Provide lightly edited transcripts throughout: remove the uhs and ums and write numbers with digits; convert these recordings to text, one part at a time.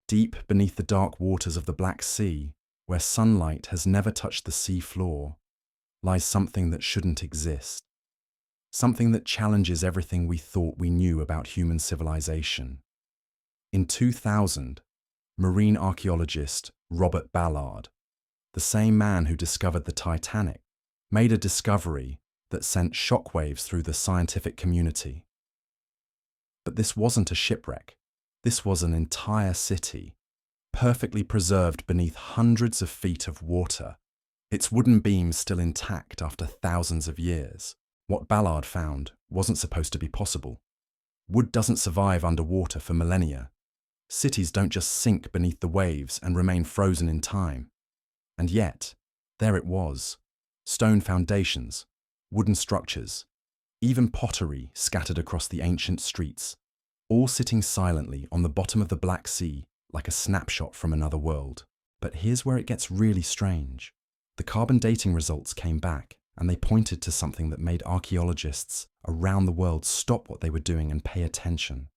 Deep beneath the dark waters of the Black Sea, where sunlight has never touched the sea floor, lies something that shouldn't exist. Something that challenges everything we thought we knew about human civilization. In 2000, marine archaeologist Robert Ballard, the same man who discovered the Titanic, made a discovery that sent shockwaves through the scientific community. But this wasn't a shipwreck. This was an entire city, perfectly preserved beneath hundreds of feet of water, its wooden beams still intact after thousands of years. What Ballard found wasn't supposed to be possible. Wood doesn't survive underwater for millennia. Cities don't just sink beneath the waves and remain frozen in time. And yet, there it was. Stone foundations, wooden structures, even pottery scattered across the ancient streets, all sitting silently on the bottom of the Black Sea like a snapshot from another world. But here's where it gets really strange. The carbon dating results came back, and they pointed to something that made archaeologists around the world stop what they were doing and pay attention.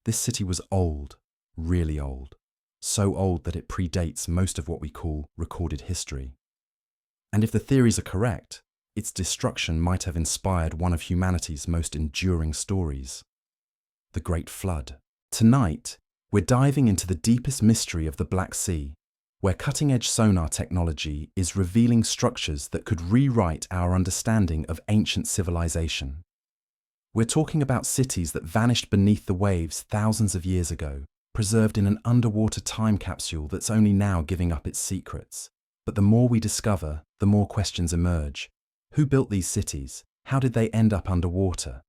This city was old, really old, so old that it predates most of what we call recorded history. And if the theories are correct, its destruction might have inspired one of humanity's most enduring stories, the Great Flood. Tonight, we're diving into the deepest mystery of the Black Sea, where cutting-edge sonar technology is revealing structures that could rewrite our understanding of ancient civilization. We're talking about cities that vanished beneath the waves thousands of years ago, preserved in an underwater time capsule that's only now giving up its secrets. But the more we discover, the more questions emerge. Who built these cities? How did they end up underwater?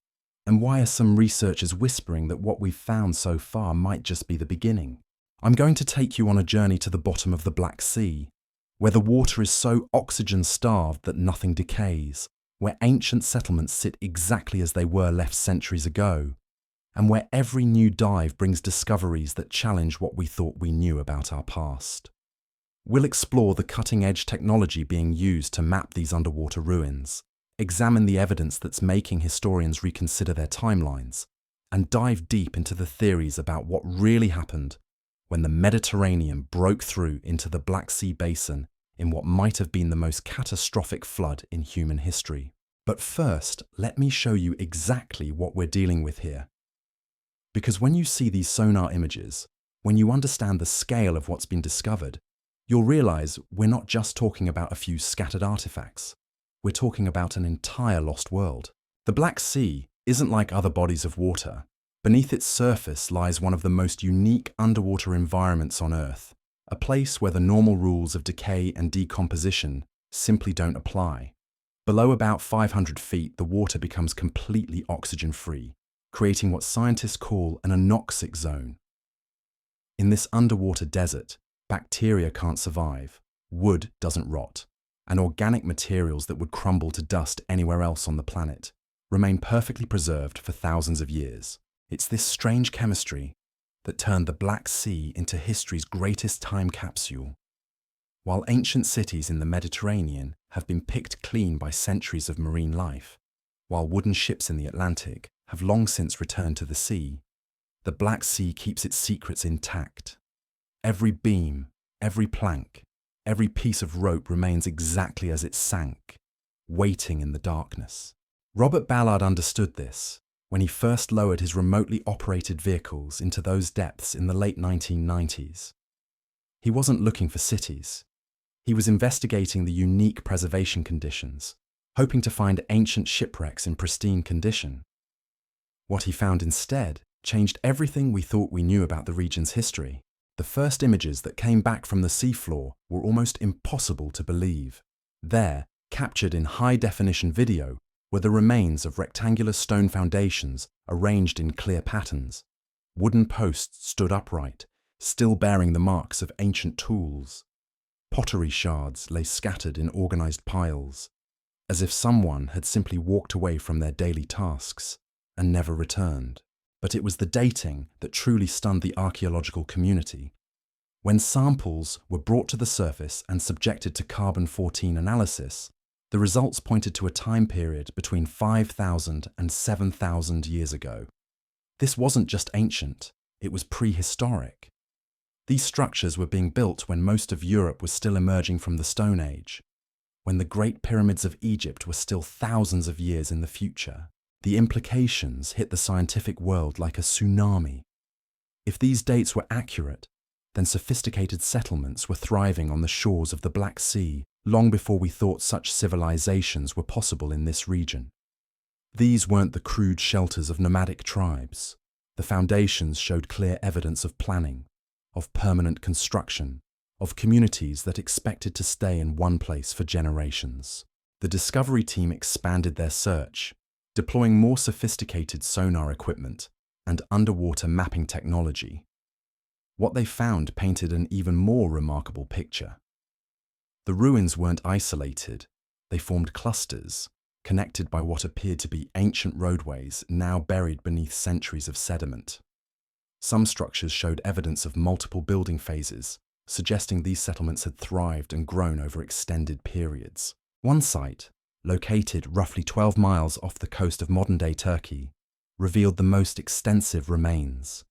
And why are some researchers whispering that what we've found so far might just be the beginning? I'm going to take you on a journey to the bottom of the Black Sea, where the water is so oxygen-starved that nothing decays, where ancient settlements sit exactly as they were left centuries ago, and where every new dive brings discoveries that challenge what we thought we knew about our past. We'll explore the cutting-edge technology being used to map these underwater ruins, examine the evidence that's making historians reconsider their timelines, and dive deep into the theories about what really happened when the Mediterranean broke through into the Black Sea basin in what might have been the most catastrophic flood in human history. But first, let me show you exactly what we're dealing with here. Because when you see these sonar images, when you understand the scale of what's been discovered, you'll realize we're not just talking about a few scattered artifacts. We're talking about an entire lost world. The Black Sea isn't like other bodies of water. Beneath its surface lies one of the most unique underwater environments on Earth, a place where the normal rules of decay and decomposition simply don't apply. Below about 500 feet, the water becomes completely oxygen-free, creating what scientists call an anoxic zone. In this underwater desert, bacteria can't survive, wood doesn't rot, and organic materials that would crumble to dust anywhere else on the planet remain perfectly preserved for thousands of years. It's this strange chemistry that turned the Black Sea into history's greatest time capsule. While ancient cities in the Mediterranean have been picked clean by centuries of marine life, while wooden ships in the Atlantic have long since returned to the sea, the Black Sea keeps its secrets intact. Every beam, every plank, every piece of rope remains exactly as it sank, waiting in the darkness. Robert Ballard understood this when he first lowered his remotely operated vehicles into those depths in the late 1990s. He wasn't looking for cities. He was investigating the unique preservation conditions, hoping to find ancient shipwrecks in pristine condition. What he found instead changed everything we thought we knew about the region's history. The first images that came back from the seafloor were almost impossible to believe. There, captured in high-definition video, were the remains of rectangular stone foundations arranged in clear patterns. Wooden posts stood upright, still bearing the marks of ancient tools. Pottery shards lay scattered in organized piles, as if someone had simply walked away from their daily tasks and never returned. But it was the dating that truly stunned the archaeological community. When samples were brought to the surface and subjected to carbon-14 analysis, the results pointed to a time period between 5,000 and 7,000 years ago. This wasn't just ancient, it was prehistoric. These structures were being built when most of Europe was still emerging from the Stone Age, when the Great Pyramids of Egypt were still thousands of years in the future. The implications hit the scientific world like a tsunami. If these dates were accurate, then sophisticated settlements were thriving on the shores of the Black Sea long before we thought such civilizations were possible in this region. These weren't the crude shelters of nomadic tribes. The foundations showed clear evidence of planning, of permanent construction, of communities that expected to stay in one place for generations. The Discovery team expanded their search, deploying more sophisticated sonar equipment and underwater mapping technology. What they found painted an even more remarkable picture. The ruins weren't isolated, they formed clusters, connected by what appeared to be ancient roadways now buried beneath centuries of sediment. Some structures showed evidence of multiple building phases, suggesting these settlements had thrived and grown over extended periods. One site, located roughly 12 miles off the coast of modern-day Turkey, revealed the most extensive remains.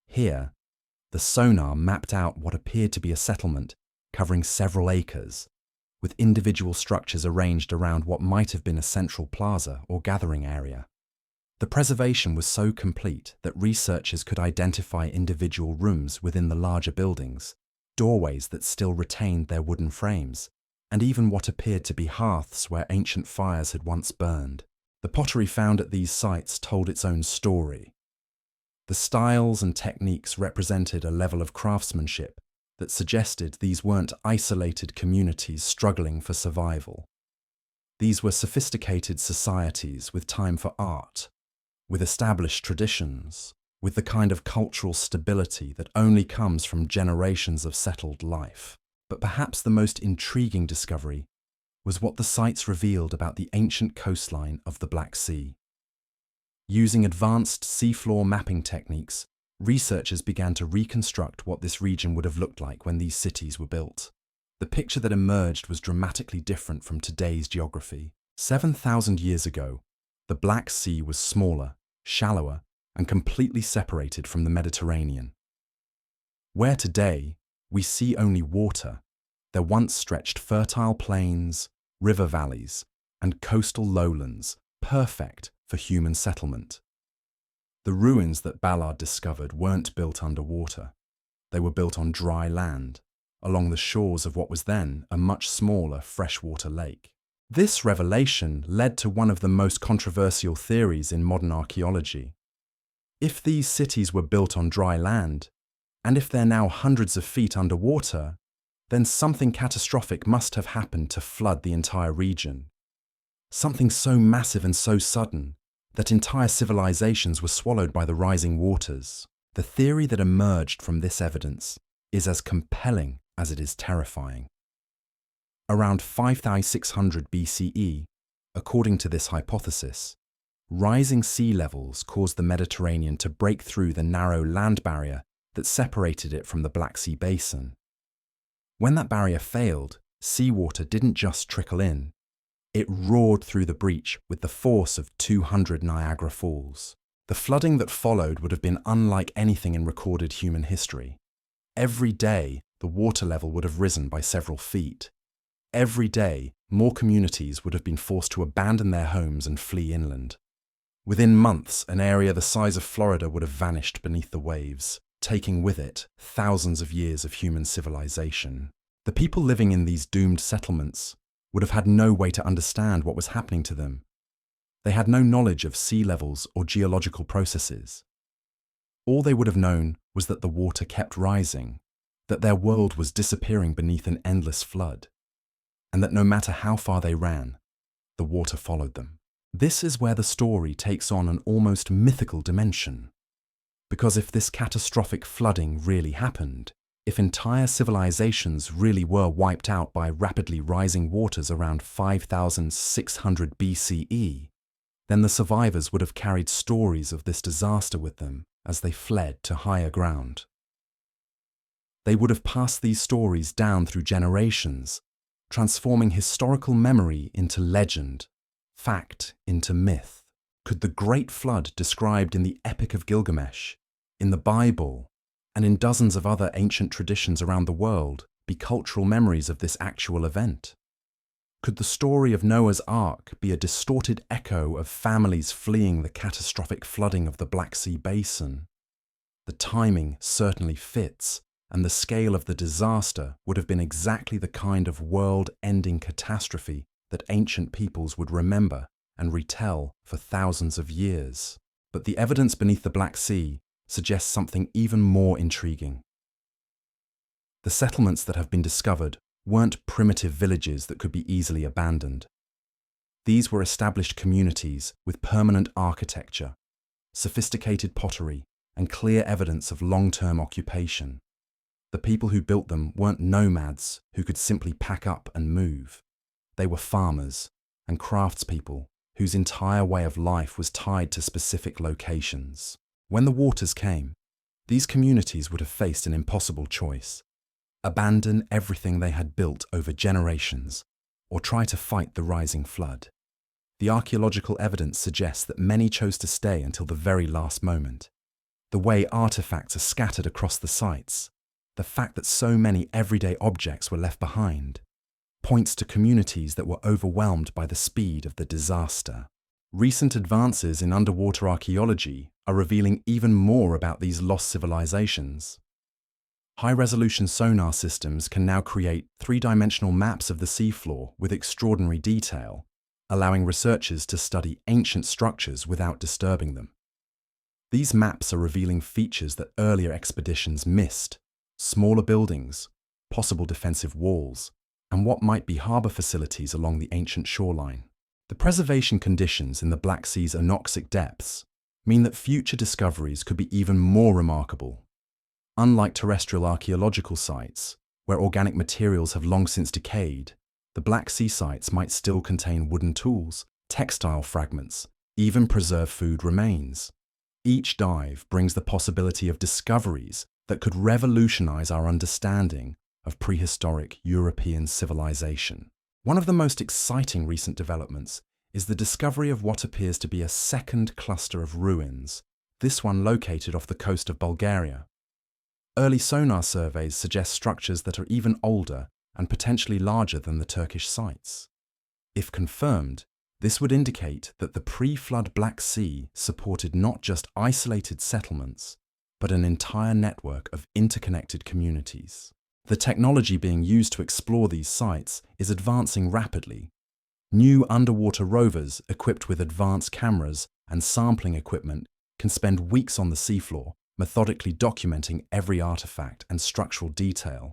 Here, the sonar mapped out what appeared to be a settlement covering several acres, with individual structures arranged around what might have been a central plaza or gathering area. The preservation was so complete that researchers could identify individual rooms within the larger buildings, doorways that still retained their wooden frames, and even what appeared to be hearths where ancient fires had once burned. The pottery found at these sites told its own story. The styles and techniques represented a level of craftsmanship that suggested these weren't isolated communities struggling for survival. These were sophisticated societies with time for art, with established traditions, with the kind of cultural stability that only comes from generations of settled life. But perhaps the most intriguing discovery was what the sites revealed about the ancient coastline of the Black Sea. Using advanced seafloor mapping techniques, researchers began to reconstruct what this region would have looked like when these cities were built. The picture that emerged was dramatically different from today's geography. 7,000 years ago, the Black Sea was smaller, shallower, and completely separated from the Mediterranean. Where today we see only water, there once stretched fertile plains, river valleys, and coastal lowlands, perfect for human settlement. The ruins that Ballard discovered weren't built underwater. They were built on dry land, along the shores of what was then a much smaller freshwater lake. This revelation led to one of the most controversial theories in modern archaeology. If these cities were built on dry land, and if they're now hundreds of feet underwater, then something catastrophic must have happened to flood the entire region. Something so massive and so sudden that entire civilizations were swallowed by the rising waters. The theory that emerged from this evidence is as compelling as it is terrifying. Around 5600 BCE, according to this hypothesis, rising sea levels caused the Mediterranean to break through the narrow land barrier that separated it from the Black Sea basin. When that barrier failed, seawater didn't just trickle in. It roared through the breach with the force of 200 Niagara Falls. The flooding that followed would have been unlike anything in recorded human history. Every day, the water level would have risen by several feet. Every day, more communities would have been forced to abandon their homes and flee inland. Within months, an area the size of Florida would have vanished beneath the waves, taking with it thousands of years of human civilization. The people living in these doomed settlements would have had no way to understand what was happening to them. They had no knowledge of sea levels or geological processes. All they would have known was that the water kept rising, that their world was disappearing beneath an endless flood, and that no matter how far they ran, the water followed them. This is where the story takes on an almost mythical dimension. Because if this catastrophic flooding really happened, if entire civilizations really were wiped out by rapidly rising waters around 5600 BCE, then the survivors would have carried stories of this disaster with them as they fled to higher ground. They would have passed these stories down through generations, transforming historical memory into legend, fact into myth. Could the Great Flood described in the Epic of Gilgamesh, in the Bible, and in dozens of other ancient traditions around the world, be cultural memories of this actual event? Could the story of Noah's Ark be a distorted echo of families fleeing the catastrophic flooding of the Black Sea basin? The timing certainly fits, and the scale of the disaster would have been exactly the kind of world-ending catastrophe that ancient peoples would remember and retell for thousands of years. But the evidence beneath the Black Sea suggests something even more intriguing. The settlements that have been discovered weren't primitive villages that could be easily abandoned. These were established communities with permanent architecture, sophisticated pottery, and clear evidence of long-term occupation. The people who built them weren't nomads who could simply pack up and move. They were farmers and craftspeople whose entire way of life was tied to specific locations. When the waters came, these communities would have faced an impossible choice: abandon everything they had built over generations, or try to fight the rising flood. The archaeological evidence suggests that many chose to stay until the very last moment. The way artifacts are scattered across the sites, the fact that so many everyday objects were left behind, points to communities that were overwhelmed by the speed of the disaster. Recent advances in underwater archaeology are revealing even more about these lost civilizations. High-resolution sonar systems can now create three-dimensional maps of the seafloor with extraordinary detail, allowing researchers to study ancient structures without disturbing them. These maps are revealing features that earlier expeditions missed: smaller buildings, possible defensive walls, and what might be harbour facilities along the ancient shoreline. The preservation conditions in the Black Sea's anoxic depths mean that future discoveries could be even more remarkable. Unlike terrestrial archaeological sites, where organic materials have long since decayed, the Black Sea sites might still contain wooden tools, textile fragments, even preserved food remains. Each dive brings the possibility of discoveries that could revolutionize our understanding of prehistoric European civilization. One of the most exciting recent developments is the discovery of what appears to be a second cluster of ruins, this one located off the coast of Bulgaria. Early sonar surveys suggest structures that are even older and potentially larger than the Turkish sites. If confirmed, this would indicate that the pre-flood Black Sea supported not just isolated settlements, but an entire network of interconnected communities. The technology being used to explore these sites is advancing rapidly. New underwater rovers equipped with advanced cameras and sampling equipment can spend weeks on the seafloor, methodically documenting every artifact and structural detail.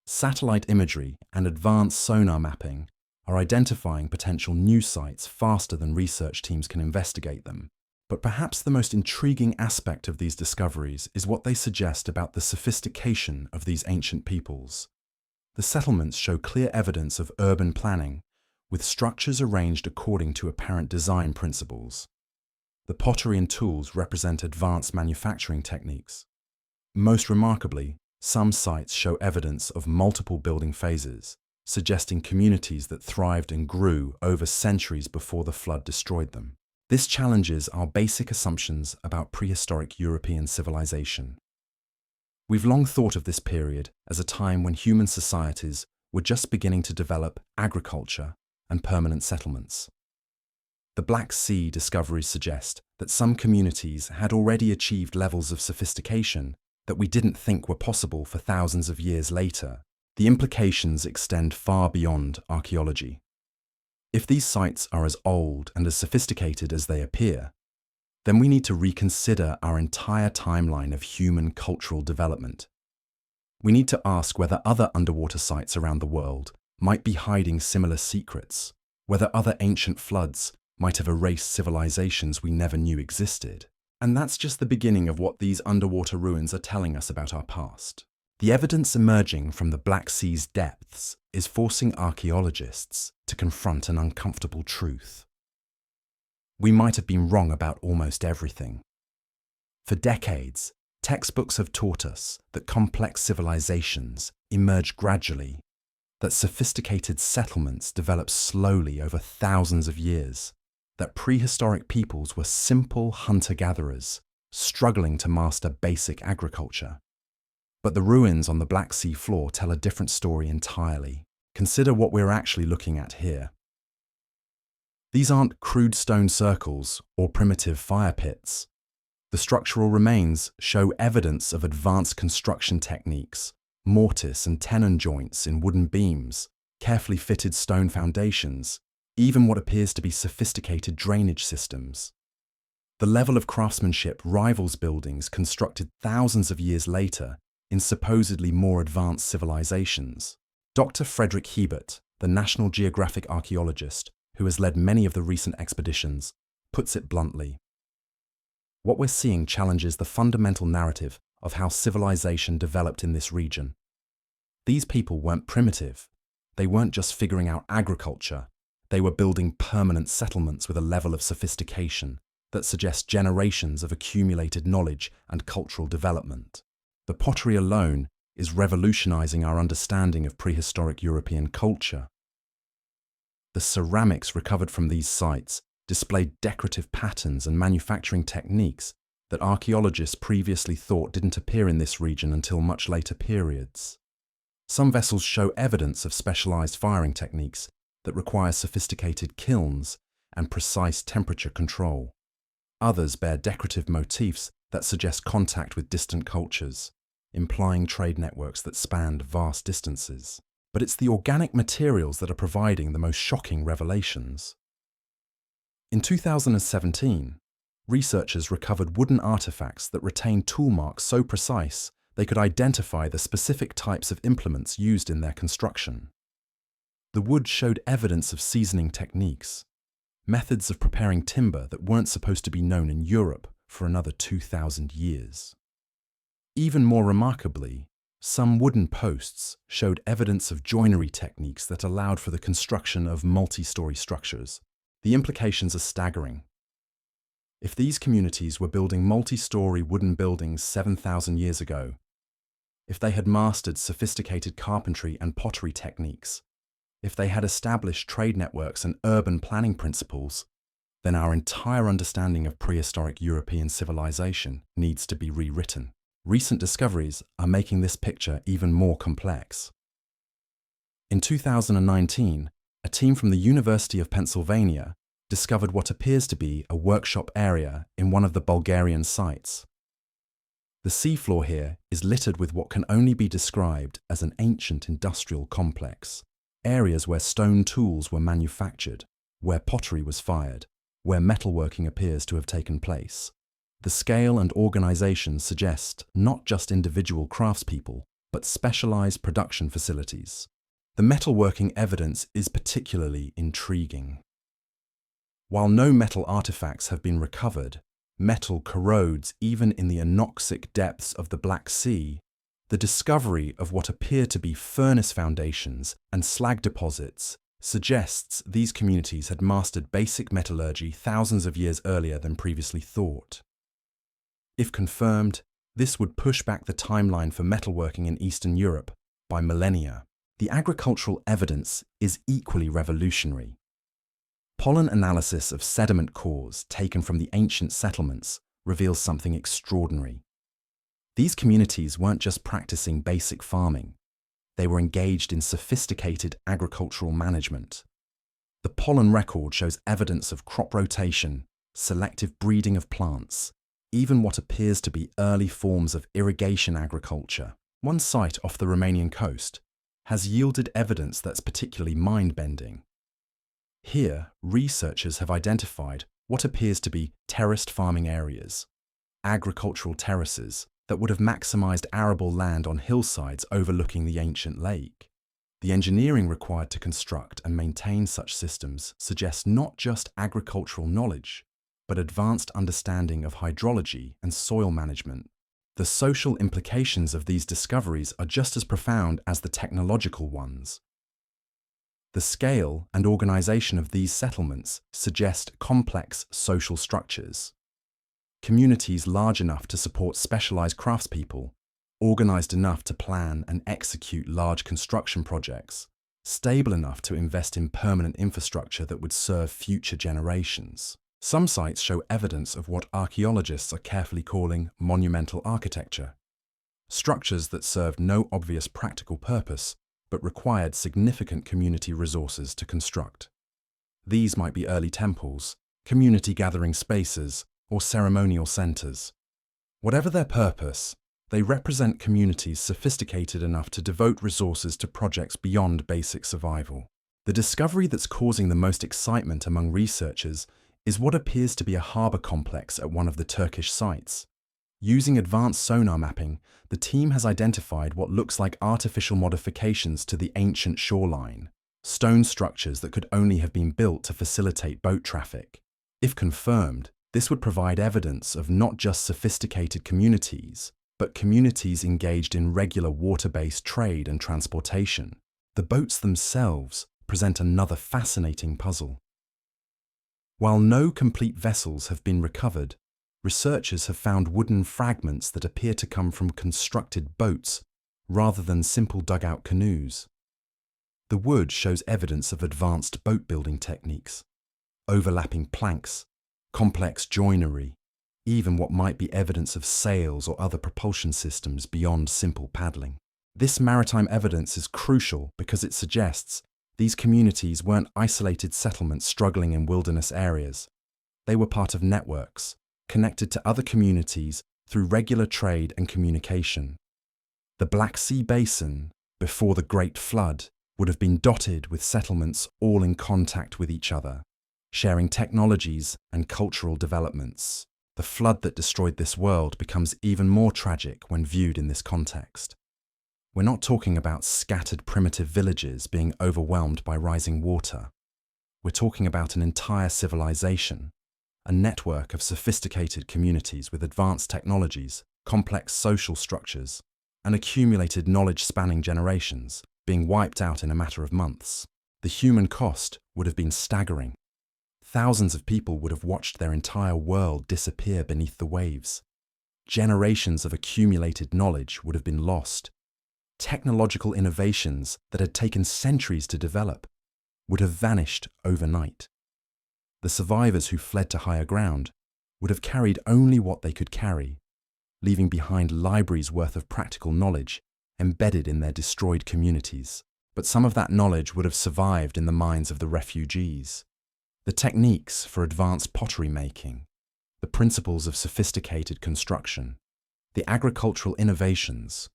Satellite imagery and advanced sonar mapping are identifying potential new sites faster than research teams can investigate them. But perhaps the most intriguing aspect of these discoveries is what they suggest about the sophistication of these ancient peoples. The settlements show clear evidence of urban planning, with structures arranged according to apparent design principles. The pottery and tools represent advanced manufacturing techniques. Most remarkably, some sites show evidence of multiple building phases, suggesting communities that thrived and grew over centuries before the flood destroyed them. This challenges our basic assumptions about prehistoric European civilization. We've long thought of this period as a time when human societies were just beginning to develop agriculture and permanent settlements. The Black Sea discoveries suggest that some communities had already achieved levels of sophistication that we didn't think were possible for thousands of years later. The implications extend far beyond archaeology. If these sites are as old and as sophisticated as they appear, then we need to reconsider our entire timeline of human cultural development. We need to ask whether other underwater sites around the world might be hiding similar secrets, whether other ancient floods might have erased civilizations we never knew existed. And that's just the beginning of what these underwater ruins are telling us about our past. The evidence emerging from the Black Sea's depths is forcing archaeologists to confront an uncomfortable truth. We might have been wrong about almost everything. For decades, textbooks have taught us that complex civilizations emerge gradually, that sophisticated settlements develop slowly over thousands of years, that prehistoric peoples were simple hunter-gatherers, struggling to master basic agriculture. But the ruins on the Black Sea floor tell a different story entirely. Consider what we're actually looking at here. These aren't crude stone circles or primitive fire pits. The structural remains show evidence of advanced construction techniques, mortise and tenon joints in wooden beams, carefully fitted stone foundations, even what appears to be sophisticated drainage systems. The level of craftsmanship rivals buildings constructed thousands of years later in supposedly more advanced civilizations. Dr. Frederick Hebert, the National Geographic archaeologist who has led many of the recent expeditions, puts it bluntly. What we're seeing challenges the fundamental narrative of how civilization developed in this region. These people weren't primitive. They weren't just figuring out agriculture. They were building permanent settlements with a level of sophistication that suggests generations of accumulated knowledge and cultural development. The pottery alone is revolutionizing our understanding of prehistoric European culture. The ceramics recovered from these sites displayed decorative patterns and manufacturing techniques that archaeologists previously thought didn't appear in this region until much later periods. Some vessels show evidence of specialized firing techniques that require sophisticated kilns and precise temperature control. Others bear decorative motifs that suggest contact with distant cultures, implying trade networks that spanned vast distances. But it's the organic materials that are providing the most shocking revelations. In 2017, researchers recovered wooden artifacts that retained tool marks so precise they could identify the specific types of implements used in their construction. The wood showed evidence of seasoning techniques, methods of preparing timber that weren't supposed to be known in Europe for another 2,000 years. Even more remarkably, some wooden posts showed evidence of joinery techniques that allowed for the construction of multi-story structures. The implications are staggering. If these communities were building multi-story wooden buildings 7,000 years ago, if they had mastered sophisticated carpentry and pottery techniques, if they had established trade networks and urban planning principles, then our entire understanding of prehistoric European civilization needs to be rewritten. Recent discoveries are making this picture even more complex. In 2019, a team from the University of Pennsylvania discovered what appears to be a workshop area in one of the Bulgarian sites. The seafloor here is littered with what can only be described as an ancient industrial complex, areas where stone tools were manufactured, where pottery was fired, where metalworking appears to have taken place. The scale and organization suggest not just individual craftspeople, but specialized production facilities. The metalworking evidence is particularly intriguing. While no metal artifacts have been recovered, metal corrodes even in the anoxic depths of the Black Sea. The discovery of what appear to be furnace foundations and slag deposits suggests these communities had mastered basic metallurgy thousands of years earlier than previously thought. If confirmed, this would push back the timeline for metalworking in Eastern Europe by millennia. The agricultural evidence is equally revolutionary. Pollen analysis of sediment cores taken from the ancient settlements reveals something extraordinary. These communities weren't just practicing basic farming. They were engaged in sophisticated agricultural management. The pollen record shows evidence of crop rotation, selective breeding of plants, even what appears to be early forms of irrigation agriculture. One site off the Romanian coast has yielded evidence that's particularly mind-bending. Here, researchers have identified what appears to be terraced farming areas, agricultural terraces that would have maximized arable land on hillsides overlooking the ancient lake. The engineering required to construct and maintain such systems suggests not just agricultural knowledge, but advanced understanding of hydrology and soil management. The social implications of these discoveries are just as profound as the technological ones. The scale and organization of these settlements suggest complex social structures. Communities large enough to support specialized craftspeople, organized enough to plan and execute large construction projects, stable enough to invest in permanent infrastructure that would serve future generations. Some sites show evidence of what archaeologists are carefully calling monumental architecture, structures that served no obvious practical purpose but required significant community resources to construct. These might be early temples, community gathering spaces, or ceremonial centers. Whatever their purpose, they represent communities sophisticated enough to devote resources to projects beyond basic survival. The discovery that's causing the most excitement among researchers is what appears to be a harbor complex at one of the Turkish sites. Using advanced sonar mapping, the team has identified what looks like artificial modifications to the ancient shoreline, stone structures that could only have been built to facilitate boat traffic. If confirmed, this would provide evidence of not just sophisticated communities, but communities engaged in regular water-based trade and transportation. The boats themselves present another fascinating puzzle. While no complete vessels have been recovered, researchers have found wooden fragments that appear to come from constructed boats rather than simple dugout canoes. The wood shows evidence of advanced boat-building techniques, overlapping planks, complex joinery, even what might be evidence of sails or other propulsion systems beyond simple paddling. This maritime evidence is crucial because it suggests these communities weren't isolated settlements struggling in wilderness areas. They were part of networks, connected to other communities through regular trade and communication. The Black Sea Basin, before the Great Flood, would have been dotted with settlements all in contact with each other, sharing technologies and cultural developments. The flood that destroyed this world becomes even more tragic when viewed in this context. We're not talking about scattered primitive villages being overwhelmed by rising water. We're talking about an entire civilization, a network of sophisticated communities with advanced technologies, complex social structures, and accumulated knowledge spanning generations being wiped out in a matter of months. The human cost would have been staggering. Thousands of people would have watched their entire world disappear beneath the waves. Generations of accumulated knowledge would have been lost. Technological innovations that had taken centuries to develop would have vanished overnight. The survivors who fled to higher ground would have carried only what they could carry, leaving behind libraries worth of practical knowledge embedded in their destroyed communities. But some of that knowledge would have survived in the minds of the refugees. The techniques for advanced pottery making, the principles of sophisticated construction, the agricultural innovations,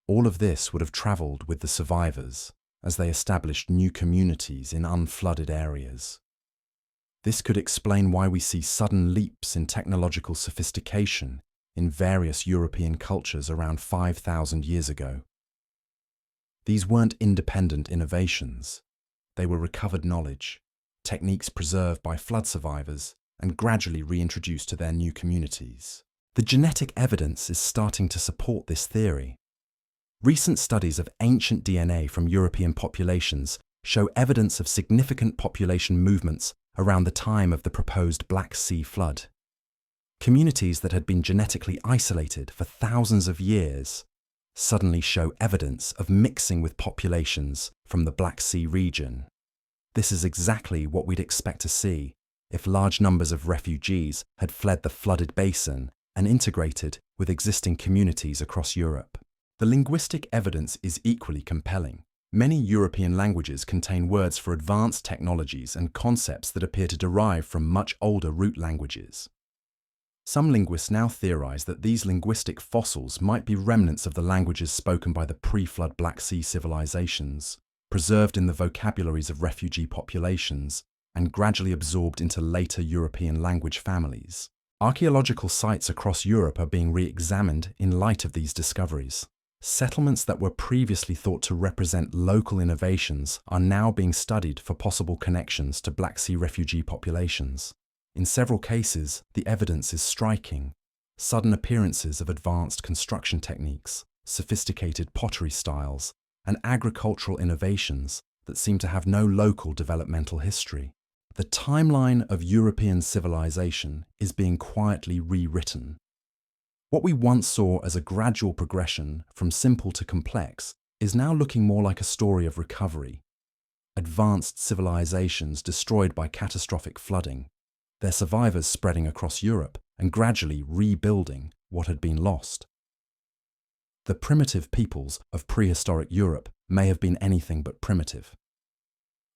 all of this would have traveled with the survivors as they established new communities in unflooded areas. This could explain why we see sudden leaps in technological sophistication in various European cultures around 5,000 years ago. These weren't independent innovations. They were recovered knowledge, techniques preserved by flood survivors and gradually reintroduced to their new communities. The genetic evidence is starting to support this theory. Recent studies of ancient DNA from European populations show evidence of significant population movements around the time of the proposed Black Sea flood. Communities that had been genetically isolated for thousands of years suddenly show evidence of mixing with populations from the Black Sea region. This is exactly what we'd expect to see if large numbers of refugees had fled the flooded basin and integrated with existing communities across Europe. The linguistic evidence is equally compelling. Many European languages contain words for advanced technologies and concepts that appear to derive from much older root languages. Some linguists now theorize that these linguistic fossils might be remnants of the languages spoken by the pre-flood Black Sea civilizations, preserved in the vocabularies of refugee populations and gradually absorbed into later European language families. Archaeological sites across Europe are being re-examined in light of these discoveries. Settlements that were previously thought to represent local innovations are now being studied for possible connections to Black Sea refugee populations. In several cases, the evidence is striking. Sudden appearances of advanced construction techniques, sophisticated pottery styles, and agricultural innovations that seem to have no local developmental history. The timeline of European civilization is being quietly rewritten. What we once saw as a gradual progression from simple to complex is now looking more like a story of recovery. Advanced civilizations destroyed by catastrophic flooding, their survivors spreading across Europe and gradually rebuilding what had been lost. The primitive peoples of prehistoric Europe may have been anything but primitive.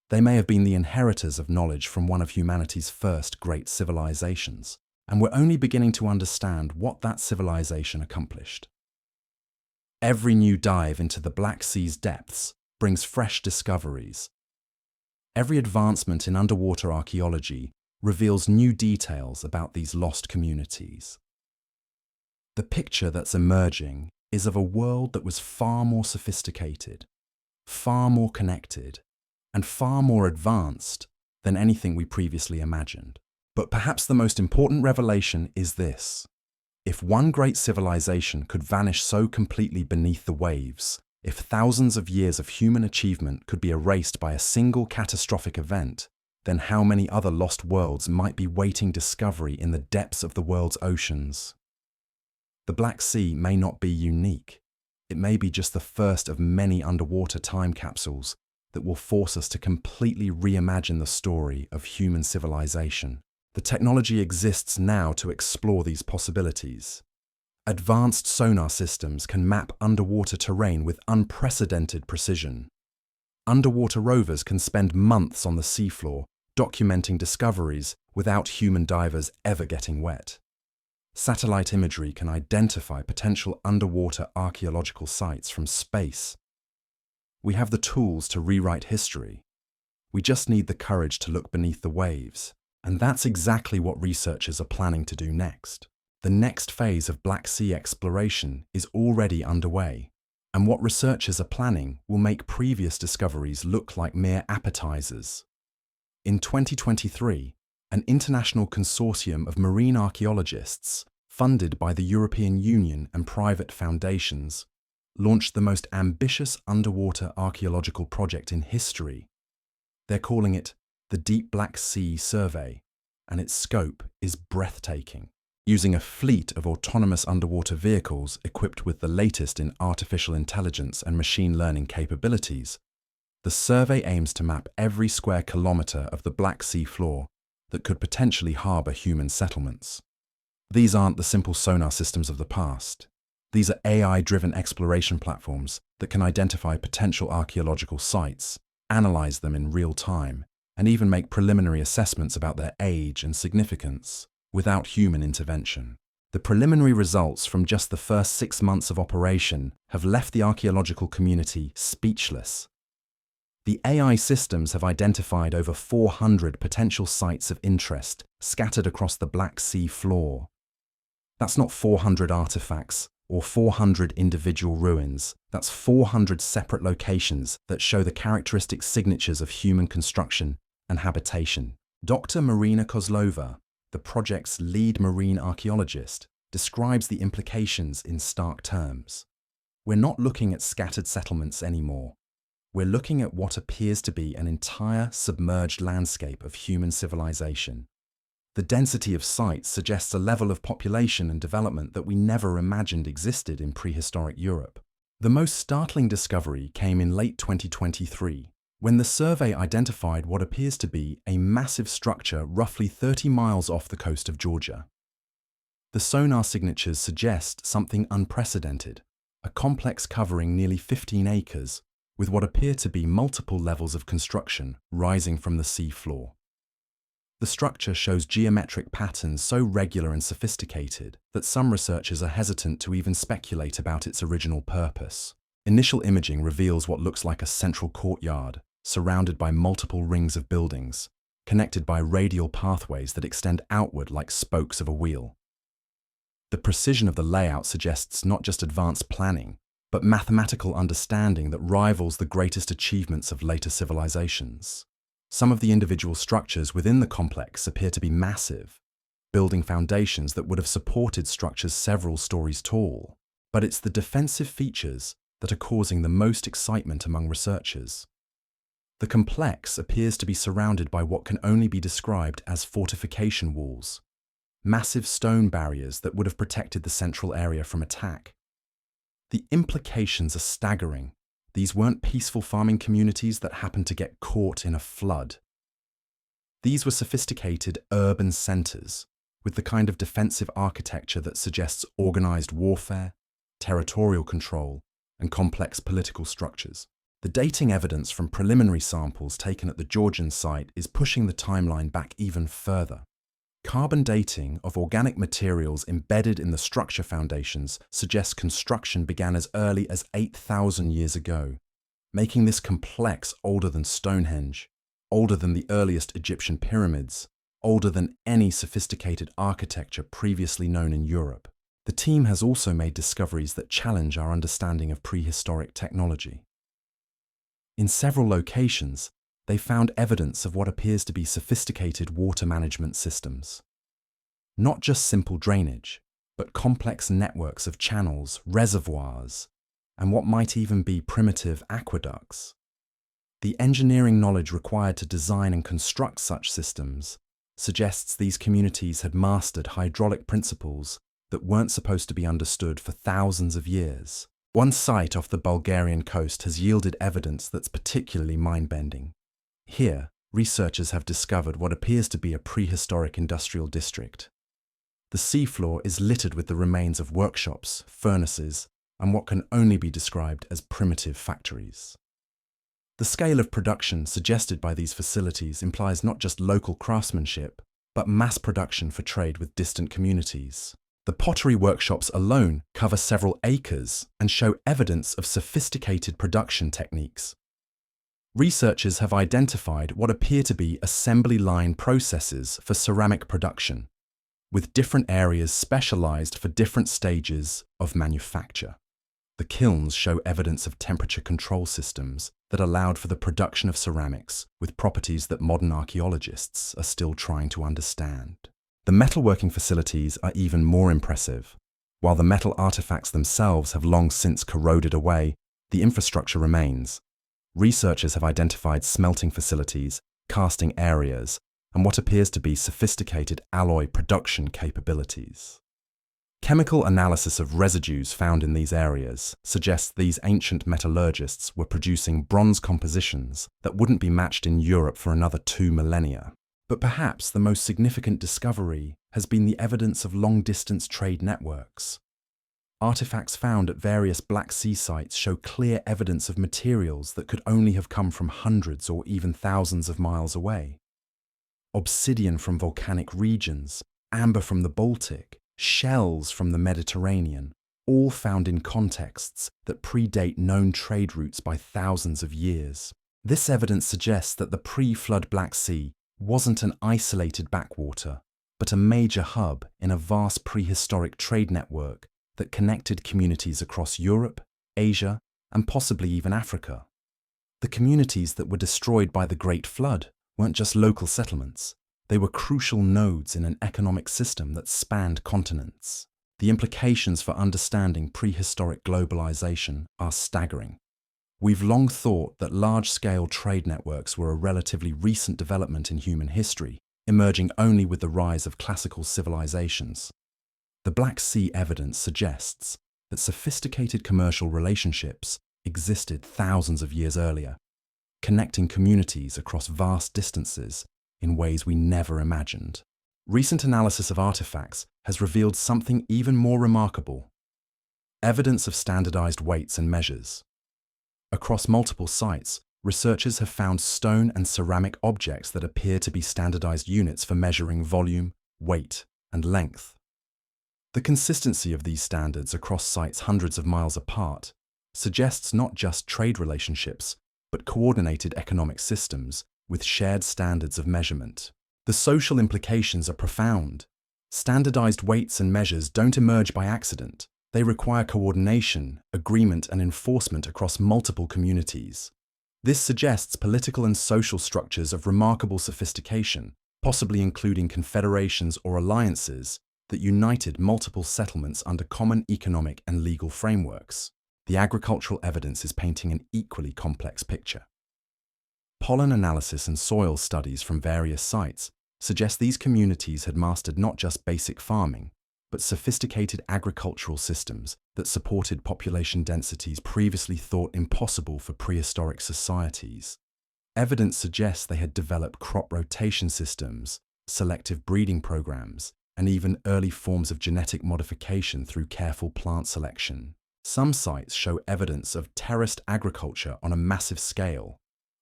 They may have been the inheritors of knowledge from one of humanity's first great civilizations, and we're only beginning to understand what that civilization accomplished. Every new dive into the Black Sea's depths brings fresh discoveries. Every advancement in underwater archaeology reveals new details about these lost communities. The picture that's emerging is of a world that was far more sophisticated, far more connected, and far more advanced than anything we previously imagined. But perhaps the most important revelation is this. If one great civilization could vanish so completely beneath the waves, if thousands of years of human achievement could be erased by a single catastrophic event, then how many other lost worlds might be waiting discovery in the depths of the world's oceans? The Black Sea may not be unique. It may be just the first of many underwater time capsules that will force us to completely reimagine the story of human civilization. The technology exists now to explore these possibilities. Advanced sonar systems can map underwater terrain with unprecedented precision. Underwater rovers can spend months on the seafloor documenting discoveries without human divers ever getting wet. Satellite imagery can identify potential underwater archaeological sites from space. We have the tools to rewrite history. We just need the courage to look beneath the waves. And that's exactly what researchers are planning to do next. The next phase of Black Sea exploration is already underway, and what researchers are planning will make previous discoveries look like mere appetizers. In 2023, an international consortium of marine archaeologists, funded by the European Union and private foundations, launched the most ambitious underwater archaeological project in history. They're calling it the Deep Black Sea Survey, and its scope is breathtaking. Using a fleet of autonomous underwater vehicles equipped with the latest in artificial intelligence and machine learning capabilities, the survey aims to map every square kilometre of the Black Sea floor that could potentially harbour human settlements. These aren't the simple sonar systems of the past. These are AI-driven exploration platforms that can identify potential archaeological sites, analyse them in real time, and even make preliminary assessments about their age and significance without human intervention. The preliminary results from just the first 6 months of operation have left the archaeological community speechless. The AI systems have identified over 400 potential sites of interest scattered across the Black Sea floor. That's not 400 artifacts or 400 individual ruins. That's 400 separate locations that show the characteristic signatures of human construction and habitation. Dr. Marina Kozlova, the project's lead marine archaeologist, describes the implications in stark terms. We're not looking at scattered settlements anymore. We're looking at what appears to be an entire submerged landscape of human civilization. The density of sites suggests a level of population and development that we never imagined existed in prehistoric Europe. The most startling discovery came in late 2023, when the survey identified what appears to be a massive structure roughly 30 miles off the coast of Georgia. The sonar signatures suggest something unprecedented, a complex covering nearly 15 acres, with what appear to be multiple levels of construction rising from the sea floor. The structure shows geometric patterns so regular and sophisticated that some researchers are hesitant to even speculate about its original purpose. Initial imaging reveals what looks like a central courtyard, surrounded by multiple rings of buildings, connected by radial pathways that extend outward like spokes of a wheel. The precision of the layout suggests not just advanced planning, but mathematical understanding that rivals the greatest achievements of later civilizations. Some of the individual structures within the complex appear to be massive, building foundations that would have supported structures several stories tall. But it's the defensive features that are causing the most excitement among researchers. The complex appears to be surrounded by what can only be described as fortification walls, massive stone barriers that would have protected the central area from attack. The implications are staggering. These weren't peaceful farming communities that happened to get caught in a flood. These were sophisticated urban centers with the kind of defensive architecture that suggests organized warfare, territorial control, and complex political structures. The dating evidence from preliminary samples taken at the Georgian site is pushing the timeline back even further. Carbon dating of organic materials embedded in the structure foundations suggests construction began as early as 8,000 years ago, making this complex older than Stonehenge, older than the earliest Egyptian pyramids, older than any sophisticated architecture previously known in Europe. The team has also made discoveries that challenge our understanding of prehistoric technology. In several locations, they found evidence of what appears to be sophisticated water management systems. Not just simple drainage, but complex networks of channels, reservoirs, and what might even be primitive aqueducts. The engineering knowledge required to design and construct such systems suggests these communities had mastered hydraulic principles that weren't supposed to be understood for thousands of years. One site off the Bulgarian coast has yielded evidence that's particularly mind-bending. Here, researchers have discovered what appears to be a prehistoric industrial district. The seafloor is littered with the remains of workshops, furnaces, and what can only be described as primitive factories. The scale of production suggested by these facilities implies not just local craftsmanship, but mass production for trade with distant communities. The pottery workshops alone cover several acres and show evidence of sophisticated production techniques. Researchers have identified what appear to be assembly line processes for ceramic production, with different areas specialized for different stages of manufacture. The kilns show evidence of temperature control systems that allowed for the production of ceramics with properties that modern archaeologists are still trying to understand. The metalworking facilities are even more impressive. While the metal artifacts themselves have long since corroded away, the infrastructure remains. Researchers have identified smelting facilities, casting areas, and what appears to be sophisticated alloy production capabilities. Chemical analysis of residues found in these areas suggests these ancient metallurgists were producing bronze compositions that wouldn't be matched in Europe for another 2 millennia. But perhaps the most significant discovery has been the evidence of long-distance trade networks. Artifacts found at various Black Sea sites show clear evidence of materials that could only have come from hundreds or even thousands of miles away. Obsidian from volcanic regions, amber from the Baltic, shells from the Mediterranean, all found in contexts that predate known trade routes by thousands of years. This evidence suggests that the pre-flood Black Sea wasn't an isolated backwater, but a major hub in a vast prehistoric trade network that connected communities across Europe, Asia, and possibly even Africa. The communities that were destroyed by the Great Flood weren't just local settlements. They were crucial nodes in an economic system that spanned continents. The implications for understanding prehistoric globalization are staggering. We've long thought that large-scale trade networks were a relatively recent development in human history, emerging only with the rise of classical civilizations. The Black Sea evidence suggests that sophisticated commercial relationships existed thousands of years earlier, connecting communities across vast distances in ways we never imagined. Recent analysis of artifacts has revealed something even more remarkable: evidence of standardized weights and measures. Across multiple sites, researchers have found stone and ceramic objects that appear to be standardized units for measuring volume, weight, and length. The consistency of these standards across sites hundreds of miles apart suggests not just trade relationships, but coordinated economic systems with shared standards of measurement. The social implications are profound. Standardized weights and measures don't emerge by accident. They require coordination, agreement, and enforcement across multiple communities. This suggests political and social structures of remarkable sophistication, possibly including confederations or alliances that united multiple settlements under common economic and legal frameworks. The agricultural evidence is painting an equally complex picture. Pollen analysis and soil studies from various sites suggest these communities had mastered not just basic farming, but sophisticated agricultural systems that supported population densities previously thought impossible for prehistoric societies. Evidence suggests they had developed crop rotation systems, selective breeding programs, and even early forms of genetic modification through careful plant selection. Some sites show evidence of terraced agriculture on a massive scale,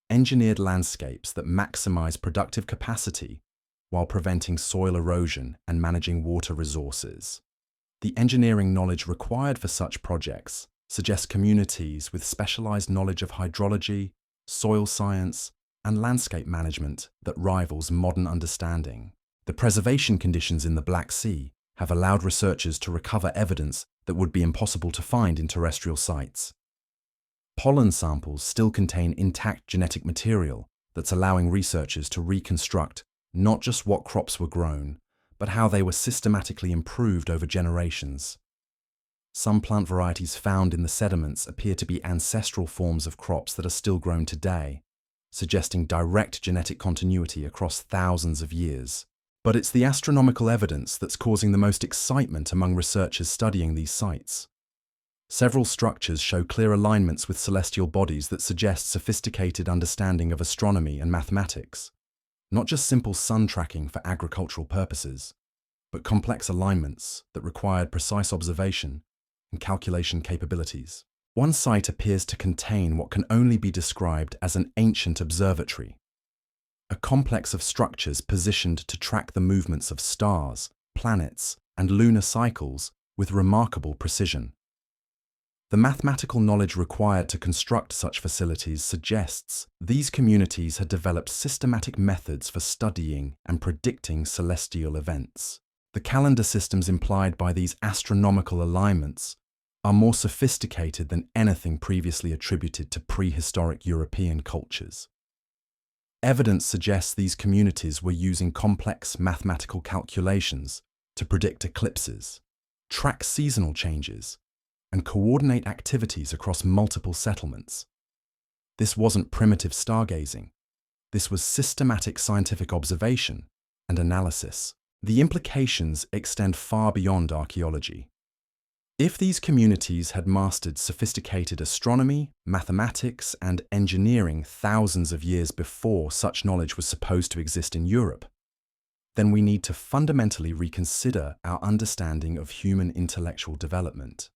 engineered landscapes that maximize productive capacity while preventing soil erosion and managing water resources. The engineering knowledge required for such projects suggests communities with specialized knowledge of hydrology, soil science, and landscape management that rivals modern understanding. The preservation conditions in the Black Sea have allowed researchers to recover evidence that would be impossible to find in terrestrial sites. Pollen samples still contain intact genetic material that's allowing researchers to reconstruct not just what crops were grown, but how they were systematically improved over generations. Some plant varieties found in the sediments appear to be ancestral forms of crops that are still grown today, suggesting direct genetic continuity across thousands of years. But it's the astronomical evidence that's causing the most excitement among researchers studying these sites. Several structures show clear alignments with celestial bodies that suggest sophisticated understanding of astronomy and mathematics. Not just simple sun tracking for agricultural purposes, but complex alignments that required precise observation and calculation capabilities. One site appears to contain what can only be described as an ancient observatory, a complex of structures positioned to track the movements of stars, planets, and lunar cycles with remarkable precision. The mathematical knowledge required to construct such facilities suggests these communities had developed systematic methods for studying and predicting celestial events. The calendar systems implied by these astronomical alignments are more sophisticated than anything previously attributed to prehistoric European cultures. Evidence suggests these communities were using complex mathematical calculations to predict eclipses, track seasonal changes, and coordinate activities across multiple settlements. This wasn't primitive stargazing. This was systematic scientific observation and analysis. The implications extend far beyond archaeology. If these communities had mastered sophisticated astronomy, mathematics, and engineering thousands of years before such knowledge was supposed to exist in Europe, then we need to fundamentally reconsider our understanding of human intellectual development.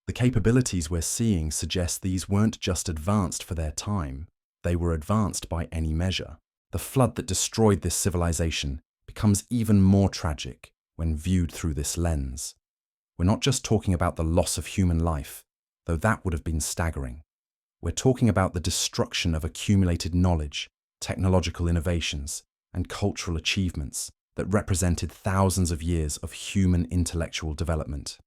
The capabilities we're seeing suggest these weren't just advanced for their time, they were advanced by any measure. The flood that destroyed this civilization becomes even more tragic when viewed through this lens. We're not just talking about the loss of human life, though that would have been staggering. We're talking about the destruction of accumulated knowledge, technological innovations, and cultural achievements that represented thousands of years of human intellectual development.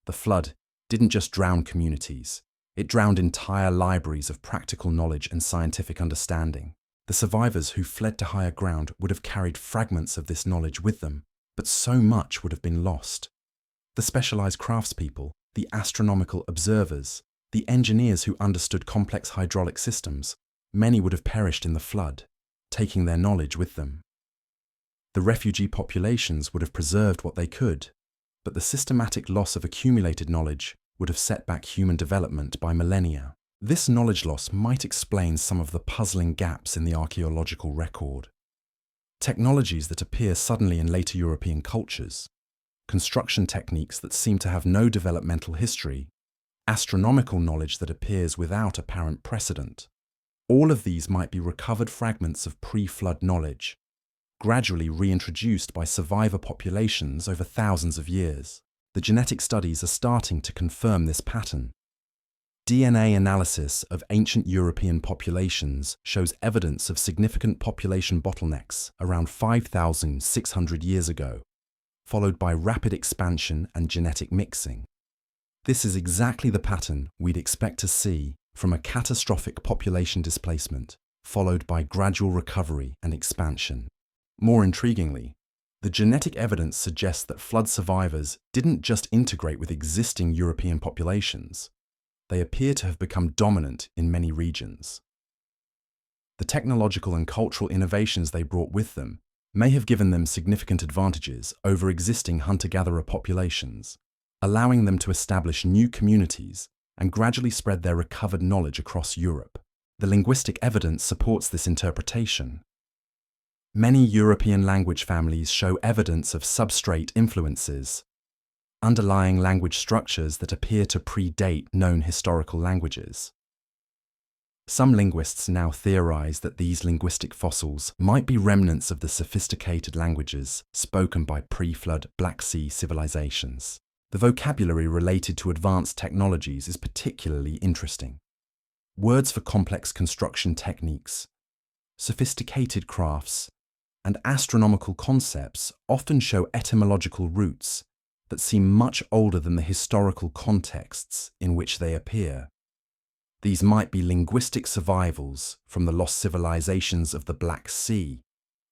The flood didn't just drown communities, it drowned entire libraries of practical knowledge and scientific understanding. The survivors who fled to higher ground would have carried fragments of this knowledge with them, but so much would have been lost. The specialized craftspeople, the astronomical observers, the engineers who understood complex hydraulic systems, many would have perished in the flood, taking their knowledge with them. The refugee populations would have preserved what they could, but the systematic loss of accumulated knowledge would have set back human development by millennia. This knowledge loss might explain some of the puzzling gaps in the archaeological record. Technologies that appear suddenly in later European cultures, construction techniques that seem to have no developmental history, astronomical knowledge that appears without apparent precedent. All of these might be recovered fragments of pre-flood knowledge, gradually reintroduced by survivor populations over thousands of years. The genetic studies are starting to confirm this pattern. DNA analysis of ancient European populations shows evidence of significant population bottlenecks around 5,600 years ago, followed by rapid expansion and genetic mixing. This is exactly the pattern we'd expect to see from a catastrophic population displacement, followed by gradual recovery and expansion. More intriguingly, the genetic evidence suggests that flood survivors didn't just integrate with existing European populations, they appear to have become dominant in many regions. The technological and cultural innovations they brought with them may have given them significant advantages over existing hunter-gatherer populations, allowing them to establish new communities and gradually spread their recovered knowledge across Europe. The linguistic evidence supports this interpretation. Many European language families show evidence of substrate influences. underlying language structures that appear to predate known historical languages. Some linguists now theorize that these linguistic fossils might be remnants of the sophisticated languages spoken by pre-flood Black Sea civilizations. The vocabulary related to advanced technologies is particularly interesting. Words for complex construction techniques, sophisticated crafts, and astronomical concepts often show etymological roots that seem much older than the historical contexts in which they appear. These might be linguistic survivals from the lost civilizations of the Black Sea,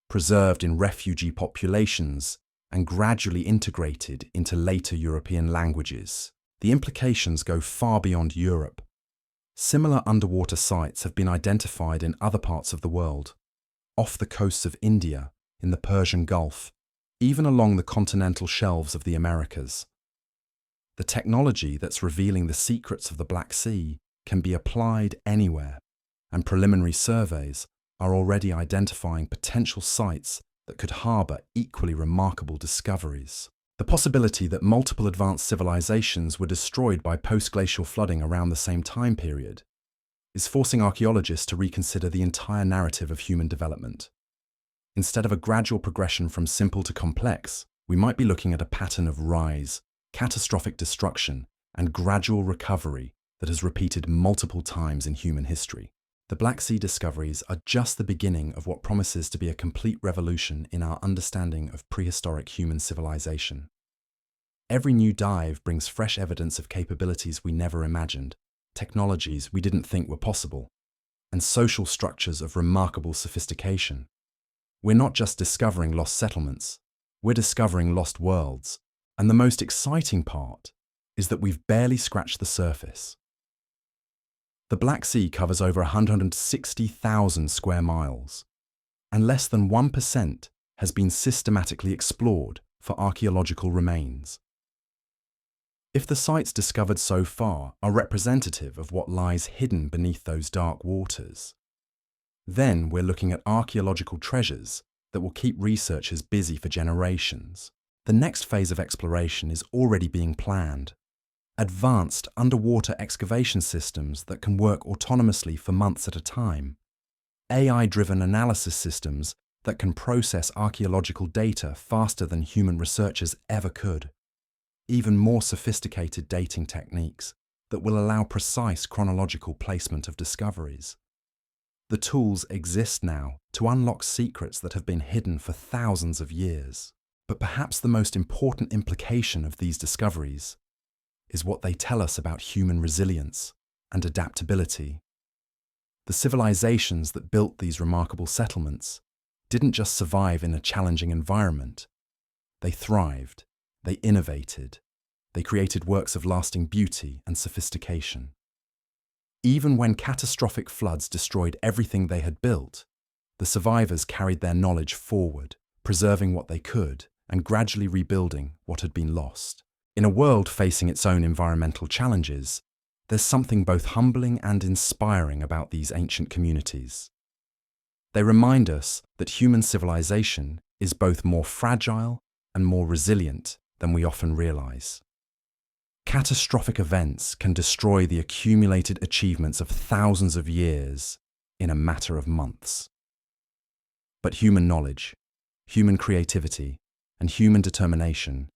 preserved in refugee populations and gradually integrated into later European languages. The implications go far beyond Europe. Similar underwater sites have been identified in other parts of the world, off the coasts of India, in the Persian Gulf, even along the continental shelves of the Americas. The technology that's revealing the secrets of the Black Sea can be applied anywhere, and preliminary surveys are already identifying potential sites that could harbour equally remarkable discoveries. The possibility that multiple advanced civilizations were destroyed by post-glacial flooding around the same time period is forcing archaeologists to reconsider the entire narrative of human development. Instead of a gradual progression from simple to complex, we might be looking at a pattern of rise, catastrophic destruction, and gradual recovery that has repeated multiple times in human history. The Black Sea discoveries are just the beginning of what promises to be a complete revolution in our understanding of prehistoric human civilization. Every new dive brings fresh evidence of capabilities we never imagined, technologies we didn't think were possible, and social structures of remarkable sophistication. We're not just discovering lost settlements, we're discovering lost worlds, and the most exciting part is that we've barely scratched the surface. The Black Sea covers over 160,000 square miles, and less than 1% has been systematically explored for archaeological remains. If the sites discovered so far are representative of what lies hidden beneath those dark waters, then we're looking at archaeological treasures that will keep researchers busy for generations. The next phase of exploration is already being planned. Advanced underwater excavation systems that can work autonomously for months at a time. AI-driven analysis systems that can process archaeological data faster than human researchers ever could. Even more sophisticated dating techniques that will allow precise chronological placement of discoveries. The tools exist now to unlock secrets that have been hidden for thousands of years. But perhaps the most important implication of these discoveries is what they tell us about human resilience and adaptability. The civilizations that built these remarkable settlements didn't just survive in a challenging environment. They thrived, they innovated, they created works of lasting beauty and sophistication. Even when catastrophic floods destroyed everything they had built, the survivors carried their knowledge forward, preserving what they could and gradually rebuilding what had been lost. In a world facing its own environmental challenges, there's something both humbling and inspiring about these ancient communities. They remind us that human civilization is both more fragile and more resilient than we often realize. Catastrophic events can destroy the accumulated achievements of thousands of years in a matter of months. But human knowledge, human creativity, and human determination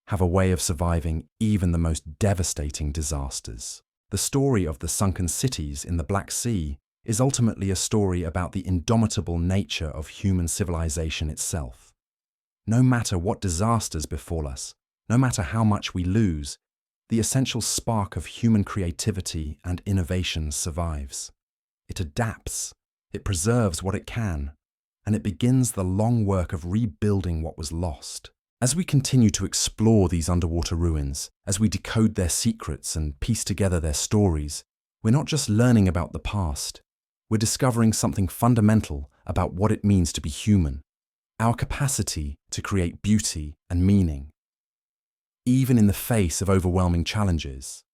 have a way of surviving even the most devastating disasters. The story of the sunken cities in the Black Sea is ultimately a story about the indomitable nature of human civilization itself. No matter what disasters befall us, no matter how much we lose, the essential spark of human creativity and innovation survives. It adapts, it preserves what it can, and it begins the long work of rebuilding what was lost. As we continue to explore these underwater ruins, as we decode their secrets and piece together their stories, we're not just learning about the past, we're discovering something fundamental about what it means to be human, our capacity to create beauty and meaning. Even in the face of overwhelming challenges,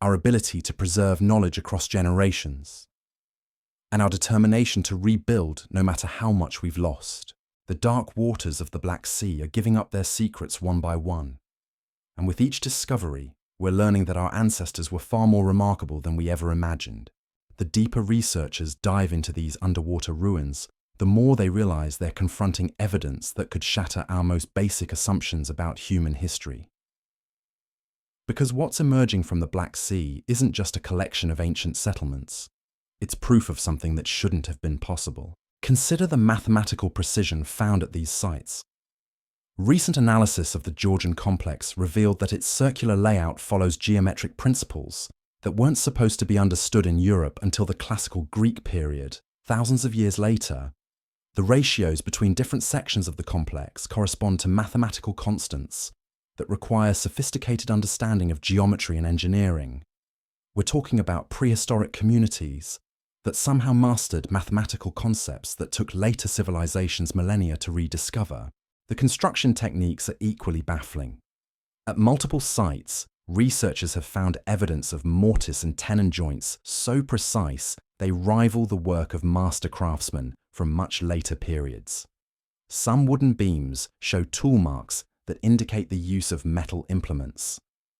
our ability to preserve knowledge across generations, and our determination to rebuild no matter how much we've lost. The dark waters of the Black Sea are giving up their secrets one by one, And with each discovery, we're learning that our ancestors were far more remarkable than we ever imagined. The deeper researchers dive into these underwater ruins, the more they realize they're confronting evidence that could shatter our most basic assumptions about human history. Because what's emerging from the Black Sea isn't just a collection of ancient settlements. It's proof of something that shouldn't have been possible. Consider the mathematical precision found at these sites. Recent analysis of the Georgian complex revealed that its circular layout follows geometric principles that weren't supposed to be understood in Europe until the classical Greek period. Thousands of years later, the ratios between different sections of the complex correspond to mathematical constants that require sophisticated understanding of geometry and engineering. We're talking about prehistoric communities that somehow mastered mathematical concepts that took later civilizations millennia to rediscover. The construction techniques are equally baffling. At multiple sites, researchers have found evidence of mortise and tenon joints so precise they rival the work of master craftsmen from much later periods. Some wooden beams show tool marks that indicate the use of metal implements.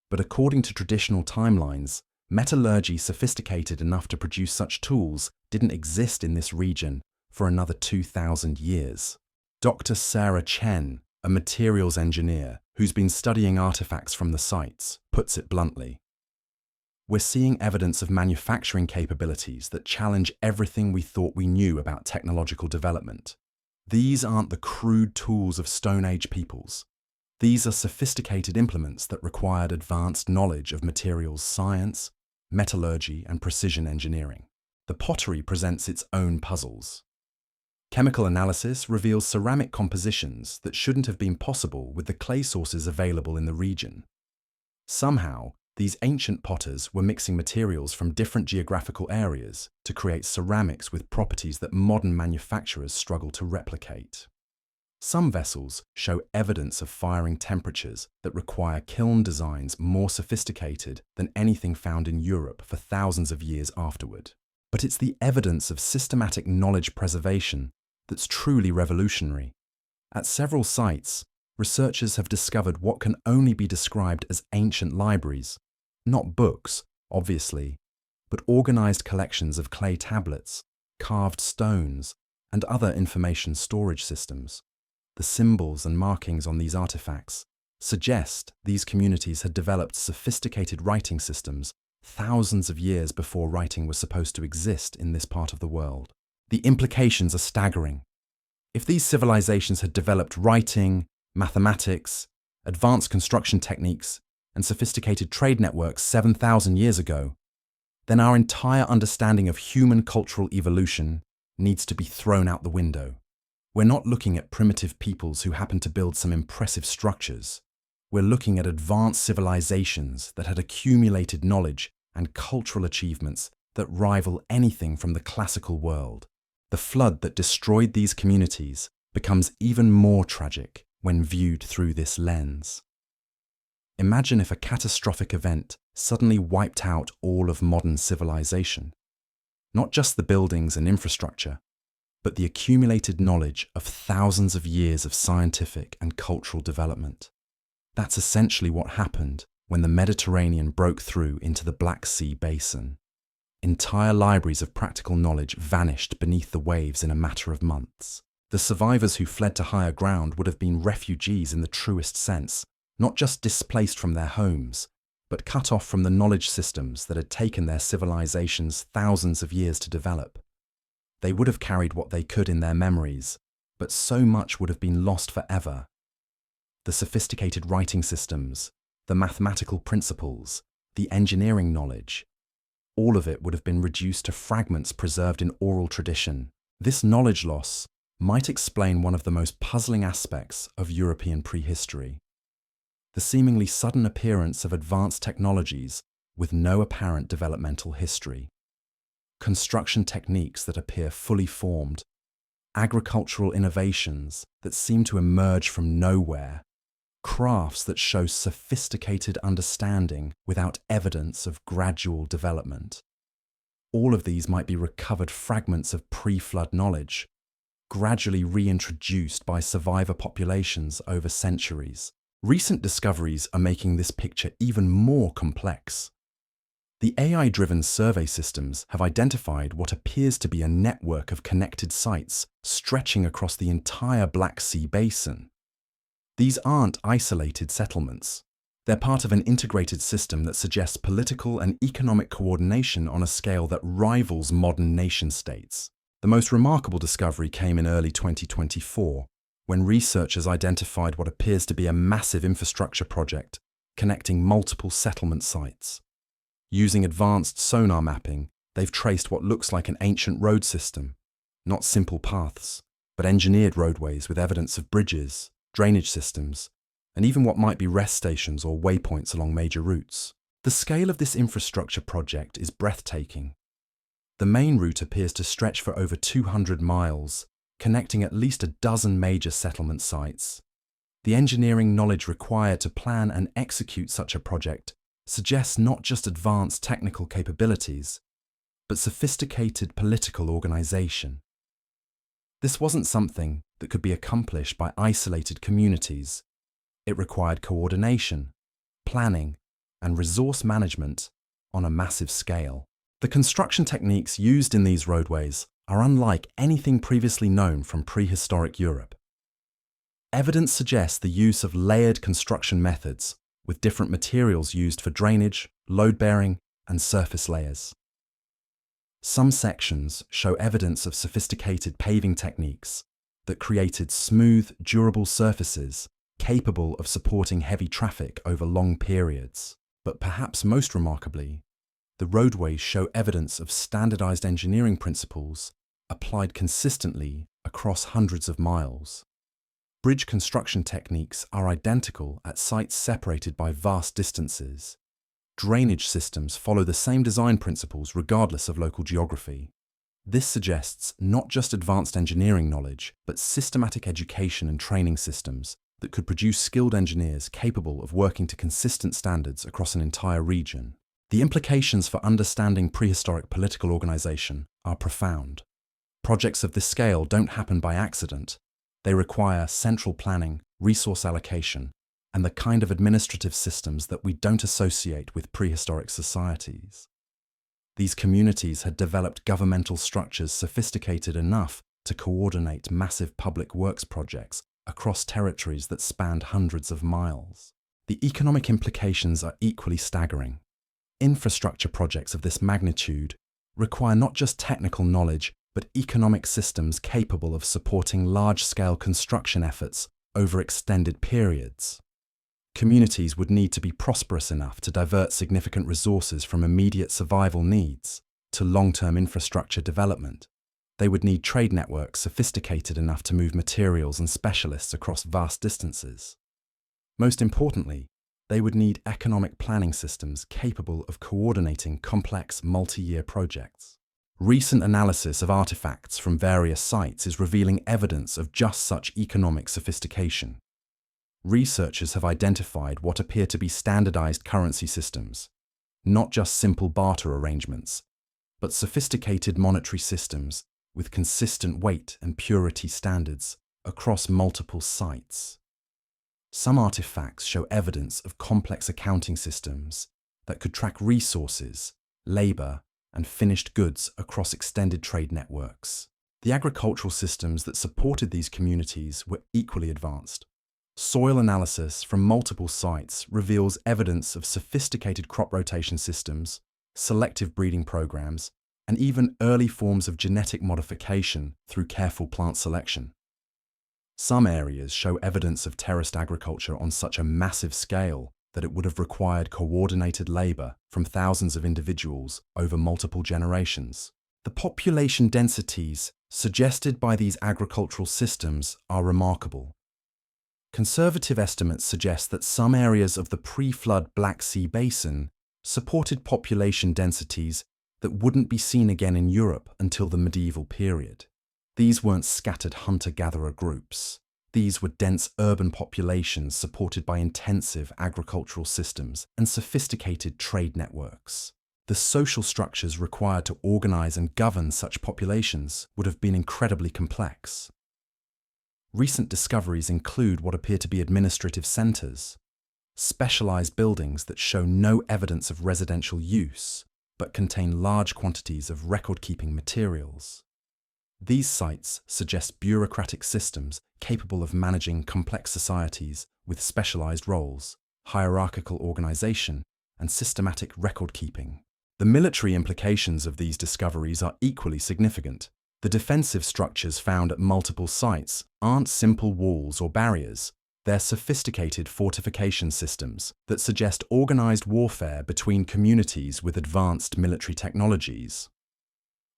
But according to traditional timelines, metallurgy sophisticated enough to produce such tools didn't exist in this region for another 2,000 years. Dr. Sarah Chen, a materials engineer who's been studying artifacts from the sites, puts it bluntly. We're seeing evidence of manufacturing capabilities that challenge everything we thought we knew about technological development. These aren't the crude tools of Stone Age peoples. These are sophisticated implements that required advanced knowledge of materials science, metallurgy, and precision engineering. The pottery presents its own puzzles. Chemical analysis reveals ceramic compositions that shouldn't have been possible with the clay sources available in the region. Somehow, these ancient potters were mixing materials from different geographical areas to create ceramics with properties that modern manufacturers struggle to replicate. Some vessels show evidence of firing temperatures that require kiln designs more sophisticated than anything found in Europe for thousands of years afterward. But it's the evidence of systematic knowledge preservation that's truly revolutionary. At several sites, researchers have discovered what can only be described as ancient libraries, not books, obviously, but organized collections of clay tablets, carved stones, and other information storage systems. The symbols and markings on these artifacts suggest these communities had developed sophisticated writing systems thousands of years before writing was supposed to exist in this part of the world. The implications are staggering. If these civilizations had developed writing, mathematics, advanced construction techniques, and sophisticated trade networks 7,000 years ago, then our entire understanding of human cultural evolution needs to be thrown out the window. We're not looking at primitive peoples who happen to build some impressive structures. We're looking at advanced civilizations that had accumulated knowledge and cultural achievements that rival anything from the classical world. The flood that destroyed these communities becomes even more tragic when viewed through this lens. Imagine if a catastrophic event suddenly wiped out all of modern civilization. Not just the buildings and infrastructure, but the accumulated knowledge of thousands of years of scientific and cultural development. That's essentially what happened when the Mediterranean broke through into the Black Sea basin. Entire libraries of practical knowledge vanished beneath the waves in a matter of months. The survivors who fled to higher ground would have been refugees in the truest sense, not just displaced from their homes, but cut off from the knowledge systems that had taken their civilizations thousands of years to develop. They would have carried what they could in their memories, but so much would have been lost forever. The sophisticated writing systems, the mathematical principles, the engineering knowledge, all of it would have been reduced to fragments preserved in oral tradition. This knowledge loss might explain one of the most puzzling aspects of European prehistory: the seemingly sudden appearance of advanced technologies with no apparent developmental history. Construction techniques that appear fully formed, agricultural innovations that seem to emerge from nowhere, crafts that show sophisticated understanding without evidence of gradual development. All of these might be recovered fragments of pre-flood knowledge, gradually reintroduced by survivor populations over centuries. Recent discoveries are making this picture even more complex. The AI-driven survey systems have identified what appears to be a network of connected sites stretching across the entire Black Sea basin. These aren't isolated settlements. They're part of an integrated system that suggests political and economic coordination on a scale that rivals modern nation-states. The most remarkable discovery came in early 2024, when researchers identified what appears to be a massive infrastructure project connecting multiple settlement sites. Using advanced sonar mapping, they've traced what looks like an ancient road system, not simple paths, but engineered roadways with evidence of bridges, drainage systems, and even what might be rest stations or waypoints along major routes. The scale of this infrastructure project is breathtaking. The main route appears to stretch for over 200 miles, connecting at least a dozen major settlement sites. The engineering knowledge required to plan and execute such a project suggests not just advanced technical capabilities, but sophisticated political organization. This wasn't something that could be accomplished by isolated communities. It required coordination, planning, and resource management on a massive scale. The construction techniques used in these roadways are unlike anything previously known from prehistoric Europe. Evidence suggests the use of layered construction methods, with different materials used for drainage, load-bearing, and surface layers. Some sections show evidence of sophisticated paving techniques that created smooth, durable surfaces capable of supporting heavy traffic over long periods. But perhaps most remarkably, the roadways show evidence of standardized engineering principles applied consistently across hundreds of miles. Bridge construction techniques are identical at sites separated by vast distances. Drainage systems follow the same design principles regardless of local geography. This suggests not just advanced engineering knowledge, but systematic education and training systems that could produce skilled engineers capable of working to consistent standards across an entire region. The implications for understanding prehistoric political organization are profound. Projects of this scale don't happen by accident. They require central planning, resource allocation, and the kind of administrative systems that we don't associate with prehistoric societies. These communities had developed governmental structures sophisticated enough to coordinate massive public works projects across territories that spanned hundreds of miles. The economic implications are equally staggering. Infrastructure projects of this magnitude require not just technical knowledge, but economic systems capable of supporting large-scale construction efforts over extended periods. Communities would need to be prosperous enough to divert significant resources from immediate survival needs to long-term infrastructure development. They would need trade networks sophisticated enough to move materials and specialists across vast distances. Most importantly, they would need economic planning systems capable of coordinating complex multi-year projects. Recent analysis of artifacts from various sites is revealing evidence of just such economic sophistication. Researchers have identified what appear to be standardized currency systems, not just simple barter arrangements, but sophisticated monetary systems with consistent weight and purity standards across multiple sites. Some artifacts show evidence of complex accounting systems that could track resources, labor, and finished goods across extended trade networks. The agricultural systems that supported these communities were equally advanced. Soil analysis from multiple sites reveals evidence of sophisticated crop rotation systems, selective breeding programs, and even early forms of genetic modification through careful plant selection. Some areas show evidence of terraced agriculture on such a massive scale that it would have required coordinated labor from thousands of individuals over multiple generations. The population densities suggested by these agricultural systems are remarkable. Conservative estimates suggest that some areas of the pre-flood Black Sea basin supported population densities that wouldn't be seen again in Europe until the medieval period. These weren't scattered hunter-gatherer groups. These were dense urban populations supported by intensive agricultural systems and sophisticated trade networks. The social structures required to organize and govern such populations would have been incredibly complex. Recent discoveries include what appear to be administrative centers, specialized buildings that show no evidence of residential use, but contain large quantities of record-keeping materials. These sites suggest bureaucratic systems capable of managing complex societies with specialized roles, hierarchical organization, and systematic record-keeping. The military implications of these discoveries are equally significant. The defensive structures found at multiple sites aren't simple walls or barriers. They're sophisticated fortification systems that suggest organized warfare between communities with advanced military technologies.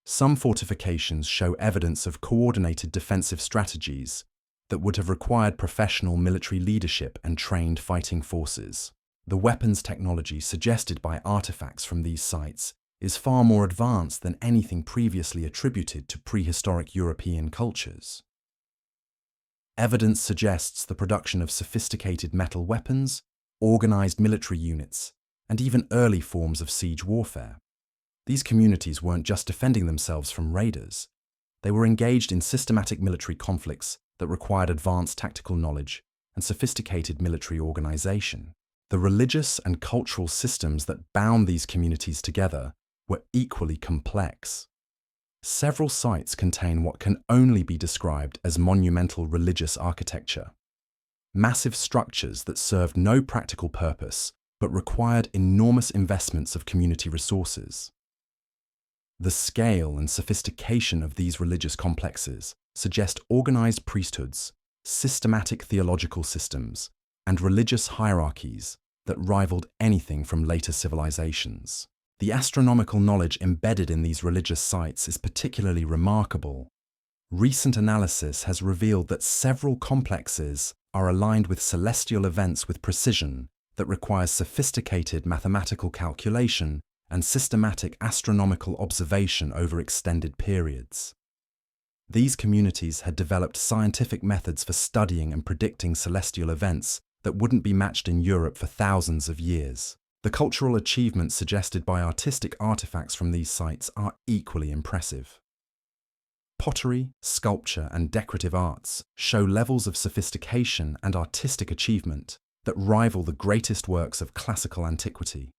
Some fortifications show evidence of coordinated defensive strategies that would have required professional military leadership and trained fighting forces. The weapons technology suggested by artifacts from these sites is far more advanced than anything previously attributed to prehistoric European cultures. Evidence suggests the production of sophisticated metal weapons, organized military units, and even early forms of siege warfare. These communities weren't just defending themselves from raiders. They were engaged in systematic military conflicts that required advanced tactical knowledge and sophisticated military organization. The religious and cultural systems that bound these communities together were equally complex. Several sites contain what can only be described as monumental religious architecture. Massive structures that served no practical purpose but required enormous investments of community resources. The scale and sophistication of these religious complexes suggest organized priesthoods, systematic theological systems, and religious hierarchies that rivaled anything from later civilizations. The astronomical knowledge embedded in these religious sites is particularly remarkable. Recent analysis has revealed that several complexes are aligned with celestial events with precision that requires sophisticated mathematical calculation and systematic astronomical observation over extended periods. These communities had developed scientific methods for studying and predicting celestial events that wouldn't be matched in Europe for thousands of years. The cultural achievements suggested by artistic artifacts from these sites are equally impressive. Pottery, sculpture, and decorative arts show levels of sophistication and artistic achievement that rival the greatest works of classical antiquity.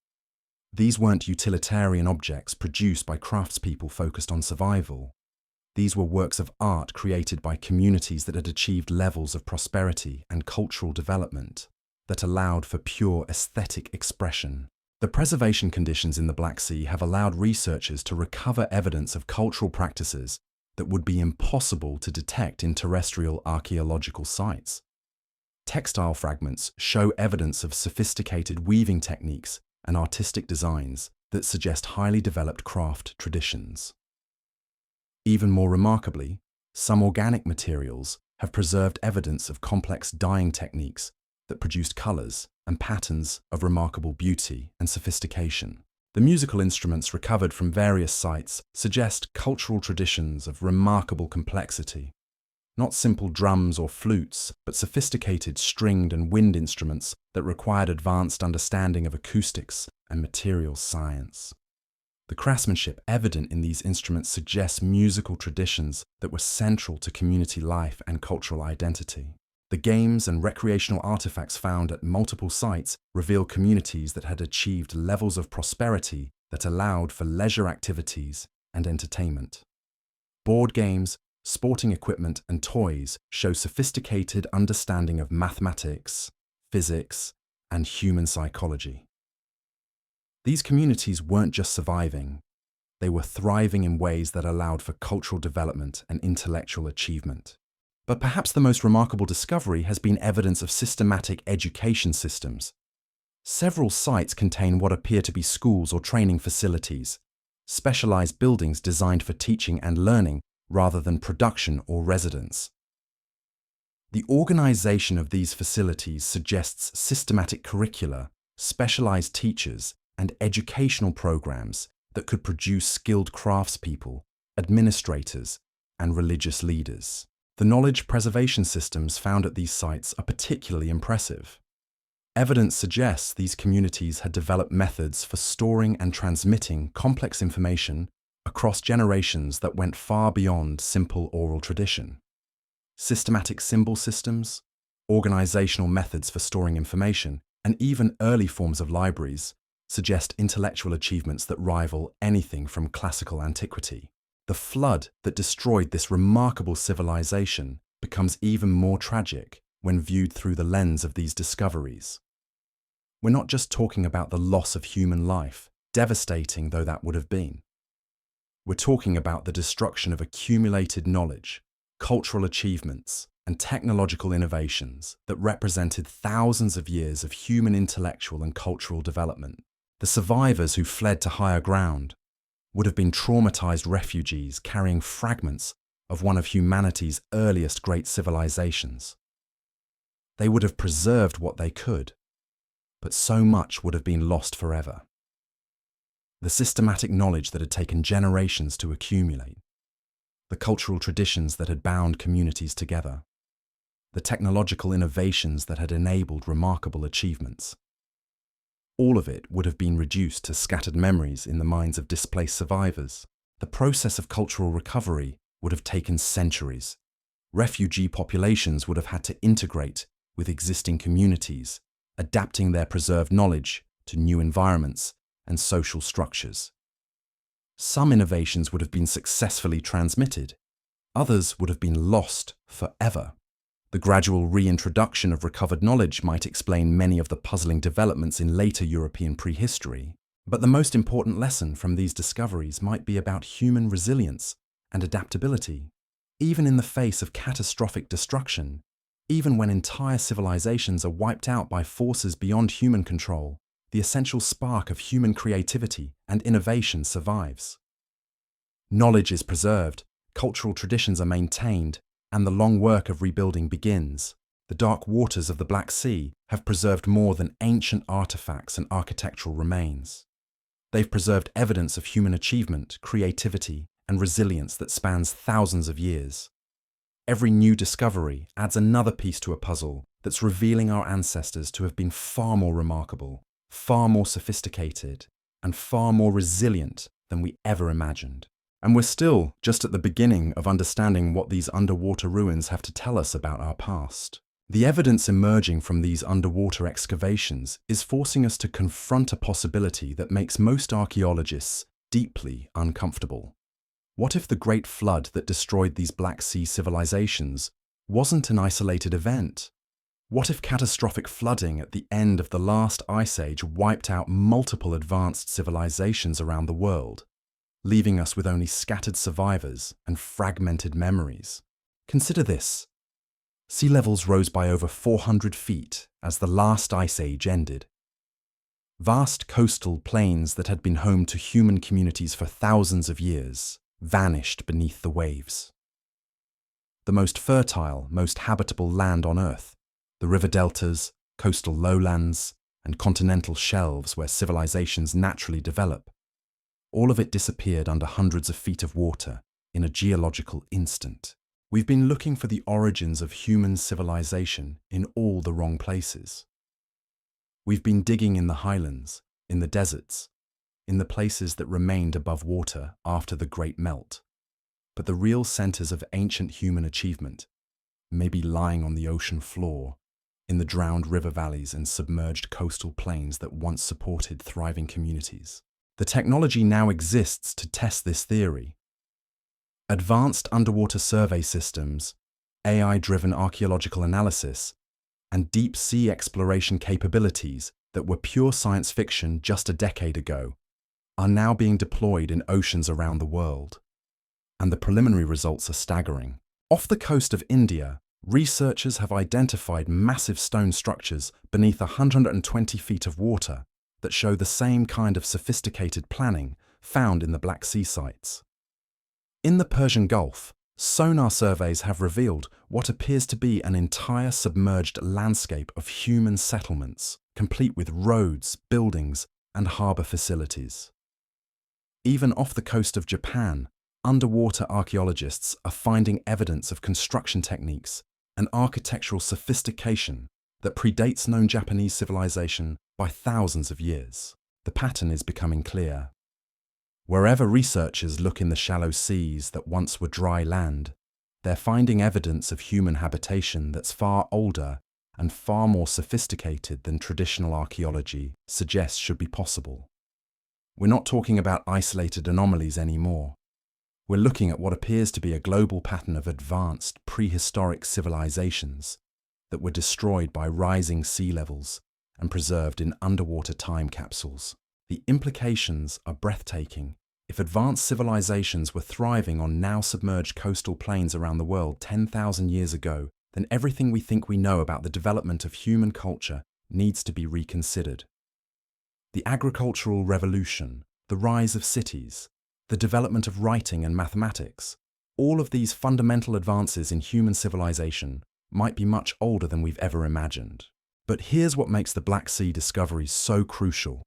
These weren't utilitarian objects produced by craftspeople focused on survival. These were works of art created by communities that had achieved levels of prosperity and cultural development that allowed for pure aesthetic expression. The preservation conditions in the Black Sea have allowed researchers to recover evidence of cultural practices that would be impossible to detect in terrestrial archaeological sites. Textile fragments show evidence of sophisticated weaving techniques and artistic designs that suggest highly developed craft traditions. Even more remarkably, some organic materials have preserved evidence of complex dyeing techniques that produced colors and patterns of remarkable beauty and sophistication. The musical instruments recovered from various sites suggest cultural traditions of remarkable complexity. Not simple drums or flutes, but sophisticated stringed and wind instruments that required advanced understanding of acoustics and materials science. The craftsmanship evident in these instruments suggests musical traditions that were central to community life and cultural identity. The games and recreational artifacts found at multiple sites reveal communities that had achieved levels of prosperity that allowed for leisure activities and entertainment. Board games, sporting equipment, and toys show sophisticated understanding of mathematics, physics, and human psychology. These communities weren't just surviving, they were thriving in ways that allowed for cultural development and intellectual achievement. But perhaps the most remarkable discovery has been evidence of systematic education systems. Several sites contain what appear to be schools or training facilities, specialized buildings designed for teaching and learning rather than production or residence. The organization of these facilities suggests systematic curricula, specialized teachers, and educational programs that could produce skilled craftspeople, administrators, and religious leaders. The knowledge preservation systems found at these sites are particularly impressive. Evidence suggests these communities had developed methods for storing and transmitting complex information across generations that went far beyond simple oral tradition. Systematic symbol systems, organizational methods for storing information, and even early forms of libraries suggest intellectual achievements that rival anything from classical antiquity. The flood that destroyed this remarkable civilization becomes even more tragic when viewed through the lens of these discoveries. We're not just talking about the loss of human life, devastating though that would have been. We're talking about the destruction of accumulated knowledge, cultural achievements, and technological innovations that represented thousands of years of human intellectual and cultural development. The survivors who fled to higher ground would have been traumatized refugees carrying fragments of one of humanity's earliest great civilizations. They would have preserved what they could, but so much would have been lost forever. The systematic knowledge that had taken generations to accumulate, the cultural traditions that had bound communities together, the technological innovations that had enabled remarkable achievements. All of it would have been reduced to scattered memories in the minds of displaced survivors. The process of cultural recovery would have taken centuries. Refugee populations would have had to integrate with existing communities, adapting their preserved knowledge to new environments and social structures. Some innovations would have been successfully transmitted. Others would have been lost forever. The gradual reintroduction of recovered knowledge might explain many of the puzzling developments in later European prehistory, but the most important lesson from these discoveries might be about human resilience and adaptability. Even in the face of catastrophic destruction, even when entire civilizations are wiped out by forces beyond human control, the essential spark of human creativity and innovation survives. Knowledge is preserved, cultural traditions are maintained, and the long work of rebuilding begins. The dark waters of the Black Sea have preserved more than ancient artifacts and architectural remains. They've preserved evidence of human achievement, creativity, and resilience that spans thousands of years. Every new discovery adds another piece to a puzzle that's revealing our ancestors to have been far more remarkable, far more sophisticated, and far more resilient than we ever imagined. And we're still just at the beginning of understanding what these underwater ruins have to tell us about our past. The evidence emerging from these underwater excavations is forcing us to confront a possibility that makes most archaeologists deeply uncomfortable. What if the Great Flood that destroyed these Black Sea civilizations wasn't an isolated event? What if catastrophic flooding at the end of the last ice age wiped out multiple advanced civilizations around the world, leaving us with only scattered survivors and fragmented memories? Consider this. Sea levels rose by over 400 feet as the last ice age ended. Vast coastal plains that had been home to human communities for thousands of years vanished beneath the waves. The most fertile, most habitable land on Earth, the river deltas, coastal lowlands, and continental shelves where civilizations naturally develop, all of it disappeared under hundreds of feet of water in a geological instant. We've been looking for the origins of human civilization in all the wrong places. We've been digging in the highlands, in the deserts, in the places that remained above water after the Great Melt. But the real centers of ancient human achievement may be lying on the ocean floor, in the drowned river valleys and submerged coastal plains that once supported thriving communities. The technology now exists to test this theory. Advanced underwater survey systems, AI-driven archaeological analysis, and deep-sea exploration capabilities that were pure science fiction just a decade ago are now being deployed in oceans around the world. And the preliminary results are staggering. Off the coast of India, researchers have identified massive stone structures beneath 120 feet of water that show the same kind of sophisticated planning found in the Black Sea sites. In the Persian Gulf, sonar surveys have revealed what appears to be an entire submerged landscape of human settlements, complete with roads, buildings, and harbour facilities. Even off the coast of Japan, underwater archaeologists are finding evidence of construction techniques and architectural sophistication that predates known Japanese civilization by thousands of years. The pattern is becoming clear. Wherever researchers look in the shallow seas that once were dry land, They're finding evidence of human habitation that's far older and far more sophisticated than traditional archaeology suggests should be possible. We're not talking about isolated anomalies anymore. We're looking at what appears to be a global pattern of advanced prehistoric civilizations that were destroyed by rising sea levels and preserved in underwater time capsules. The implications are breathtaking. If advanced civilizations were thriving on now submerged coastal plains around the world 10,000 years ago, then everything we think we know about the development of human culture needs to be reconsidered. The agricultural revolution, the rise of cities, the development of writing and mathematics, all of these fundamental advances in human civilization might be much older than we've ever imagined. But here's what makes the Black Sea discoveries so crucial.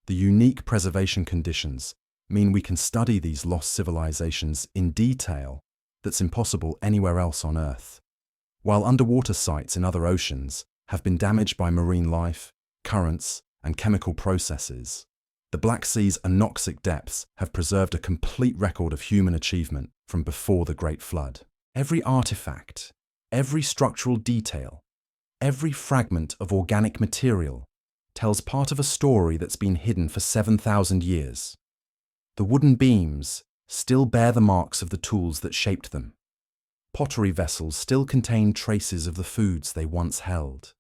The unique preservation conditions mean we can study these lost civilizations in detail that's impossible anywhere else on Earth. While underwater sites in other oceans have been damaged by marine life, currents, and chemical processes, the Black Sea's anoxic depths have preserved a complete record of human achievement from before the Great Flood. Every artifact, every structural detail, every fragment of organic material tells part of a story that's been hidden for 7,000 years. The wooden beams still bear the marks of the tools that shaped them. Pottery vessels still contain traces of the foods they once held.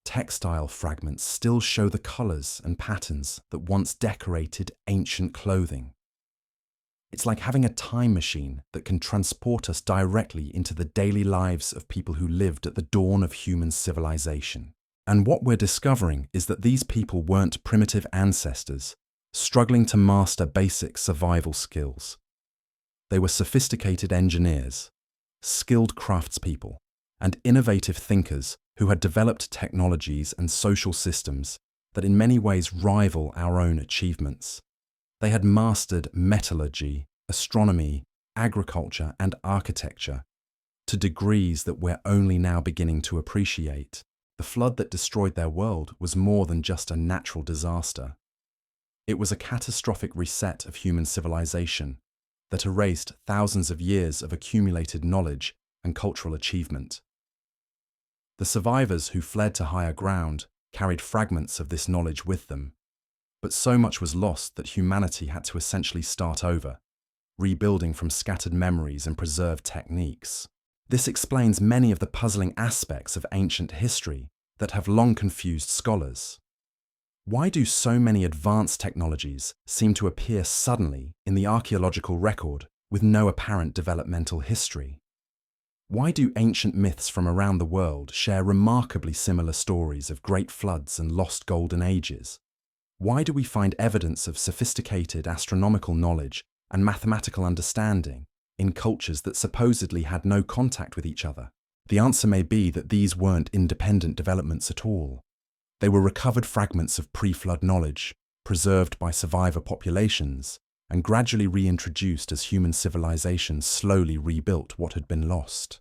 Textile fragments still show the colors and patterns that once decorated ancient clothing. It's like having a time machine that can transport us directly into the daily lives of people who lived at the dawn of human civilization. And what we're discovering is that these people weren't primitive ancestors struggling to master basic survival skills. They were sophisticated engineers, skilled craftspeople, and innovative thinkers who had developed technologies and social systems that in many ways rival our own achievements. They had mastered metallurgy, astronomy, agriculture, and architecture to degrees that we're only now beginning to appreciate. The flood that destroyed their world was more than just a natural disaster. It was a catastrophic reset of human civilization that erased thousands of years of accumulated knowledge and cultural achievement. The survivors who fled to higher ground carried fragments of this knowledge with them, but so much was lost that humanity had to essentially start over, rebuilding from scattered memories and preserved techniques. This explains many of the puzzling aspects of ancient history that have long confused scholars. Why do so many advanced technologies seem to appear suddenly in the archaeological record with no apparent developmental history? Why do ancient myths from around the world share remarkably similar stories of great floods and lost golden ages? Why do we find evidence of sophisticated astronomical knowledge and mathematical understanding in cultures that supposedly had no contact with each other? The answer may be that these weren't independent developments at all. They were recovered fragments of pre-flood knowledge, preserved by survivor populations, and gradually reintroduced as human civilization slowly rebuilt what had been lost.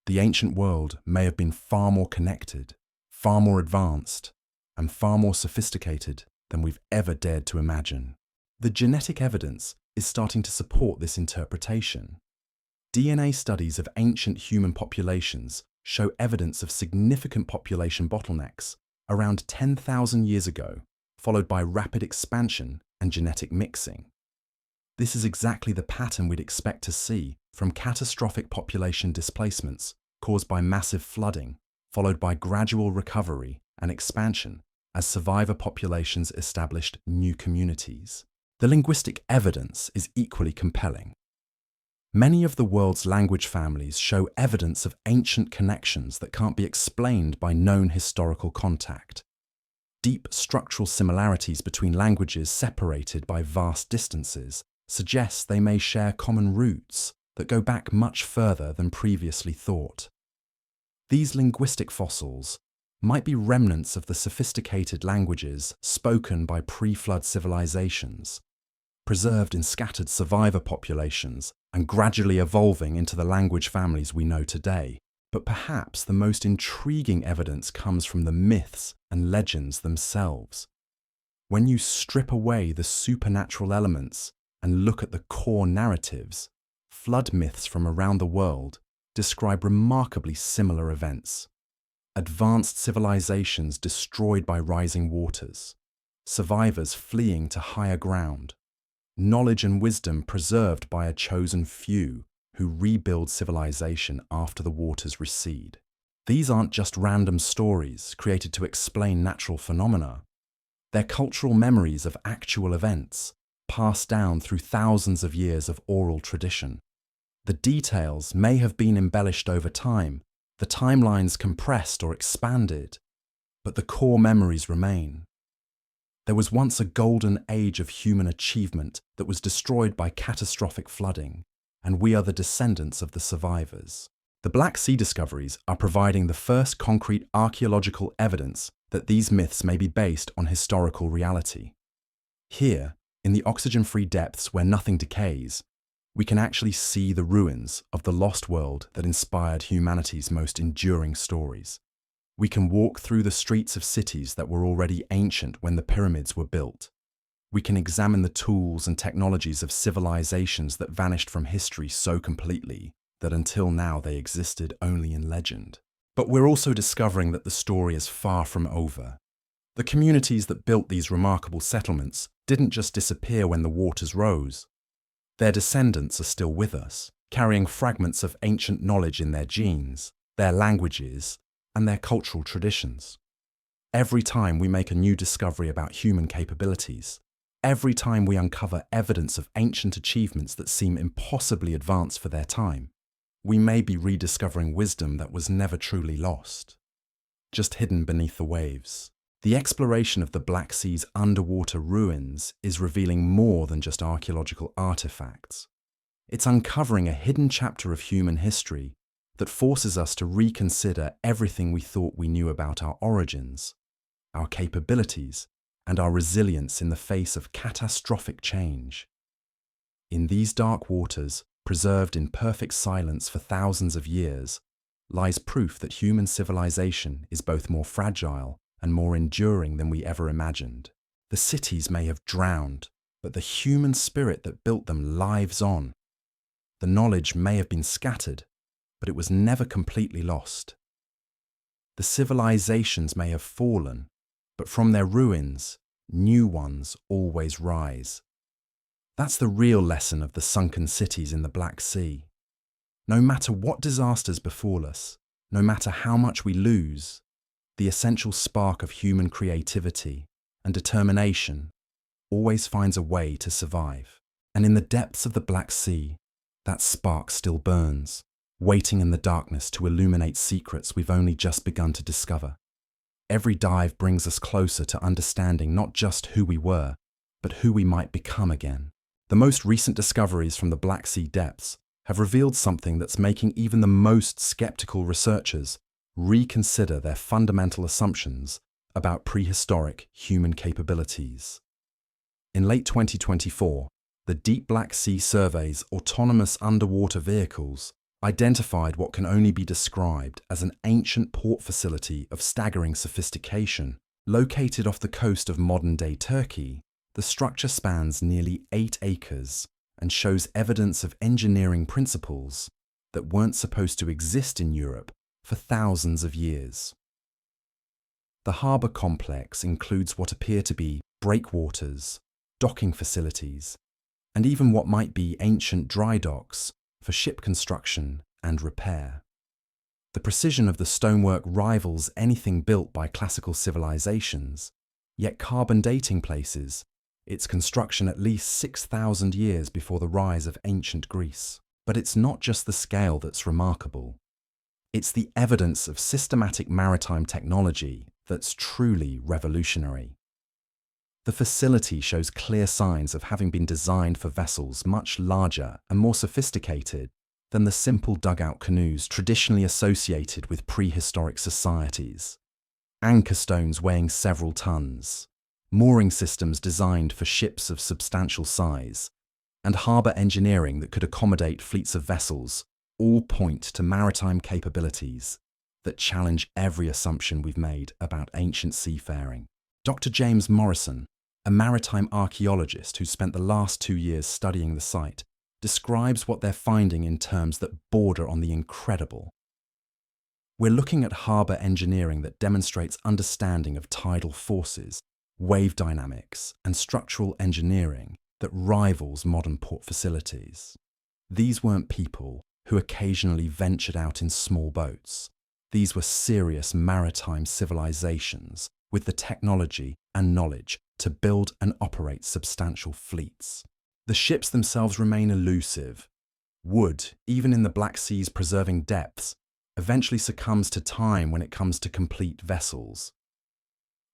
The ancient world may have been far more connected, far more advanced, and far more sophisticated than we've ever dared to imagine. The genetic evidence is starting to support this interpretation. DNA studies of ancient human populations show evidence of significant population bottlenecks around 10,000 years ago, followed by rapid expansion and genetic mixing. This is exactly the pattern we'd expect to see from catastrophic population displacements caused by massive flooding, followed by gradual recovery and expansion as survivor populations established new communities. The linguistic evidence is equally compelling. Many of the world's language families show evidence of ancient connections that can't be explained by known historical contact. Deep structural similarities between languages separated by vast distances suggest they may share common roots that go back much further than previously thought. These linguistic fossils might be remnants of the sophisticated languages spoken by pre-flood civilizations, preserved in scattered survivor populations and gradually evolving into the language families we know today. But perhaps the most intriguing evidence comes from the myths and legends themselves. When you strip away the supernatural elements and look at the core narratives, flood myths from around the world describe remarkably similar events. Advanced civilizations destroyed by rising waters, survivors fleeing to higher ground, knowledge and wisdom preserved by a chosen few who rebuild civilization after the waters recede. These aren't just random stories created to explain natural phenomena. They're cultural memories of actual events, passed down through thousands of years of oral tradition. The details may have been embellished over time, the timelines compressed or expanded, but the core memories remain. There was once a golden age of human achievement that was destroyed by catastrophic flooding, and we are the descendants of the survivors. The Black Sea discoveries are providing the first concrete archaeological evidence that these myths may be based on historical reality. Here, in the oxygen-free depths where nothing decays, we can actually see the ruins of the lost world that inspired humanity's most enduring stories. We can walk through the streets of cities that were already ancient when the pyramids were built. We can examine the tools and technologies of civilizations that vanished from history so completely that until now they existed only in legend. But we're also discovering that the story is far from over. The communities that built these remarkable settlements didn't just disappear when the waters rose. Their descendants are still with us, carrying fragments of ancient knowledge in their genes, their languages, and their cultural traditions. Every time we make a new discovery about human capabilities, every time we uncover evidence of ancient achievements that seem impossibly advanced for their time, we may be rediscovering wisdom that was never truly lost, just hidden beneath the waves. The exploration of the Black Sea's underwater ruins is revealing more than just archaeological artifacts. It's uncovering a hidden chapter of human history that forces us to reconsider everything we thought we knew about our origins, our capabilities, and our resilience in the face of catastrophic change. In these dark waters, preserved in perfect silence for thousands of years, lies proof that human civilization is both more fragile and more enduring than we ever imagined. The cities may have drowned, but the human spirit that built them lives on. The knowledge may have been scattered, but it was never completely lost. The civilizations may have fallen, but from their ruins, new ones always rise. That's the real lesson of the sunken cities in the Black Sea. No matter what disasters befall us, no matter how much we lose, the essential spark of human creativity and determination always finds a way to survive. And in the depths of the Black Sea, that spark still burns, waiting in the darkness to illuminate secrets we've only just begun to discover. Every dive brings us closer to understanding not just who we were, but who we might become again. The most recent discoveries from the Black Sea depths have revealed something that's making even the most skeptical researchers reconsider their fundamental assumptions about prehistoric human capabilities. In late 2024, the Deep Black Sea Survey's autonomous underwater vehicles identified what can only be described as an ancient port facility of staggering sophistication. Located off the coast of modern-day Turkey, the structure spans nearly 8 acres and shows evidence of engineering principles that weren't supposed to exist in Europe for thousands of years. The harbour complex includes what appear to be breakwaters, docking facilities, and even what might be ancient dry docks for ship construction and repair. The precision of the stonework rivals anything built by classical civilizations, yet carbon dating places its construction at least 6,000 years before the rise of ancient Greece. But it's not just the scale that's remarkable. It's the evidence of systematic maritime technology that's truly revolutionary. The facility shows clear signs of having been designed for vessels much larger and more sophisticated than the simple dugout canoes traditionally associated with prehistoric societies. Anchor stones weighing several tons, mooring systems designed for ships of substantial size, and harbour engineering that could accommodate fleets of vessels all point to maritime capabilities that challenge every assumption we've made about ancient seafaring. Dr. James Morrison, a maritime archaeologist who spent the last 2 years studying the site, describes what they're finding in terms that border on the incredible. We're looking at harbour engineering that demonstrates understanding of tidal forces, wave dynamics, and structural engineering that rivals modern port facilities. These weren't people who occasionally ventured out in small boats. These were serious maritime civilizations with the technology and knowledge to build and operate substantial fleets. The ships themselves remain elusive. Wood, even in the Black Sea's preserving depths, eventually succumbs to time when it comes to complete vessels.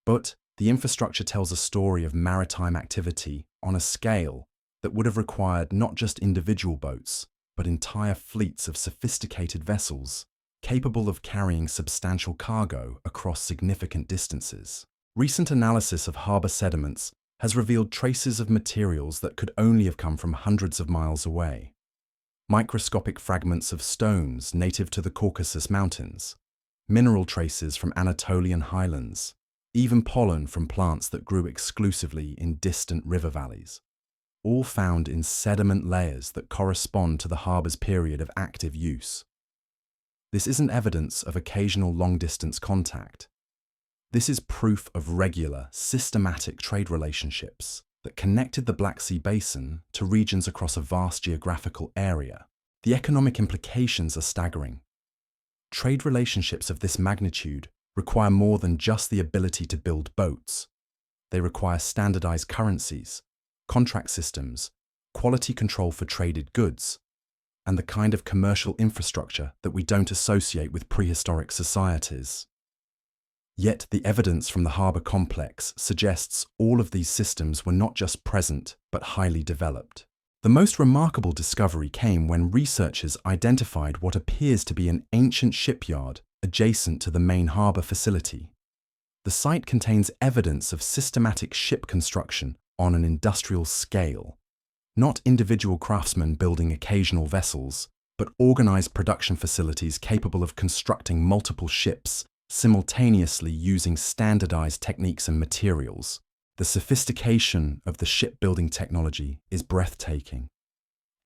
But the infrastructure tells a story of maritime activity on a scale that would have required not just individual boats, but entire fleets of sophisticated vessels capable of carrying substantial cargo across significant distances. Recent analysis of harbour sediments has revealed traces of materials that could only have come from hundreds of miles away. Microscopic fragments of stones native to the Caucasus Mountains, mineral traces from Anatolian highlands, even pollen from plants that grew exclusively in distant river valleys, all found in sediment layers that correspond to the harbour's period of active use. This isn't evidence of occasional long-distance contact. This is proof of regular, systematic trade relationships that connected the Black Sea Basin to regions across a vast geographical area. The economic implications are staggering. Trade relationships of this magnitude require more than just the ability to build boats. They require standardized currencies, contract systems, quality control for traded goods, and the kind of commercial infrastructure that we don't associate with prehistoric societies. Yet the evidence from the harbour complex suggests all of these systems were not just present, but highly developed. The most remarkable discovery came when researchers identified what appears to be an ancient shipyard adjacent to the main harbour facility. The site contains evidence of systematic ship construction on an industrial scale. Not individual craftsmen building occasional vessels, but organised production facilities capable of constructing multiple ships simultaneously using standardized techniques and materials. The sophistication of the shipbuilding technology is breathtaking.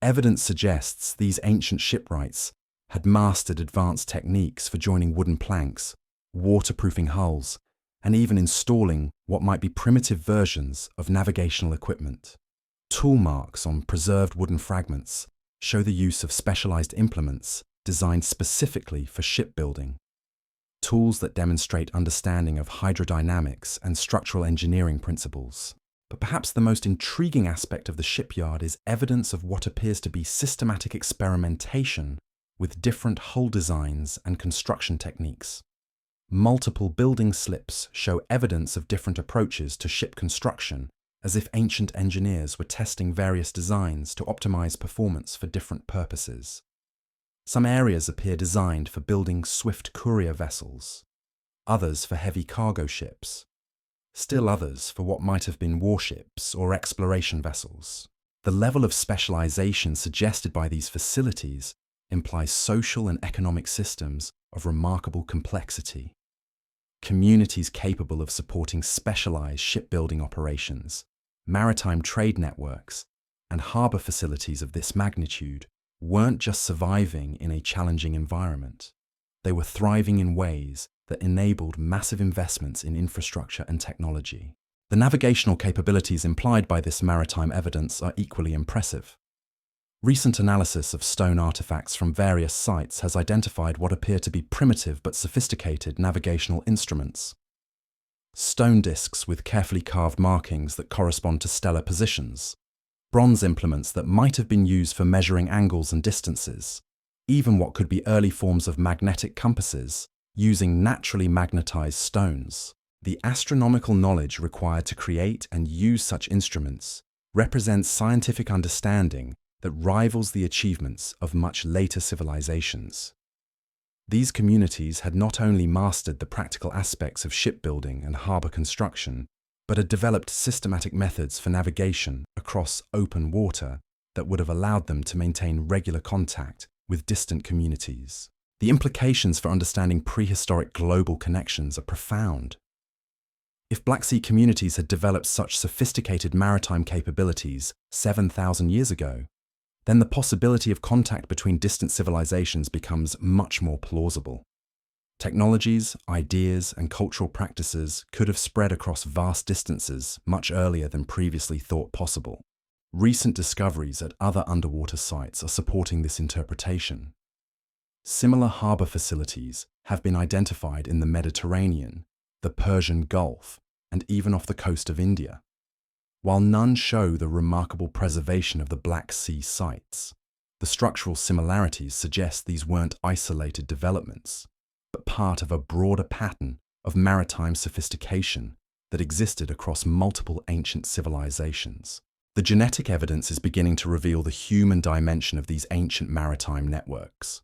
Evidence suggests these ancient shipwrights had mastered advanced techniques for joining wooden planks, waterproofing hulls, and even installing what might be primitive versions of navigational equipment. Tool marks on preserved wooden fragments show the use of specialized implements designed specifically for shipbuilding. Tools that demonstrate understanding of hydrodynamics and structural engineering principles. But perhaps the most intriguing aspect of the shipyard is evidence of what appears to be systematic experimentation with different hull designs and construction techniques. Multiple building slips show evidence of different approaches to ship construction, as if ancient engineers were testing various designs to optimize performance for different purposes. Some areas appear designed for building swift courier vessels, others for heavy cargo ships, still others for what might have been warships or exploration vessels. The level of specialization suggested by these facilities implies social and economic systems of remarkable complexity. Communities capable of supporting specialized shipbuilding operations, maritime trade networks, and harbor facilities of this magnitude weren't just surviving in a challenging environment. They were thriving in ways that enabled massive investments in infrastructure and technology. The navigational capabilities implied by this maritime evidence are equally impressive. Recent analysis of stone artifacts from various sites has identified what appear to be primitive but sophisticated navigational instruments. Stone discs with carefully carved markings that correspond to stellar positions, bronze implements that might have been used for measuring angles and distances, even what could be early forms of magnetic compasses using naturally magnetized stones. The astronomical knowledge required to create and use such instruments represents scientific understanding that rivals the achievements of much later civilizations. These communities had not only mastered the practical aspects of shipbuilding and harbor construction, but had developed systematic methods for navigation across open water that would have allowed them to maintain regular contact with distant communities. The implications for understanding prehistoric global connections are profound. If Black Sea communities had developed such sophisticated maritime capabilities 7,000 years ago, then the possibility of contact between distant civilizations becomes much more plausible. Technologies, ideas, and cultural practices could have spread across vast distances much earlier than previously thought possible. Recent discoveries at other underwater sites are supporting this interpretation. Similar harbor facilities have been identified in the Mediterranean, the Persian Gulf, and even off the coast of India. While none show the remarkable preservation of the Black Sea sites, the structural similarities suggest these weren't isolated developments, but part of a broader pattern of maritime sophistication that existed across multiple ancient civilizations. The genetic evidence is beginning to reveal the human dimension of these ancient maritime networks.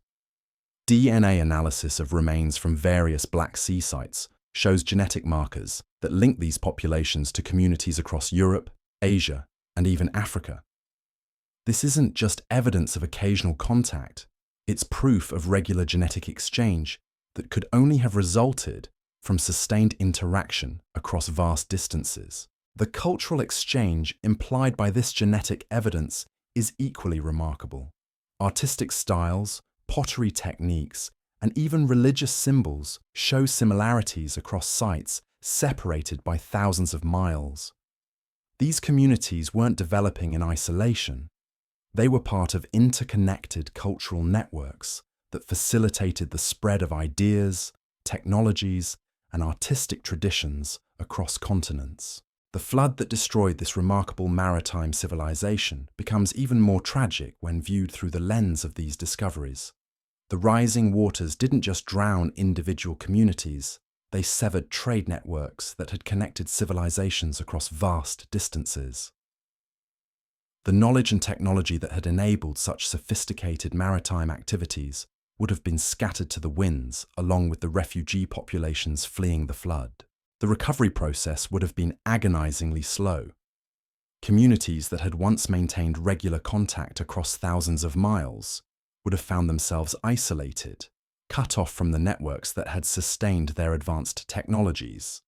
DNA analysis of remains from various Black Sea sites shows genetic markers that link these populations to communities across Europe, Asia, and even Africa. This isn't just evidence of occasional contact, it's proof of regular genetic exchange that could only have resulted from sustained interaction across vast distances. The cultural exchange implied by this genetic evidence is equally remarkable. Artistic styles, pottery techniques, and even religious symbols show similarities across sites separated by thousands of miles. These communities weren't developing in isolation. They were part of interconnected cultural networks that facilitated the spread of ideas, technologies, and artistic traditions across continents. The flood that destroyed this remarkable maritime civilization becomes even more tragic when viewed through the lens of these discoveries. The rising waters didn't just drown individual communities, they severed trade networks that had connected civilizations across vast distances. The knowledge and technology that had enabled such sophisticated maritime activities would have been scattered to the winds along with the refugee populations fleeing the flood. The recovery process would have been agonizingly slow. Communities that had once maintained regular contact across thousands of miles would have found themselves isolated, cut off from the networks that had sustained their advanced technologies.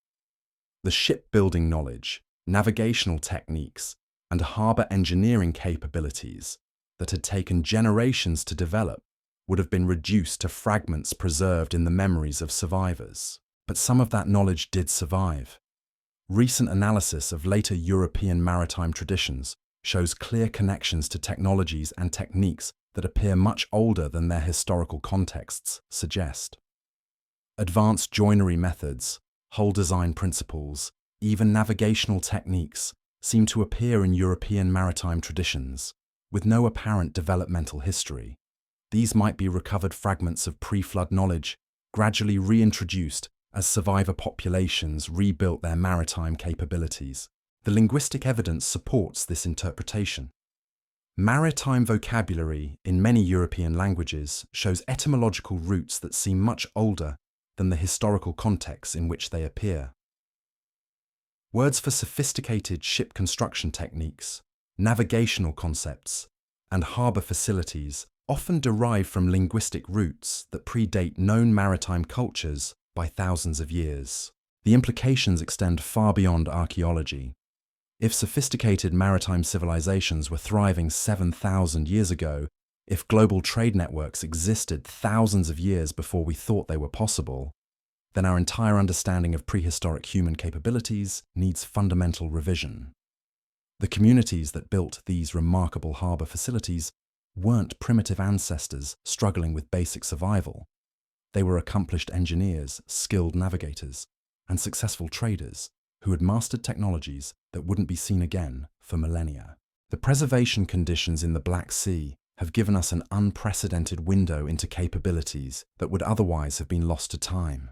The shipbuilding knowledge, navigational techniques, and harbour engineering capabilities that had taken generations to develop would have been reduced to fragments preserved in the memories of survivors. But some of that knowledge did survive. Recent analysis of later European maritime traditions shows clear connections to technologies and techniques that appear much older than their historical contexts suggest. Advanced joinery methods, hull design principles, even navigational techniques seem to appear in European maritime traditions, with no apparent developmental history. These might be recovered fragments of pre-flood knowledge, gradually reintroduced as survivor populations rebuilt their maritime capabilities. The linguistic evidence supports this interpretation. Maritime vocabulary in many European languages shows etymological roots that seem much older than the historical contexts in which they appear. Words for sophisticated ship construction techniques, navigational concepts, and harbour facilities often derive from linguistic roots that predate known maritime cultures by thousands of years. The implications extend far beyond archaeology. If sophisticated maritime civilizations were thriving 7,000 years ago, if global trade networks existed thousands of years before we thought they were possible, then our entire understanding of prehistoric human capabilities needs fundamental revision. The communities that built these remarkable harbour facilities weren't primitive ancestors struggling with basic survival. They were accomplished engineers, skilled navigators, and successful traders who had mastered technologies that wouldn't be seen again for millennia. The preservation conditions in the Black Sea have given us an unprecedented window into capabilities that would otherwise have been lost to time.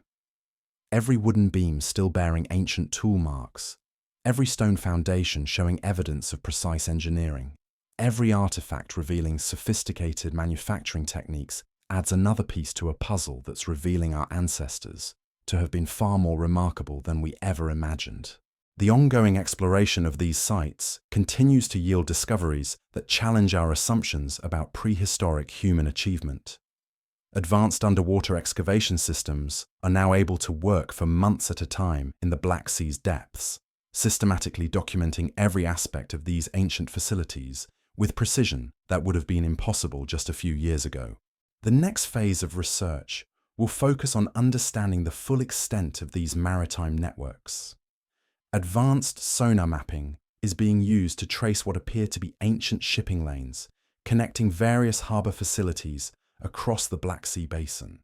Every wooden beam still bearing ancient tool marks, every stone foundation showing evidence of precise engineering, every artifact revealing sophisticated manufacturing techniques adds another piece to a puzzle that's revealing our ancestors to have been far more remarkable than we ever imagined. The ongoing exploration of these sites continues to yield discoveries that challenge our assumptions about prehistoric human achievement. Advanced underwater excavation systems are now able to work for months at a time in the Black Sea's depths, systematically documenting every aspect of these ancient facilities with precision that would have been impossible just a few years ago. The next phase of research will focus on understanding the full extent of these maritime networks. Advanced sonar mapping is being used to trace what appear to be ancient shipping lanes, connecting various harbour facilities across the Black Sea basin.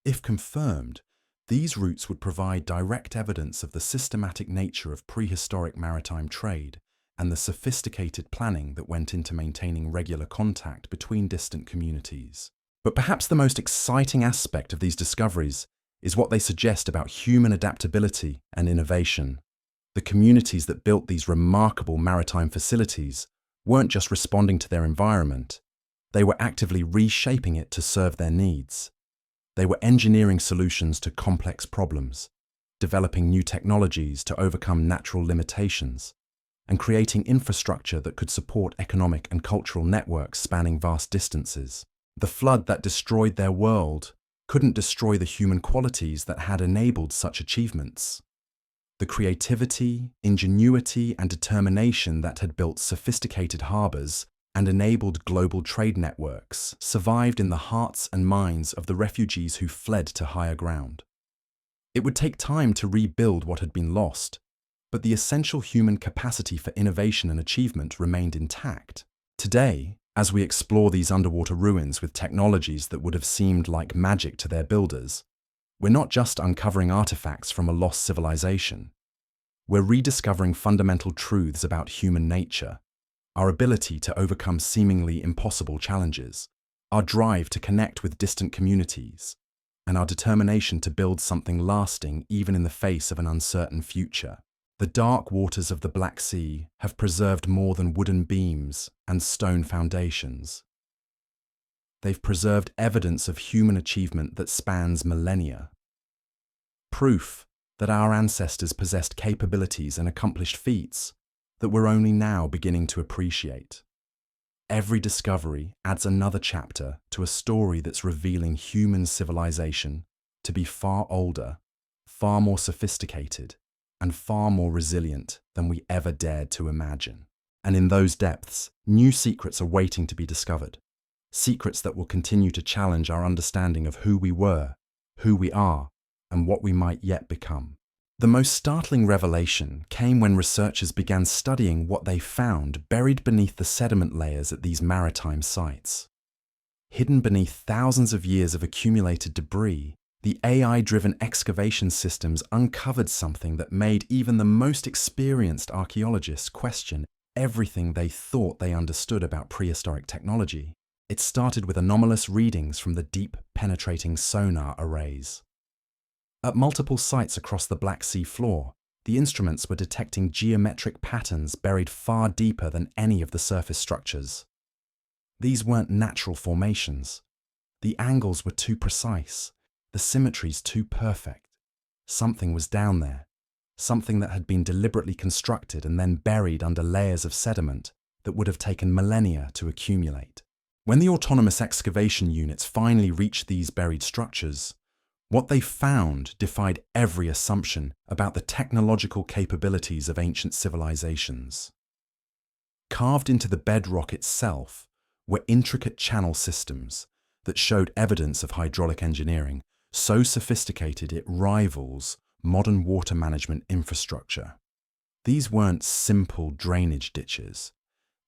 If confirmed, these routes would provide direct evidence of the systematic nature of prehistoric maritime trade and the sophisticated planning that went into maintaining regular contact between distant communities. But perhaps the most exciting aspect of these discoveries is what they suggest about human adaptability and innovation. The communities that built these remarkable maritime facilities weren't just responding to their environment, they were actively reshaping it to serve their needs. They were engineering solutions to complex problems, developing new technologies to overcome natural limitations, and creating infrastructure that could support economic and cultural networks spanning vast distances. The flood that destroyed their world couldn't destroy the human qualities that had enabled such achievements. The creativity, ingenuity, and determination that had built sophisticated harbours and enabled global trade networks survived in the hearts and minds of the refugees who fled to higher ground. It would take time to rebuild what had been lost, but the essential human capacity for innovation and achievement remained intact. Today, as we explore these underwater ruins with technologies that would have seemed like magic to their builders, we're not just uncovering artifacts from a lost civilization. We're rediscovering fundamental truths about human nature, our ability to overcome seemingly impossible challenges, our drive to connect with distant communities, and our determination to build something lasting even in the face of an uncertain future. The dark waters of the Black Sea have preserved more than wooden beams and stone foundations. They've preserved evidence of human achievement that spans millennia. Proof that our ancestors possessed capabilities and accomplished feats that we're only now beginning to appreciate. Every discovery adds another chapter to a story that's revealing human civilization to be far older, far more sophisticated, and far more resilient than we ever dared to imagine. And in those depths, new secrets are waiting to be discovered. Secrets that will continue to challenge our understanding of who we were, who we are, and what we might yet become. The most startling revelation came when researchers began studying what they found buried beneath the sediment layers at these maritime sites. Hidden beneath thousands of years of accumulated debris, the AI-driven excavation systems uncovered something that made even the most experienced archaeologists question everything they thought they understood about prehistoric technology. It started with anomalous readings from the deep, penetrating sonar arrays. At multiple sites across the Black Sea floor, the instruments were detecting geometric patterns buried far deeper than any of the surface structures. These weren't natural formations. The angles were too precise, the symmetries too perfect. Something was down there, something that had been deliberately constructed and then buried under layers of sediment that would have taken millennia to accumulate. When the autonomous excavation units finally reached these buried structures, what they found defied every assumption about the technological capabilities of ancient civilizations. Carved into the bedrock itself were intricate channel systems that showed evidence of hydraulic engineering, so sophisticated it rivals modern water management infrastructure. These weren't simple drainage ditches.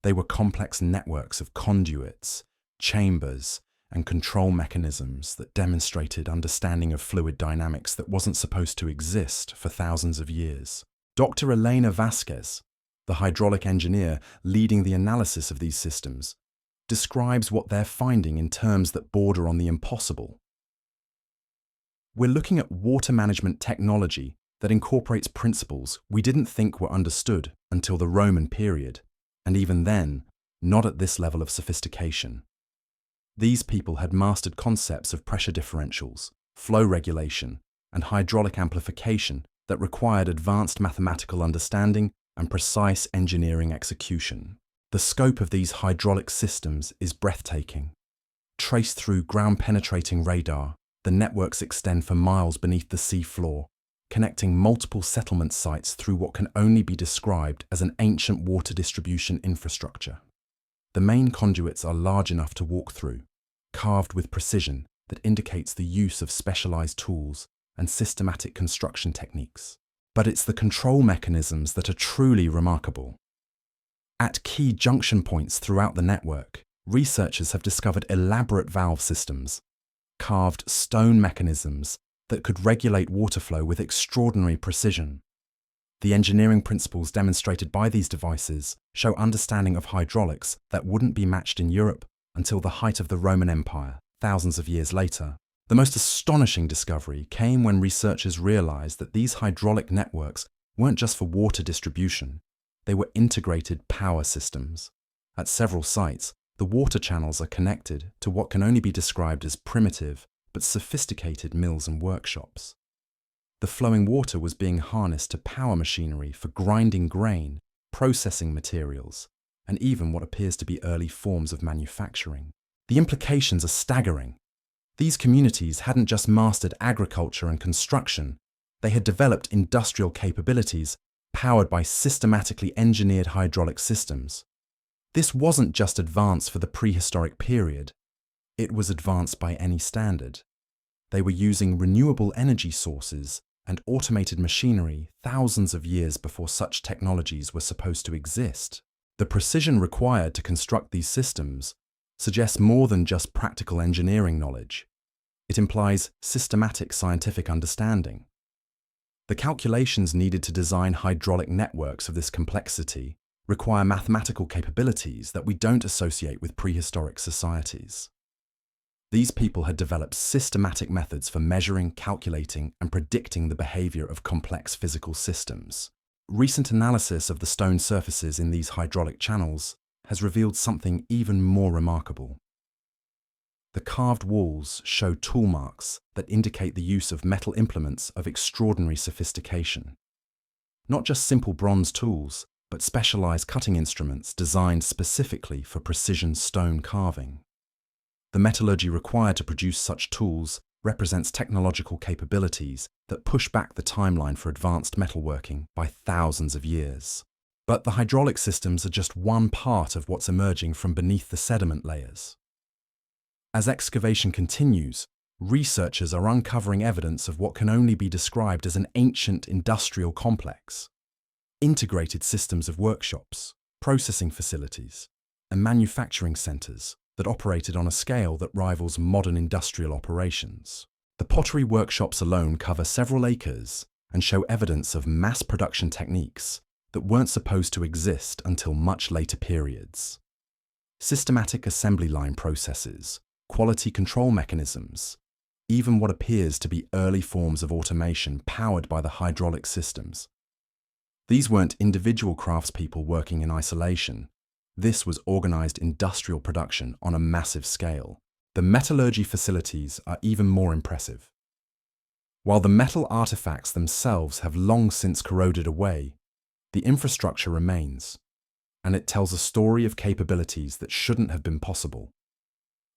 They were complex networks of conduits, chambers, and control mechanisms that demonstrated understanding of fluid dynamics that wasn't supposed to exist for thousands of years. Dr. Elena Vasquez, the hydraulic engineer leading the analysis of these systems, describes what they're finding in terms that border on the impossible. We're looking at water management technology that incorporates principles we didn't think were understood until the Roman period, and even then, not at this level of sophistication. These people had mastered concepts of pressure differentials, flow regulation, and hydraulic amplification that required advanced mathematical understanding and precise engineering execution. The scope of these hydraulic systems is breathtaking. Traced through ground-penetrating radar, the networks extend for miles beneath the sea floor, connecting multiple settlement sites through what can only be described as an ancient water distribution infrastructure. The main conduits are large enough to walk through, carved with precision that indicates the use of specialized tools and systematic construction techniques. But it's the control mechanisms that are truly remarkable. At key junction points throughout the network, researchers have discovered elaborate valve systems, carved stone mechanisms that could regulate water flow with extraordinary precision. The engineering principles demonstrated by these devices show understanding of hydraulics that wouldn't be matched in Europe until the height of the Roman Empire, thousands of years later. The most astonishing discovery came when researchers realized that these hydraulic networks weren't just for water distribution, they were integrated power systems. At several sites, the water channels are connected to what can only be described as primitive but sophisticated mills and workshops. The flowing water was being harnessed to power machinery for grinding grain, processing materials, and even what appears to be early forms of manufacturing. The implications are staggering. These communities hadn't just mastered agriculture and construction, they had developed industrial capabilities powered by systematically engineered hydraulic systems. This wasn't just advanced for the prehistoric period, it was advanced by any standard. They were using renewable energy sources and automated machinery thousands of years before such technologies were supposed to exist. The precision required to construct these systems suggests more than just practical engineering knowledge. It implies systematic scientific understanding. The calculations needed to design hydraulic networks of this complexity require mathematical capabilities that we don't associate with prehistoric societies. These people had developed systematic methods for measuring, calculating, and predicting the behavior of complex physical systems. Recent analysis of the stone surfaces in these hydraulic channels has revealed something even more remarkable. The carved walls show tool marks that indicate the use of metal implements of extraordinary sophistication. Not just simple bronze tools, but specialized cutting instruments designed specifically for precision stone carving. The metallurgy required to produce such tools represents technological capabilities that push back the timeline for advanced metalworking by thousands of years. But the hydraulic systems are just one part of what's emerging from beneath the sediment layers. As excavation continues, researchers are uncovering evidence of what can only be described as an ancient industrial complex. Integrated systems of workshops, processing facilities, and manufacturing centers that operated on a scale that rivals modern industrial operations. The pottery workshops alone cover several acres and show evidence of mass production techniques that weren't supposed to exist until much later periods. Systematic assembly line processes, quality control mechanisms, even what appears to be early forms of automation powered by the hydraulic systems. These weren't individual craftspeople working in isolation. This was organized industrial production on a massive scale. The metallurgy facilities are even more impressive. While the metal artifacts themselves have long since corroded away, the infrastructure remains, and it tells a story of capabilities that shouldn't have been possible.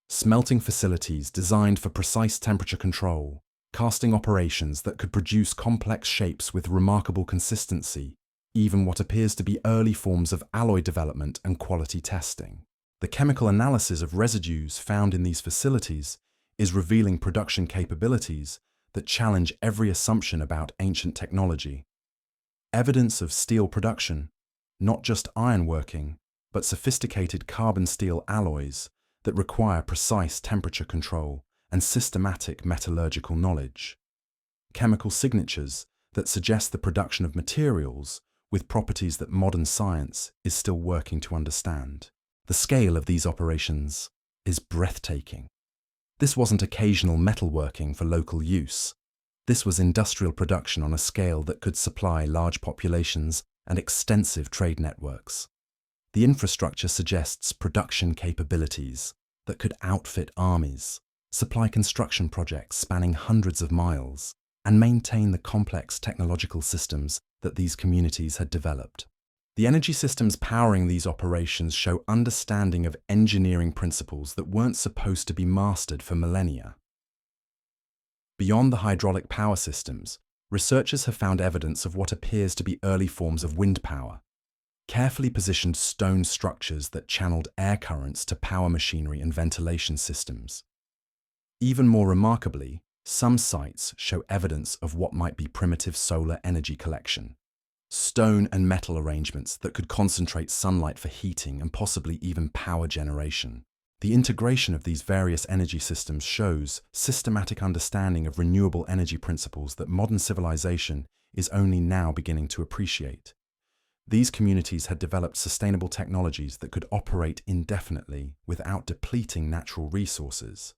Smelting facilities designed for precise temperature control, casting operations that could produce complex shapes with remarkable consistency, even what appears to be early forms of alloy development and quality testing. The chemical analysis of residues found in these facilities is revealing production capabilities that challenge every assumption about ancient technology. Evidence of steel production, not just ironworking, but sophisticated carbon steel alloys that require precise temperature control and systematic metallurgical knowledge. Chemical signatures that suggest the production of materials with properties that modern science is still working to understand. The scale of these operations is breathtaking. This wasn't occasional metalworking for local use. This was industrial production on a scale that could supply large populations and extensive trade networks. The infrastructure suggests production capabilities that could outfit armies, supply construction projects spanning hundreds of miles, and maintain the complex technological systems that these communities had developed. The energy systems powering these operations show understanding of engineering principles that weren't supposed to be mastered for millennia. Beyond the hydraulic power systems, researchers have found evidence of what appears to be early forms of wind power. carefully positioned stone structures that channeled air currents to power machinery and ventilation systems. Even more remarkably, some sites show evidence of what might be primitive solar energy collection. Stone and metal arrangements that could concentrate sunlight for heating and possibly even power generation. The integration of these various energy systems shows systematic understanding of renewable energy principles that modern civilization is only now beginning to appreciate. These communities had developed sustainable technologies that could operate indefinitely without depleting natural resources.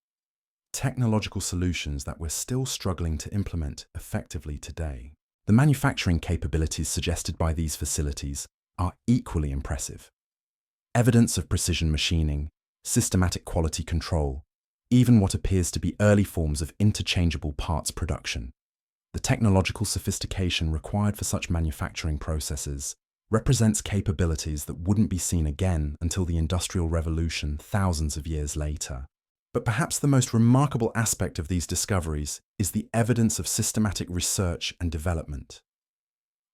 Technological solutions that we're still struggling to implement effectively today. The manufacturing capabilities suggested by these facilities are equally impressive. Evidence of precision machining, systematic quality control, even what appears to be early forms of interchangeable parts production. The technological sophistication required for such manufacturing processes represents capabilities that wouldn't be seen again until the Industrial Revolution thousands of years later. But perhaps the most remarkable aspect of these discoveries is the evidence of systematic research and development.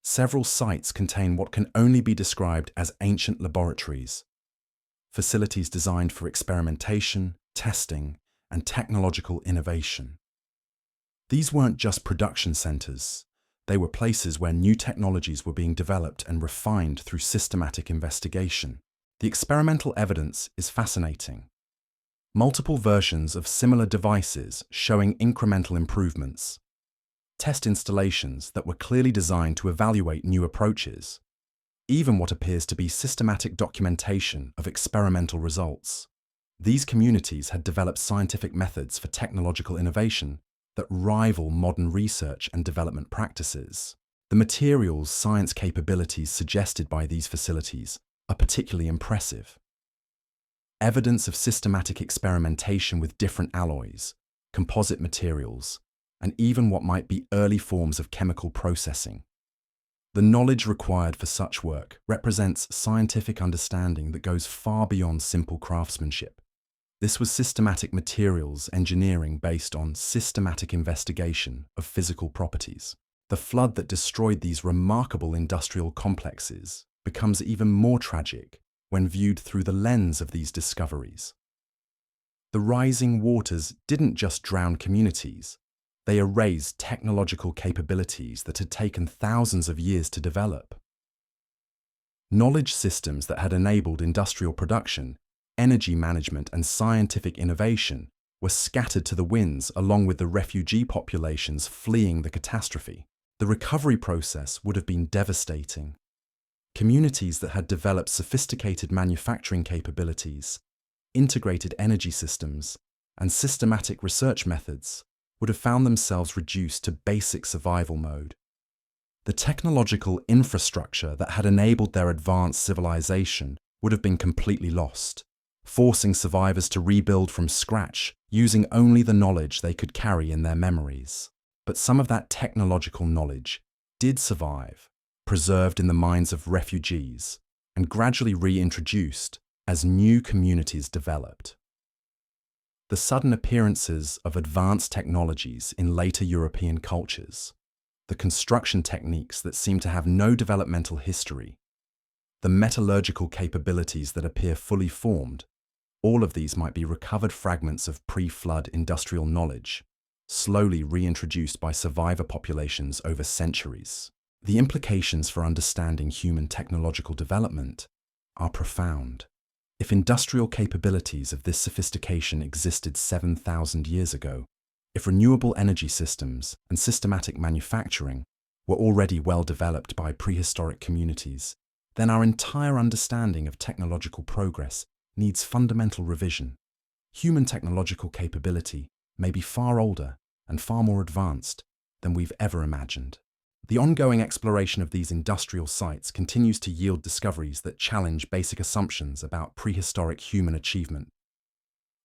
Several sites contain what can only be described as ancient laboratories, facilities designed for experimentation, testing, and technological innovation. These weren't just production centers. They were places where new technologies were being developed and refined through systematic investigation. The experimental evidence is fascinating. Multiple versions of similar devices showing incremental improvements. Test installations that were clearly designed to evaluate new approaches. Even what appears to be systematic documentation of experimental results. These communities had developed scientific methods for technological innovation that rival modern research and development practices. The materials science capabilities suggested by these facilities are particularly impressive. Evidence of systematic experimentation with different alloys, composite materials, and even what might be early forms of chemical processing. The knowledge required for such work represents scientific understanding that goes far beyond simple craftsmanship. This was systematic materials engineering based on systematic investigation of physical properties. The flood that destroyed these remarkable industrial complexes becomes even more tragic when viewed through the lens of these discoveries. The rising waters didn't just drown communities, they erased technological capabilities that had taken thousands of years to develop. Knowledge systems that had enabled industrial production, energy management, and scientific innovation were scattered to the winds along with the refugee populations fleeing the catastrophe. The recovery process would have been devastating. Communities that had developed sophisticated manufacturing capabilities, integrated energy systems, and systematic research methods would have found themselves reduced to basic survival mode. The technological infrastructure that had enabled their advanced civilization would have been completely lost, forcing survivors to rebuild from scratch using only the knowledge they could carry in their memories. But some of that technological knowledge did survive, preserved in the minds of refugees, and gradually reintroduced as new communities developed. The sudden appearances of advanced technologies in later European cultures, the construction techniques that seem to have no developmental history, the metallurgical capabilities that appear fully formed, all of these might be recovered fragments of pre-flood industrial knowledge, slowly reintroduced by survivor populations over centuries. The implications for understanding human technological development are profound. If industrial capabilities of this sophistication existed 7,000 years ago, if renewable energy systems and systematic manufacturing were already well developed by prehistoric communities, then our entire understanding of technological progress needs fundamental revision. Human technological capability may be far older and far more advanced than we've ever imagined. The ongoing exploration of these industrial sites continues to yield discoveries that challenge basic assumptions about prehistoric human achievement.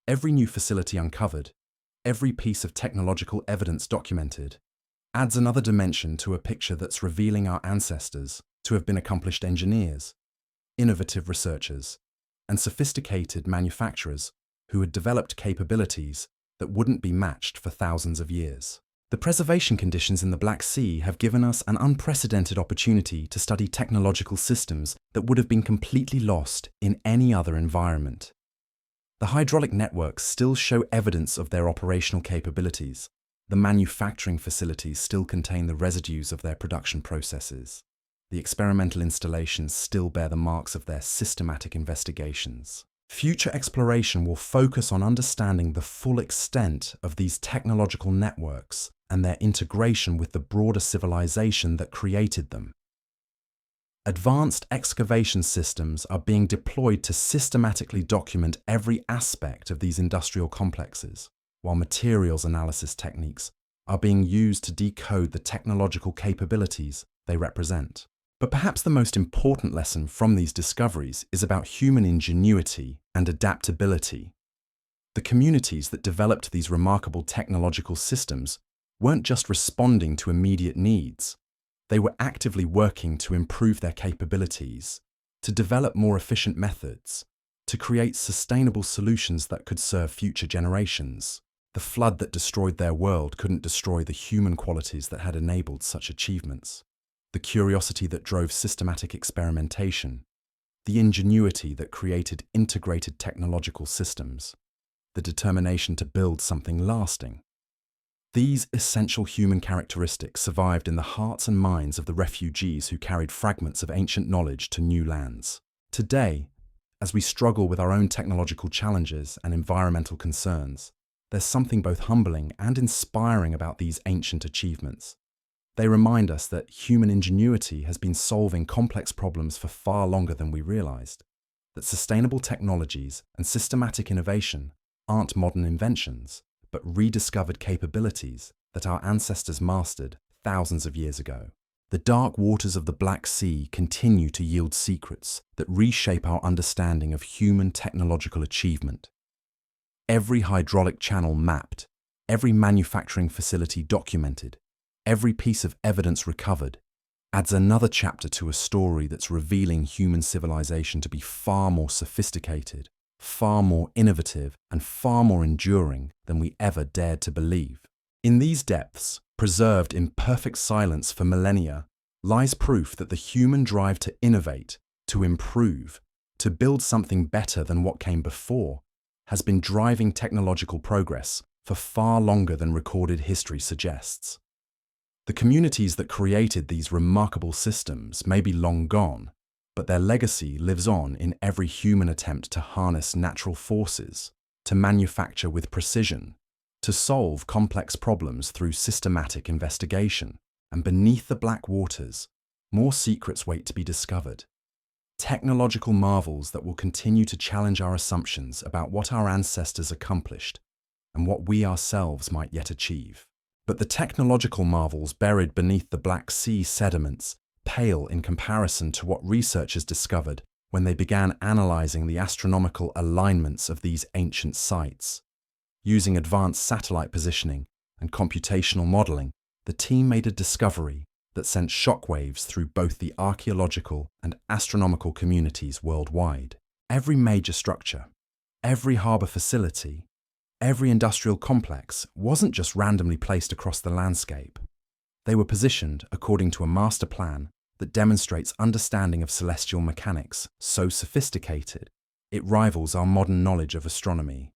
Every new facility uncovered, every piece of technological evidence documented, adds another dimension to a picture that's revealing our ancestors to have been accomplished engineers, innovative researchers, and sophisticated manufacturers who had developed capabilities that wouldn't be matched for thousands of years. The preservation conditions in the Black Sea have given us an unprecedented opportunity to study technological systems that would have been completely lost in any other environment. The hydraulic networks still show evidence of their operational capabilities. The manufacturing facilities still contain the residues of their production processes. The experimental installations still bear the marks of their systematic investigations. Future exploration will focus on understanding the full extent of these technological networks and their integration with the broader civilization that created them. Advanced excavation systems are being deployed to systematically document every aspect of these industrial complexes, while materials analysis techniques are being used to decode the technological capabilities they represent. But perhaps the most important lesson from these discoveries is about human ingenuity and adaptability. The communities that developed these remarkable technological systems weren't just responding to immediate needs. They were actively working to improve their capabilities, to develop more efficient methods, to create sustainable solutions that could serve future generations. The flood that destroyed their world couldn't destroy the human qualities that had enabled such achievements. The curiosity that drove systematic experimentation, the ingenuity that created integrated technological systems, the determination to build something lasting. These essential human characteristics survived in the hearts and minds of the refugees who carried fragments of ancient knowledge to new lands. Today, as we struggle with our own technological challenges and environmental concerns, there's something both humbling and inspiring about these ancient achievements. They remind us that human ingenuity has been solving complex problems for far longer than we realized, that sustainable technologies and systematic innovation aren't modern inventions, but rediscovered capabilities that our ancestors mastered thousands of years ago. The dark waters of the Black Sea continue to yield secrets that reshape our understanding of human technological achievement. Every hydraulic channel mapped, every manufacturing facility documented, every piece of evidence recovered adds another chapter to a story that's revealing human civilization to be far more sophisticated, far more innovative, and far more enduring than we ever dared to believe. In these depths, preserved in perfect silence for millennia, lies proof that the human drive to innovate, to improve, to build something better than what came before, has been driving technological progress for far longer than recorded history suggests. The communities that created these remarkable systems may be long gone, but their legacy lives on in every human attempt to harness natural forces, to manufacture with precision, to solve complex problems through systematic investigation. And beneath the black waters, more secrets wait to be discovered. Technological marvels that will continue to challenge our assumptions about what our ancestors accomplished and what we ourselves might yet achieve. But the technological marvels buried beneath the Black Sea sediments pale in comparison to what researchers discovered when they began analyzing the astronomical alignments of these ancient sites. Using advanced satellite positioning and computational modeling, the team made a discovery that sent shockwaves through both the archaeological and astronomical communities worldwide. Every major structure, every harbor facility, every industrial complex wasn't just randomly placed across the landscape. They were positioned according to a master plan that demonstrates understanding of celestial mechanics so sophisticated it rivals our modern knowledge of astronomy.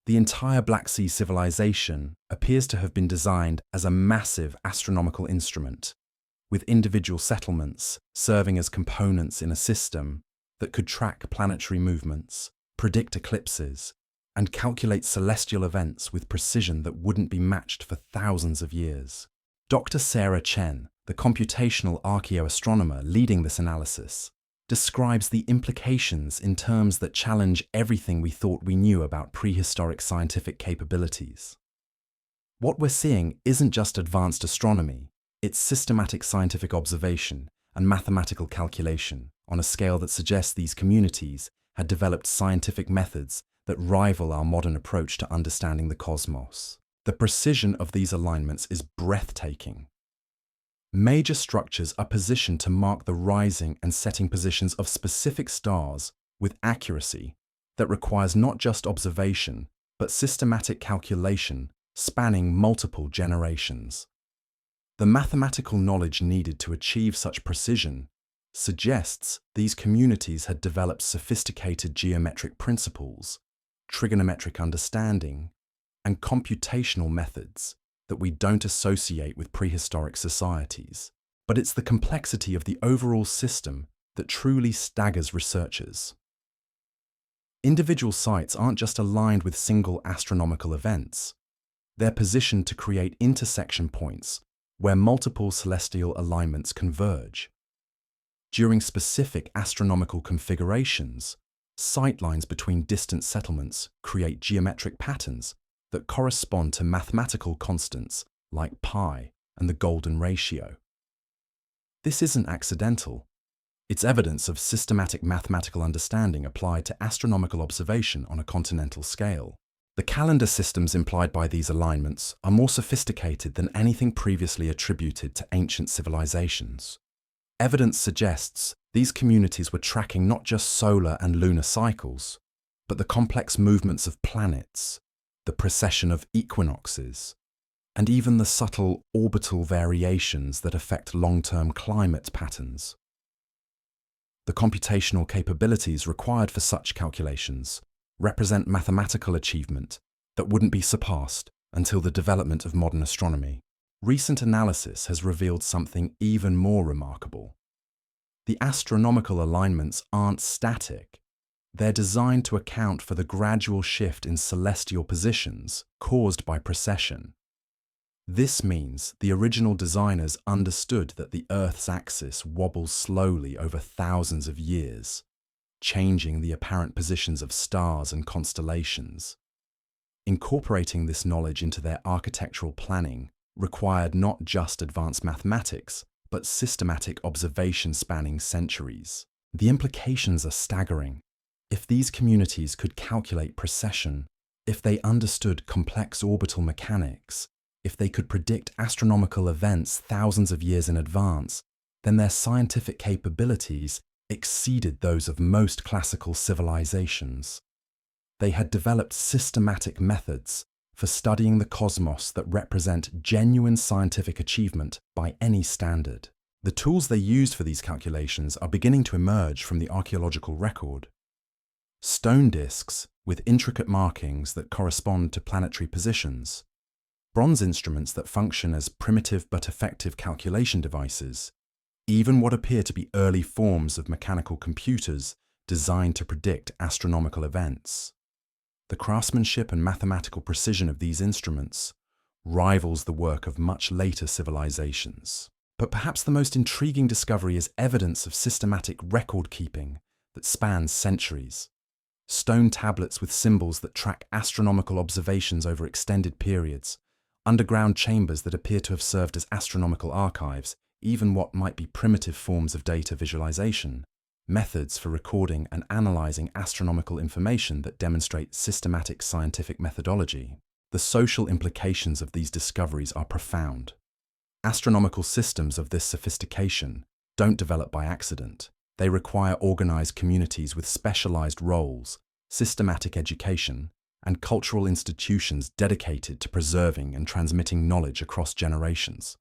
The entire Black Sea civilization appears to have been designed as a massive astronomical instrument, with individual settlements serving as components in a system that could track planetary movements, predict eclipses, and calculate celestial events with precision that wouldn't be matched for thousands of years. Dr. Sarah Chen, the computational archaeoastronomer leading this analysis, describes the implications in terms that challenge everything we thought we knew about prehistoric scientific capabilities. What we're seeing isn't just advanced astronomy, it's systematic scientific observation and mathematical calculation on a scale that suggests these communities had developed scientific methods that rival our modern approach to understanding the cosmos. The precision of these alignments is breathtaking. Major structures are positioned to mark the rising and setting positions of specific stars with accuracy that requires not just observation, but systematic calculation spanning multiple generations. The mathematical knowledge needed to achieve such precision suggests these communities had developed sophisticated geometric principles, trigonometric understanding, and computational methods that we don't associate with prehistoric societies. But it's the complexity of the overall system that truly staggers researchers. Individual sites aren't just aligned with single astronomical events. They're positioned to create intersection points where multiple celestial alignments converge. During specific astronomical configurations, sightlines between distant settlements create geometric patterns that correspond to mathematical constants like pi and the golden ratio. This isn't accidental. It's evidence of systematic mathematical understanding applied to astronomical observation on a continental scale. The calendar systems implied by these alignments are more sophisticated than anything previously attributed to ancient civilizations. Evidence suggests these communities were tracking not just solar and lunar cycles, but the complex movements of planets, the precession of equinoxes, and even the subtle orbital variations that affect long-term climate patterns. The computational capabilities required for such calculations represent mathematical achievement that wouldn't be surpassed until the development of modern astronomy. Recent analysis has revealed something even more remarkable. The astronomical alignments aren't static. They're designed to account for the gradual shift in celestial positions caused by precession. This means the original designers understood that the Earth's axis wobbles slowly over thousands of years, changing the apparent positions of stars and constellations. Incorporating this knowledge into their architectural planning required not just advanced mathematics, but systematic observation spanning centuries. The implications are staggering. If these communities could calculate precession, if they understood complex orbital mechanics, if they could predict astronomical events thousands of years in advance, then their scientific capabilities exceeded those of most classical civilizations. They had developed systematic methods for studying the cosmos that represent genuine scientific achievement by any standard. The tools they used for these calculations are beginning to emerge from the archaeological record. Stone discs with intricate markings that correspond to planetary positions, bronze instruments that function as primitive but effective calculation devices, even what appear to be early forms of mechanical computers designed to predict astronomical events. The craftsmanship and mathematical precision of these instruments rivals the work of much later civilizations. But perhaps the most intriguing discovery is evidence of systematic record-keeping that spans centuries. Stone tablets with symbols that track astronomical observations over extended periods, underground chambers that appear to have served as astronomical archives, even what might be primitive forms of data visualization, methods for recording and analyzing astronomical information that demonstrate systematic scientific methodology. The social implications of these discoveries are profound. Astronomical systems of this sophistication don't develop by accident. They require organized communities with specialized roles, systematic education, and cultural institutions dedicated to preserving and transmitting knowledge across generations.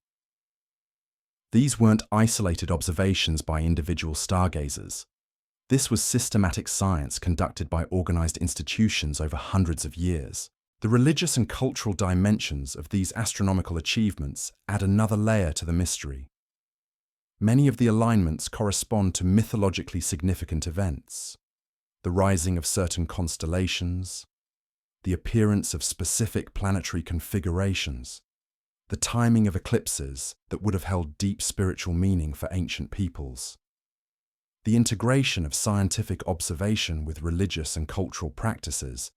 These weren't isolated observations by individual stargazers. This was systematic science conducted by organized institutions over hundreds of years. The religious and cultural dimensions of these astronomical achievements add another layer to the mystery. Many of the alignments correspond to mythologically significant events: the rising of certain constellations, the appearance of specific planetary configurations, the timing of eclipses that would have held deep spiritual meaning for ancient peoples. The integration of scientific observation with religious and cultural practices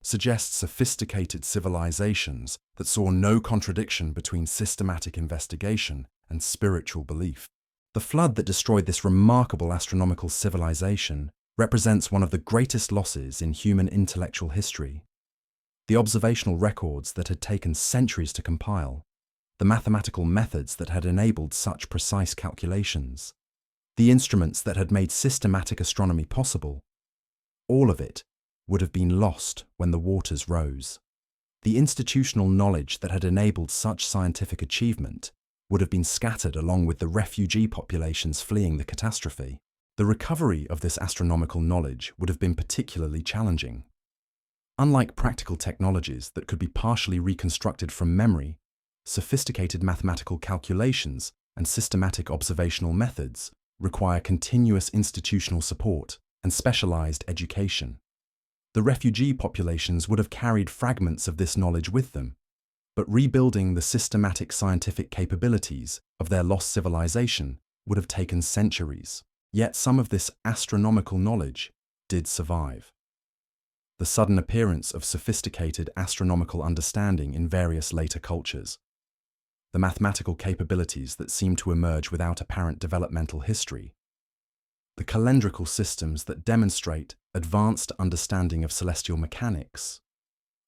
suggests sophisticated civilizations that saw no contradiction between systematic investigation and spiritual belief. The flood that destroyed this remarkable astronomical civilization represents one of the greatest losses in human intellectual history. The observational records that had taken centuries to compile, the mathematical methods that had enabled such precise calculations, the instruments that had made systematic astronomy possible, all of it would have been lost when the waters rose. The institutional knowledge that had enabled such scientific achievement would have been scattered along with the refugee populations fleeing the catastrophe. The recovery of this astronomical knowledge would have been particularly challenging. Unlike practical technologies that could be partially reconstructed from memory, sophisticated mathematical calculations and systematic observational methods require continuous institutional support and specialized education. The refugee populations would have carried fragments of this knowledge with them, but rebuilding the systematic scientific capabilities of their lost civilization would have taken centuries. Yet some of this astronomical knowledge did survive. The sudden appearance of sophisticated astronomical understanding in various later cultures, the mathematical capabilities that seem to emerge without apparent developmental history, the calendrical systems that demonstrate advanced understanding of celestial mechanics,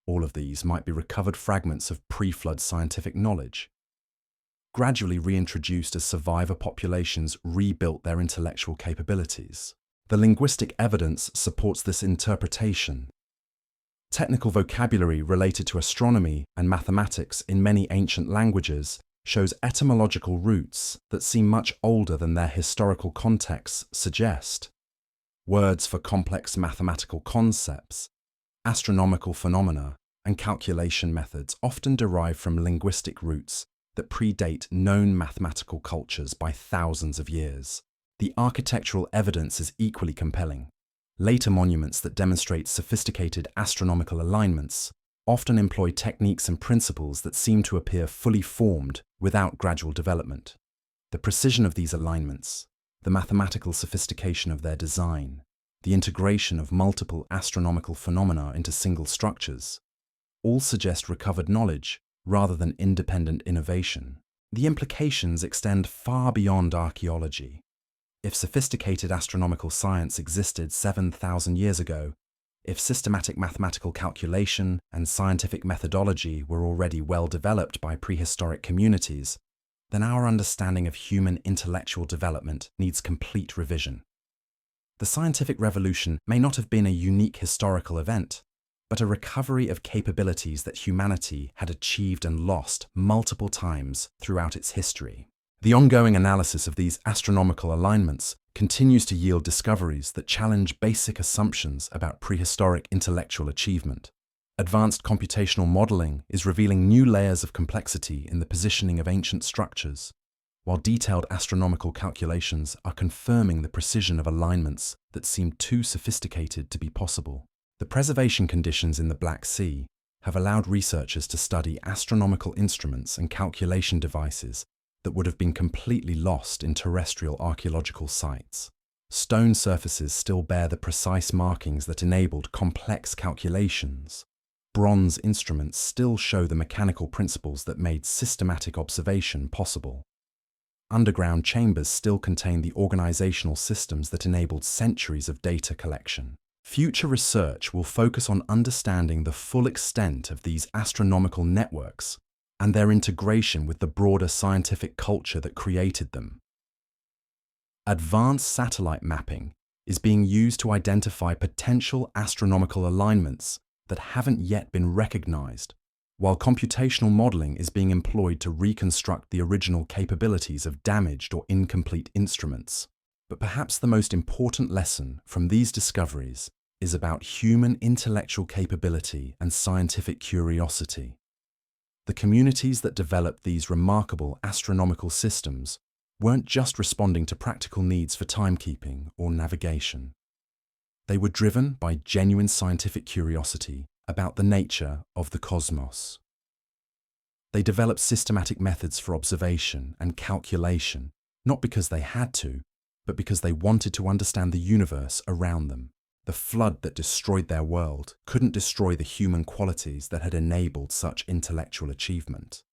all of these might be recovered fragments of pre-flood scientific knowledge, gradually reintroduced as survivor populations rebuilt their intellectual capabilities. The linguistic evidence supports this interpretation. Technical vocabulary related to astronomy and mathematics in many ancient languages shows etymological roots that seem much older than their historical contexts suggest. Words for complex mathematical concepts, astronomical phenomena, and calculation methods often derive from linguistic roots that predate known mathematical cultures by thousands of years. The architectural evidence is equally compelling. Later monuments that demonstrate sophisticated astronomical alignments often employ techniques and principles that seem to appear fully formed without gradual development. The precision of these alignments, the mathematical sophistication of their design, the integration of multiple astronomical phenomena into single structures, all suggest recovered knowledge rather than independent innovation. The implications extend far beyond archaeology. If sophisticated astronomical science existed 7,000 years ago, if systematic mathematical calculation and scientific methodology were already well developed by prehistoric communities, then our understanding of human intellectual development needs complete revision. The scientific revolution may not have been a unique historical event, but a recovery of capabilities that humanity had achieved and lost multiple times throughout its history. The ongoing analysis of these astronomical alignments continues to yield discoveries that challenge basic assumptions about prehistoric intellectual achievement. Advanced computational modeling is revealing new layers of complexity in the positioning of ancient structures, while detailed astronomical calculations are confirming the precision of alignments that seem too sophisticated to be possible. The preservation conditions in the Black Sea have allowed researchers to study astronomical instruments and calculation devices that would have been completely lost in terrestrial archaeological sites. Stone surfaces still bear the precise markings that enabled complex calculations. Bronze instruments still show the mechanical principles that made systematic observation possible. Underground chambers still contain the organizational systems that enabled centuries of data collection. Future research will focus on understanding the full extent of these astronomical networks and their integration with the broader scientific culture that created them. Advanced satellite mapping is being used to identify potential astronomical alignments that haven't yet been recognized, while computational modeling is being employed to reconstruct the original capabilities of damaged or incomplete instruments. But perhaps the most important lesson from these discoveries is about human intellectual capability and scientific curiosity. The communities that developed these remarkable astronomical systems weren't just responding to practical needs for timekeeping or navigation. They were driven by genuine scientific curiosity about the nature of the cosmos. They developed systematic methods for observation and calculation, not because they had to, but because they wanted to understand the universe around them. The flood that destroyed their world couldn't destroy the human qualities that had enabled such intellectual achievement.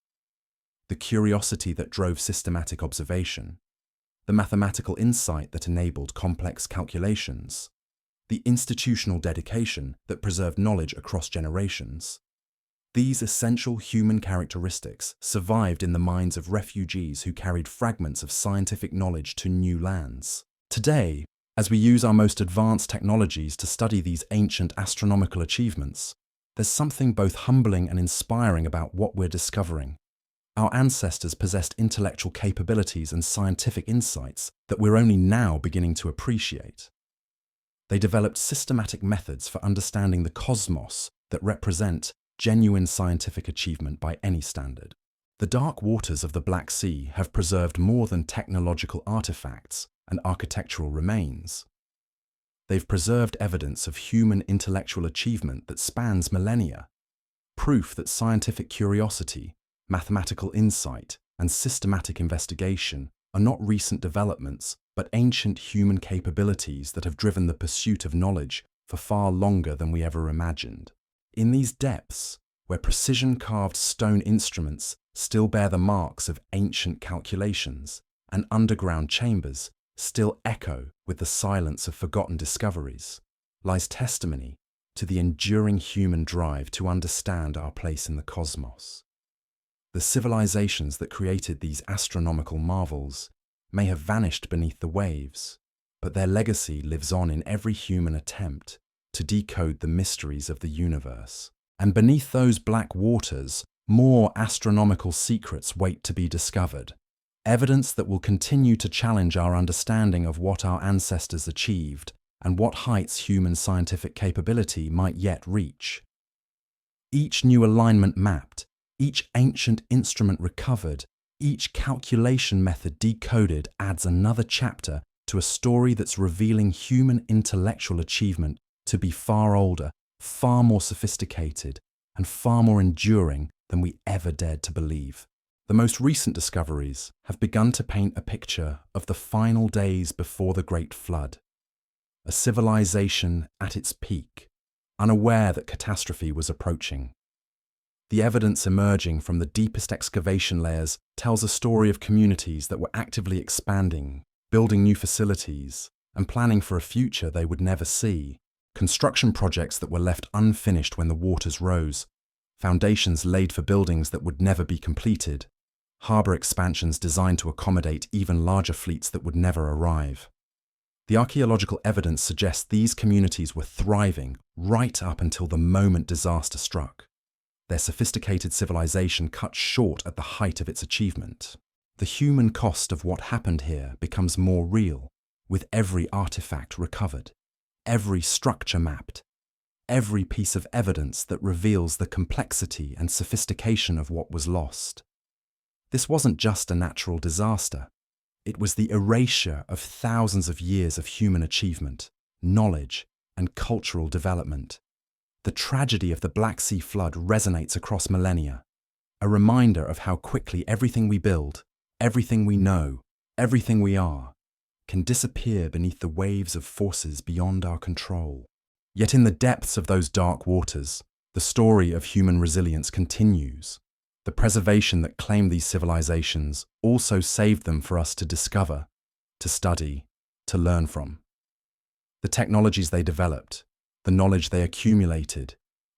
The curiosity that drove systematic observation, the mathematical insight that enabled complex calculations, the institutional dedication that preserved knowledge across generations. These essential human characteristics survived in the minds of refugees who carried fragments of scientific knowledge to new lands. Today, as we use our most advanced technologies to study these ancient astronomical achievements, There's something both humbling and inspiring about what we're discovering. Our ancestors possessed intellectual capabilities and scientific insights that we're only now beginning to appreciate. They developed systematic methods for understanding the cosmos that represent genuine scientific achievement by any standard. The dark waters of the Black Sea have preserved more than technological artifacts and architectural remains. They've preserved evidence of human intellectual achievement that spans millennia, proof that scientific curiosity, mathematical insight, and systematic investigation are not recent developments, but ancient human capabilities that have driven the pursuit of knowledge for far longer than we ever imagined. In these depths, where precision-carved stone instruments still bear the marks of ancient calculations, and underground chambers still echo with the silence of forgotten discoveries, lies testimony to the enduring human drive to understand our place in the cosmos. The civilizations that created these astronomical marvels may have vanished beneath the waves, but their legacy lives on in every human attempt to decode the mysteries of the universe. And beneath those black waters, more astronomical secrets wait to be discovered. Evidence that will continue to challenge our understanding of what our ancestors achieved and what heights human scientific capability might yet reach. Each new alignment mapped, each ancient instrument recovered, each calculation method decoded adds another chapter to a story that's revealing human intellectual achievement to be far older, far more sophisticated, and far more enduring than we ever dared to believe. The most recent discoveries have begun to paint a picture of the final days before the Great Flood, a civilization at its peak, unaware that catastrophe was approaching. The evidence emerging from the deepest excavation layers tells a story of communities that were actively expanding, building new facilities, and planning for a future they would never see. Construction projects that were left unfinished when the waters rose, foundations laid for buildings that would never be completed, harbour expansions designed to accommodate even larger fleets that would never arrive. The archaeological evidence suggests these communities were thriving right up until the moment disaster struck. Their sophisticated civilization cut short at the height of its achievement. The human cost of what happened here becomes more real, with every artifact recovered, every structure mapped, every piece of evidence that reveals the complexity and sophistication of what was lost. This wasn't just a natural disaster. It was the erasure of thousands of years of human achievement, knowledge, and cultural development. The tragedy of the Black Sea flood resonates across millennia, a reminder of how quickly everything we build, everything we know, everything we are, can disappear beneath the waves of forces beyond our control. Yet in the depths of those dark waters, the story of human resilience continues. The preservation that claimed these civilizations also saved them for us to discover, to study, to learn from. The technologies they developed, the knowledge they accumulated,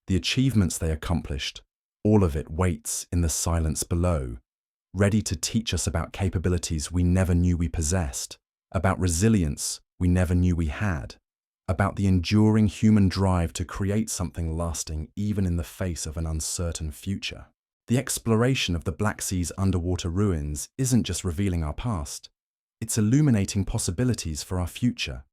the achievements they accomplished, all of it waits in the silence below, ready to teach us about capabilities we never knew we possessed, about resilience we never knew we had, about the enduring human drive to create something lasting even in the face of an uncertain future. The exploration of the Black Sea's underwater ruins isn't just revealing our past, it's illuminating possibilities for our future.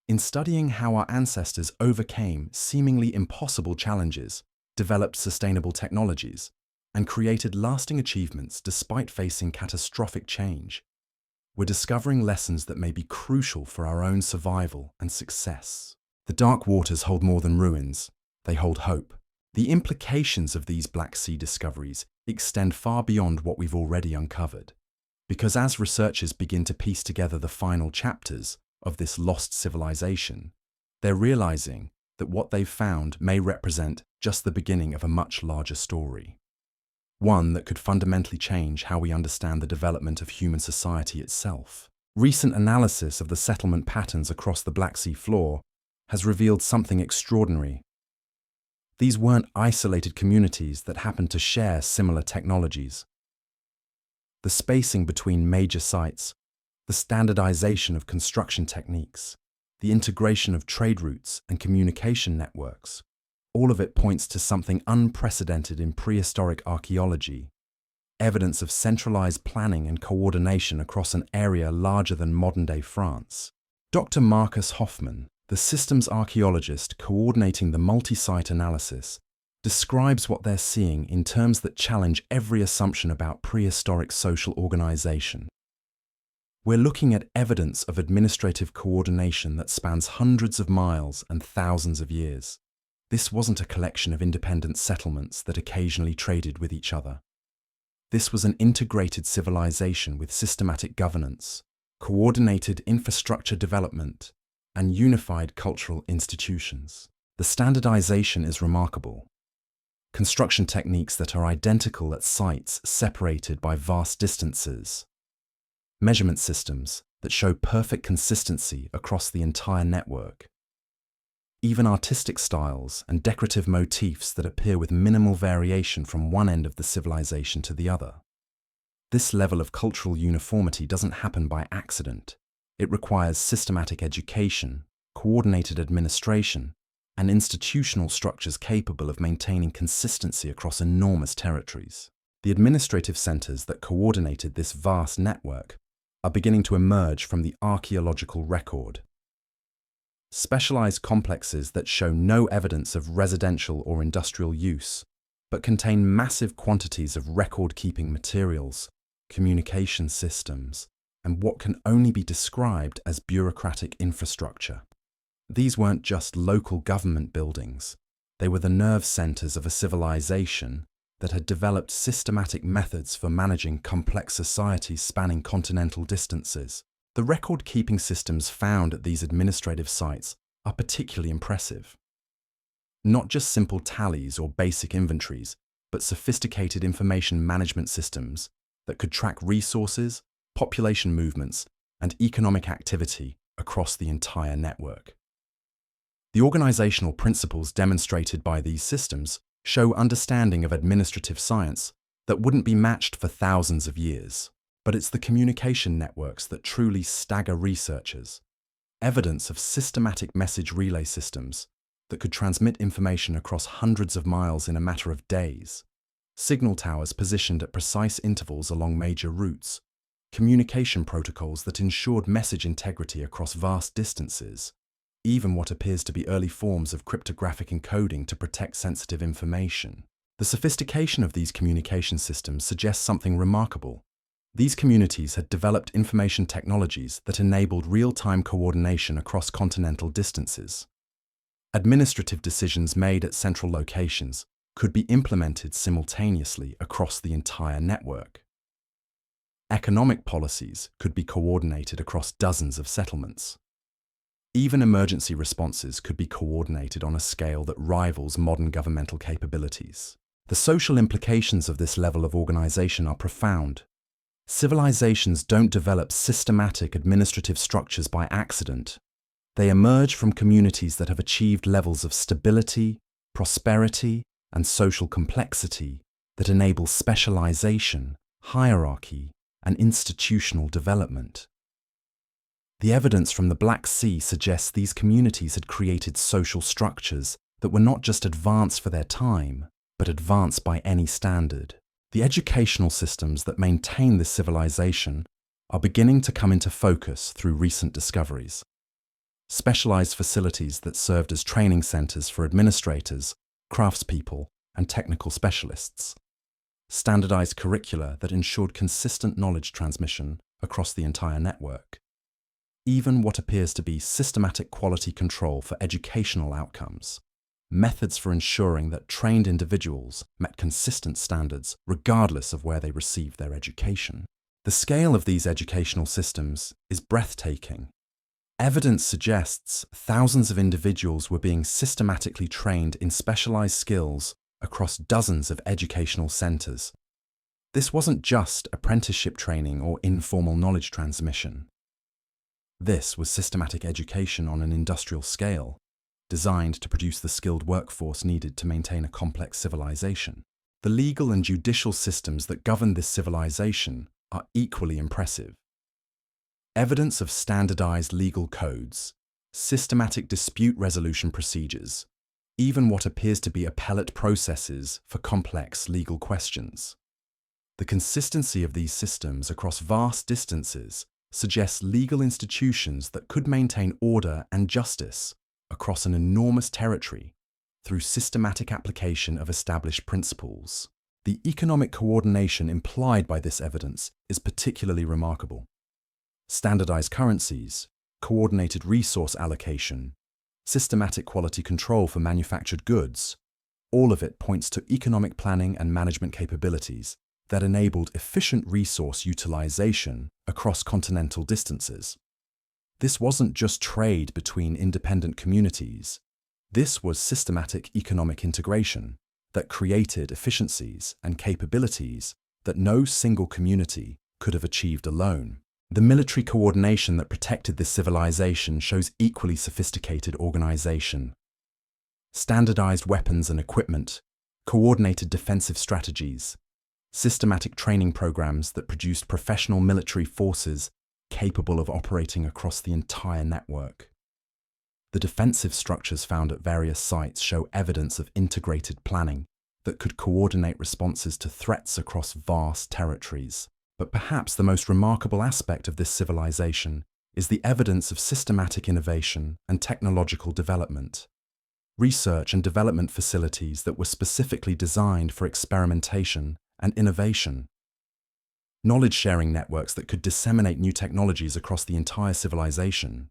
In studying how our ancestors overcame seemingly impossible challenges, developed sustainable technologies, and created lasting achievements despite facing catastrophic change, we're discovering lessons that may be crucial for our own survival and success. The dark waters hold more than ruins, they hold hope. The implications of these Black Sea discoveries extend far beyond what we've already uncovered, because as researchers begin to piece together the final chapters of this lost civilization, they're realizing that what they've found may represent just the beginning of a much larger story. One that could fundamentally change how we understand the development of human society itself. Recent analysis of the settlement patterns across the Black Sea floor has revealed something extraordinary. These weren't isolated communities that happened to share similar technologies. The spacing between major sites, the standardization of construction techniques, the integration of trade routes and communication networks, all of it points to something unprecedented in prehistoric archaeology, evidence of centralized planning and coordination across an area larger than modern-day France. Dr. Marcus Hoffman, the systems archaeologist coordinating the multi-site analysis, describes what they're seeing in terms that challenge every assumption about prehistoric social organization. We're looking at evidence of administrative coordination that spans hundreds of miles and thousands of years. This wasn't a collection of independent settlements that occasionally traded with each other. This was an integrated civilization with systematic governance, coordinated infrastructure development, and unified cultural institutions. The standardization is remarkable. Construction techniques that are identical at sites separated by vast distances. Measurement systems that show perfect consistency across the entire network. Even artistic styles and decorative motifs that appear with minimal variation from one end of the civilization to the other. This level of cultural uniformity doesn't happen by accident. It requires systematic education, coordinated administration, and institutional structures capable of maintaining consistency across enormous territories. The administrative centers that coordinated this vast network are beginning to emerge from the archaeological record. Specialized complexes that show no evidence of residential or industrial use, but contain massive quantities of record-keeping materials, communication systems, and what can only be described as bureaucratic infrastructure. These weren't just local government buildings. They were the nerve centers of a civilization that had developed systematic methods for managing complex societies spanning continental distances. The record-keeping systems found at these administrative sites are particularly impressive. Not just simple tallies or basic inventories, but sophisticated information management systems that could track resources, population movements, and economic activity across the entire network. The organizational principles demonstrated by these systems show understanding of administrative science that wouldn't be matched for thousands of years. But it's the communication networks that truly stagger researchers. Evidence of systematic message relay systems that could transmit information across hundreds of miles in a matter of days. Signal towers positioned at precise intervals along major routes. Communication protocols that ensured message integrity across vast distances. Even what appears to be early forms of cryptographic encoding to protect sensitive information. The sophistication of these communication systems suggests something remarkable. These communities had developed information technologies that enabled real-time coordination across continental distances. Administrative decisions made at central locations could be implemented simultaneously across the entire network. Economic policies could be coordinated across dozens of settlements. Even emergency responses could be coordinated on a scale that rivals modern governmental capabilities. The social implications of this level of organization are profound. Civilizations don't develop systematic administrative structures by accident. They emerge from communities that have achieved levels of stability, prosperity, and social complexity that enable specialization, hierarchy, and institutional development. The evidence from the Black Sea suggests these communities had created social structures that were not just advanced for their time, but advanced by any standard. The educational systems that maintain this civilization are beginning to come into focus through recent discoveries. Specialized facilities that served as training centers for administrators, craftspeople, and technical specialists. Standardized curricula that ensured consistent knowledge transmission across the entire network. Even what appears to be systematic quality control for educational outcomes. Methods for ensuring that trained individuals met consistent standards regardless of where they received their education. The scale of these educational systems is breathtaking. Evidence suggests thousands of individuals were being systematically trained in specialized skills across dozens of educational centers. This wasn't just apprenticeship training or informal knowledge transmission. This was systematic education on an industrial scale, designed to produce the skilled workforce needed to maintain a complex civilization. The legal and judicial systems that govern this civilization are equally impressive. Evidence of standardized legal codes, systematic dispute resolution procedures, even what appears to be appellate processes for complex legal questions. The consistency of these systems across vast distances suggests legal institutions that could maintain order and justice across an enormous territory through systematic application of established principles. The economic coordination implied by this evidence is particularly remarkable. Standardized currencies, coordinated resource allocation, systematic quality control for manufactured goods, all of it points to economic planning and management capabilities that enabled efficient resource utilization across continental distances. This wasn't just trade between independent communities. This was systematic economic integration that created efficiencies and capabilities that no single community could have achieved alone. The military coordination that protected this civilization shows equally sophisticated organization. Standardized weapons and equipment, coordinated defensive strategies, systematic training programs that produced professional military forces capable of operating across the entire network. The defensive structures found at various sites show evidence of integrated planning that could coordinate responses to threats across vast territories. But perhaps the most remarkable aspect of this civilization is the evidence of systematic innovation and technological development. Research and development facilities that were specifically designed for experimentation and innovation. Knowledge-sharing networks that could disseminate new technologies across the entire civilization.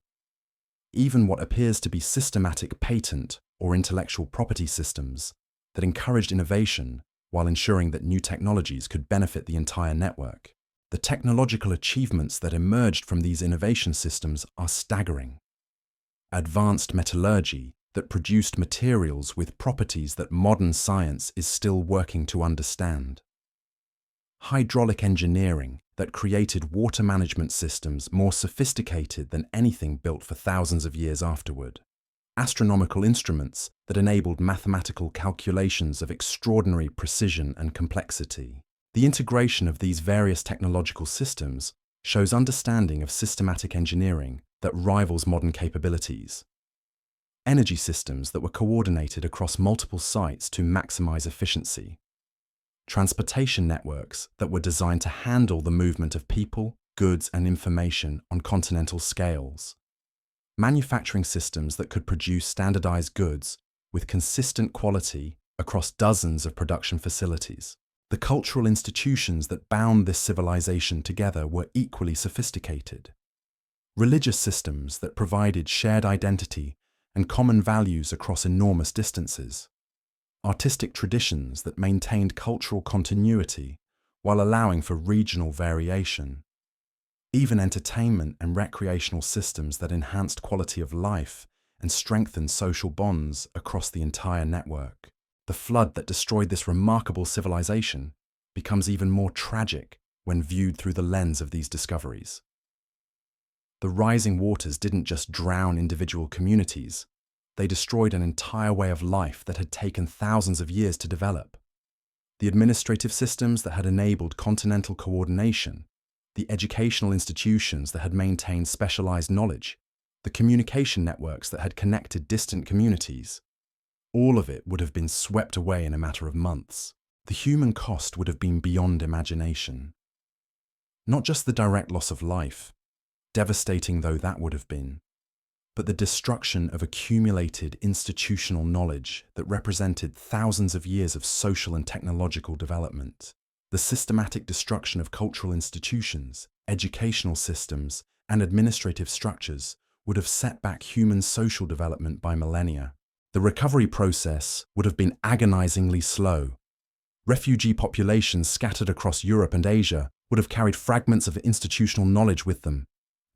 Even what appears to be systematic patent or intellectual property systems that encouraged innovation while ensuring that new technologies could benefit the entire network. The technological achievements that emerged from these innovation systems are staggering. Advanced metallurgy that produced materials with properties that modern science is still working to understand. Hydraulic engineering that created water management systems more sophisticated than anything built for thousands of years afterward. Astronomical instruments that enabled mathematical calculations of extraordinary precision and complexity. The integration of these various technological systems shows understanding of systematic engineering that rivals modern capabilities. Energy systems that were coordinated across multiple sites to maximize efficiency. Transportation networks that were designed to handle the movement of people, goods, and information on continental scales. Manufacturing systems that could produce standardized goods with consistent quality across dozens of production facilities. The cultural institutions that bound this civilization together were equally sophisticated. Religious systems that provided shared identity and common values across enormous distances. Artistic traditions that maintained cultural continuity while allowing for regional variation. Even entertainment and recreational systems that enhanced quality of life and strengthened social bonds across the entire network. The flood that destroyed this remarkable civilization becomes even more tragic when viewed through the lens of these discoveries. The rising waters didn't just drown individual communities, they destroyed an entire way of life that had taken thousands of years to develop. The administrative systems that had enabled continental coordination, the educational institutions that had maintained specialized knowledge, the communication networks that had connected distant communities, all of it would have been swept away in a matter of months. The human cost would have been beyond imagination. Not just the direct loss of life, devastating though that would have been, but the destruction of accumulated institutional knowledge that represented thousands of years of social and technological development. The systematic destruction of cultural institutions, educational systems, and administrative structures would have set back human social development by millennia. The recovery process would have been agonizingly slow. Refugee populations scattered across Europe and Asia would have carried fragments of institutional knowledge with them,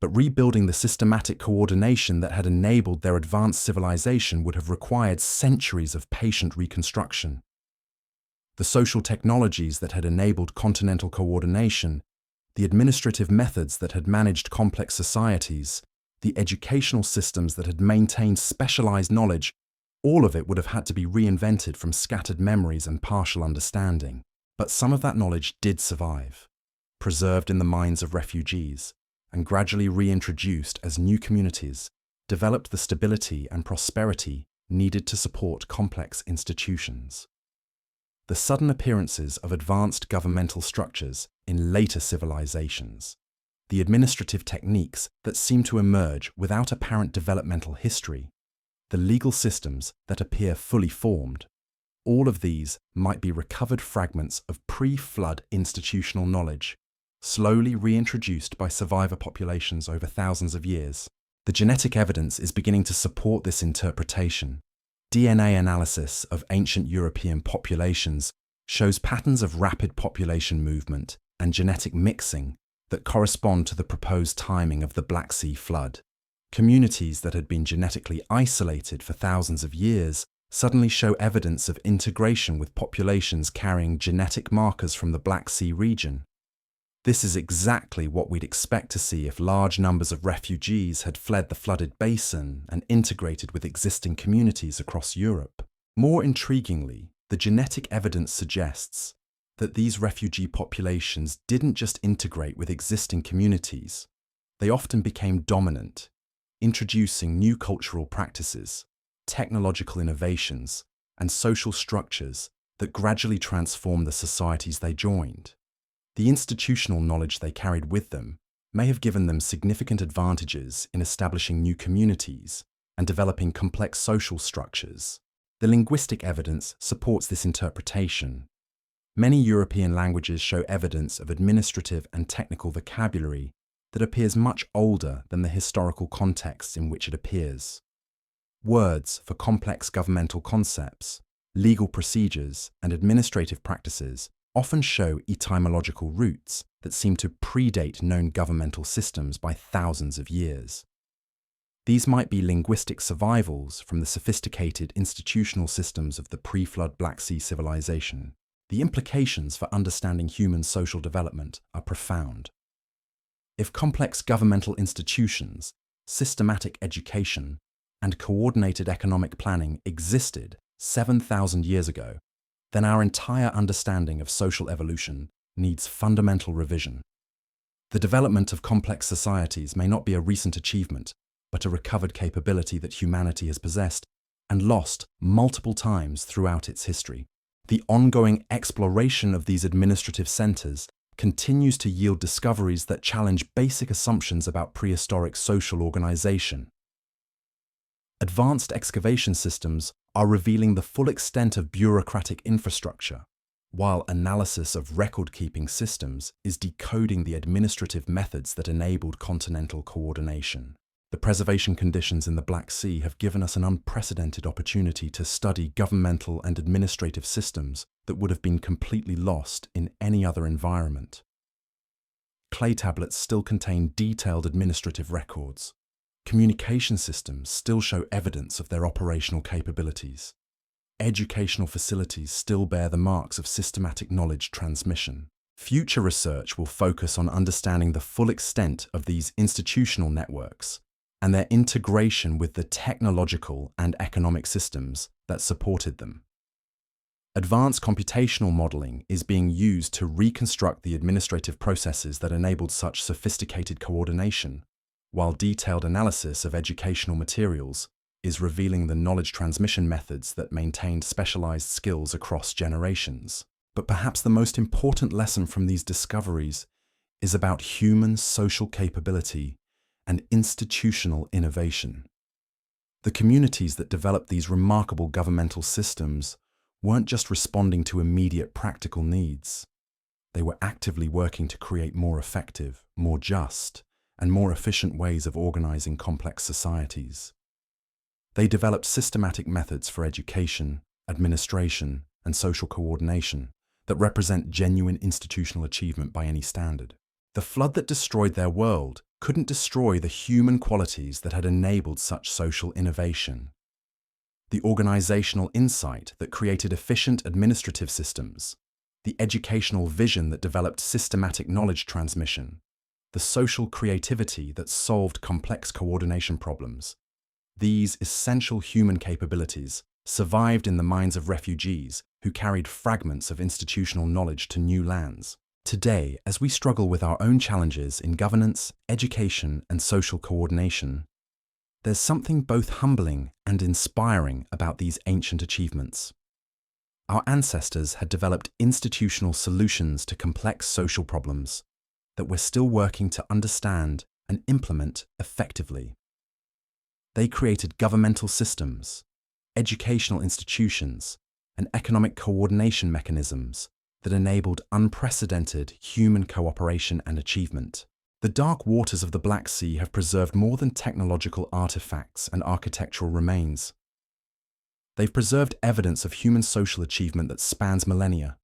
but rebuilding the systematic coordination that had enabled their advanced civilization would have required centuries of patient reconstruction. The social technologies that had enabled continental coordination, the administrative methods that had managed complex societies, the educational systems that had maintained specialized knowledge, all of it would have had to be reinvented from scattered memories and partial understanding. But some of that knowledge did survive, preserved in the minds of refugees, and gradually reintroduced as new communities developed the stability and prosperity needed to support complex institutions. The sudden appearances of advanced governmental structures in later civilizations, the administrative techniques that seem to emerge without apparent developmental history, the legal systems that appear fully formed, all of these might be recovered fragments of pre-flood institutional knowledge, slowly reintroduced by survivor populations over thousands of years. The genetic evidence is beginning to support this interpretation. DNA analysis of ancient European populations shows patterns of rapid population movement and genetic mixing that correspond to the proposed timing of the Black Sea flood. Communities that had been genetically isolated for thousands of years suddenly show evidence of integration with populations carrying genetic markers from the Black Sea region. This is exactly what we'd expect to see if large numbers of refugees had fled the flooded basin and integrated with existing communities across Europe. More intriguingly, the genetic evidence suggests that these refugee populations didn't just integrate with existing communities, they often became dominant, introducing new cultural practices, technological innovations, and social structures that gradually transformed the societies they joined. The institutional knowledge they carried with them may have given them significant advantages in establishing new communities and developing complex social structures. The linguistic evidence supports this interpretation. Many European languages show evidence of administrative and technical vocabulary that appears much older than the historical contexts in which it appears. Words for complex governmental concepts, legal procedures, and administrative practices often show etymological roots that seem to predate known governmental systems by thousands of years. These might be linguistic survivals from the sophisticated institutional systems of the pre-flood Black Sea civilization. The implications for understanding human social development are profound. If complex governmental institutions, systematic education, and coordinated economic planning existed 7,000 years ago, then our entire understanding of social evolution needs fundamental revision. The development of complex societies may not be a recent achievement, but a recovered capability that humanity has possessed and lost multiple times throughout its history. The ongoing exploration of these administrative centers continues to yield discoveries that challenge basic assumptions about prehistoric social organization. Advanced excavation systems are revealing the full extent of bureaucratic infrastructure, while analysis of record-keeping systems is decoding the administrative methods that enabled continental coordination. The preservation conditions in the Black Sea have given us an unprecedented opportunity to study governmental and administrative systems that would have been completely lost in any other environment. Clay tablets still contain detailed administrative records. Communication systems still show evidence of their operational capabilities. Educational facilities still bear the marks of systematic knowledge transmission. Future research will focus on understanding the full extent of these institutional networks and their integration with the technological and economic systems that supported them. Advanced computational modeling is being used to reconstruct the administrative processes that enabled such sophisticated coordination, while detailed analysis of educational materials is revealing the knowledge transmission methods that maintained specialized skills across generations. But perhaps the most important lesson from these discoveries is about human social capability and institutional innovation. The communities that developed these remarkable governmental systems weren't just responding to immediate practical needs. They were actively working to create more effective, more just, and more efficient ways of organizing complex societies. They developed systematic methods for education, administration, and social coordination that represent genuine institutional achievement by any standard. The flood that destroyed their world couldn't destroy the human qualities that had enabled such social innovation. The organizational insight that created efficient administrative systems, the educational vision that developed systematic knowledge transmission, the social creativity that solved complex coordination problems. These essential human capabilities survived in the minds of refugees who carried fragments of institutional knowledge to new lands. Today, as we struggle with our own challenges in governance, education, and social coordination, There's something both humbling and inspiring about these ancient achievements. Our ancestors had developed institutional solutions to complex social problems that we're still working to understand and implement effectively. They created governmental systems, educational institutions, and economic coordination mechanisms that enabled unprecedented human cooperation and achievement. The dark waters of the Black Sea have preserved more than technological artifacts and architectural remains. They've preserved evidence of human social achievement that spans millennia,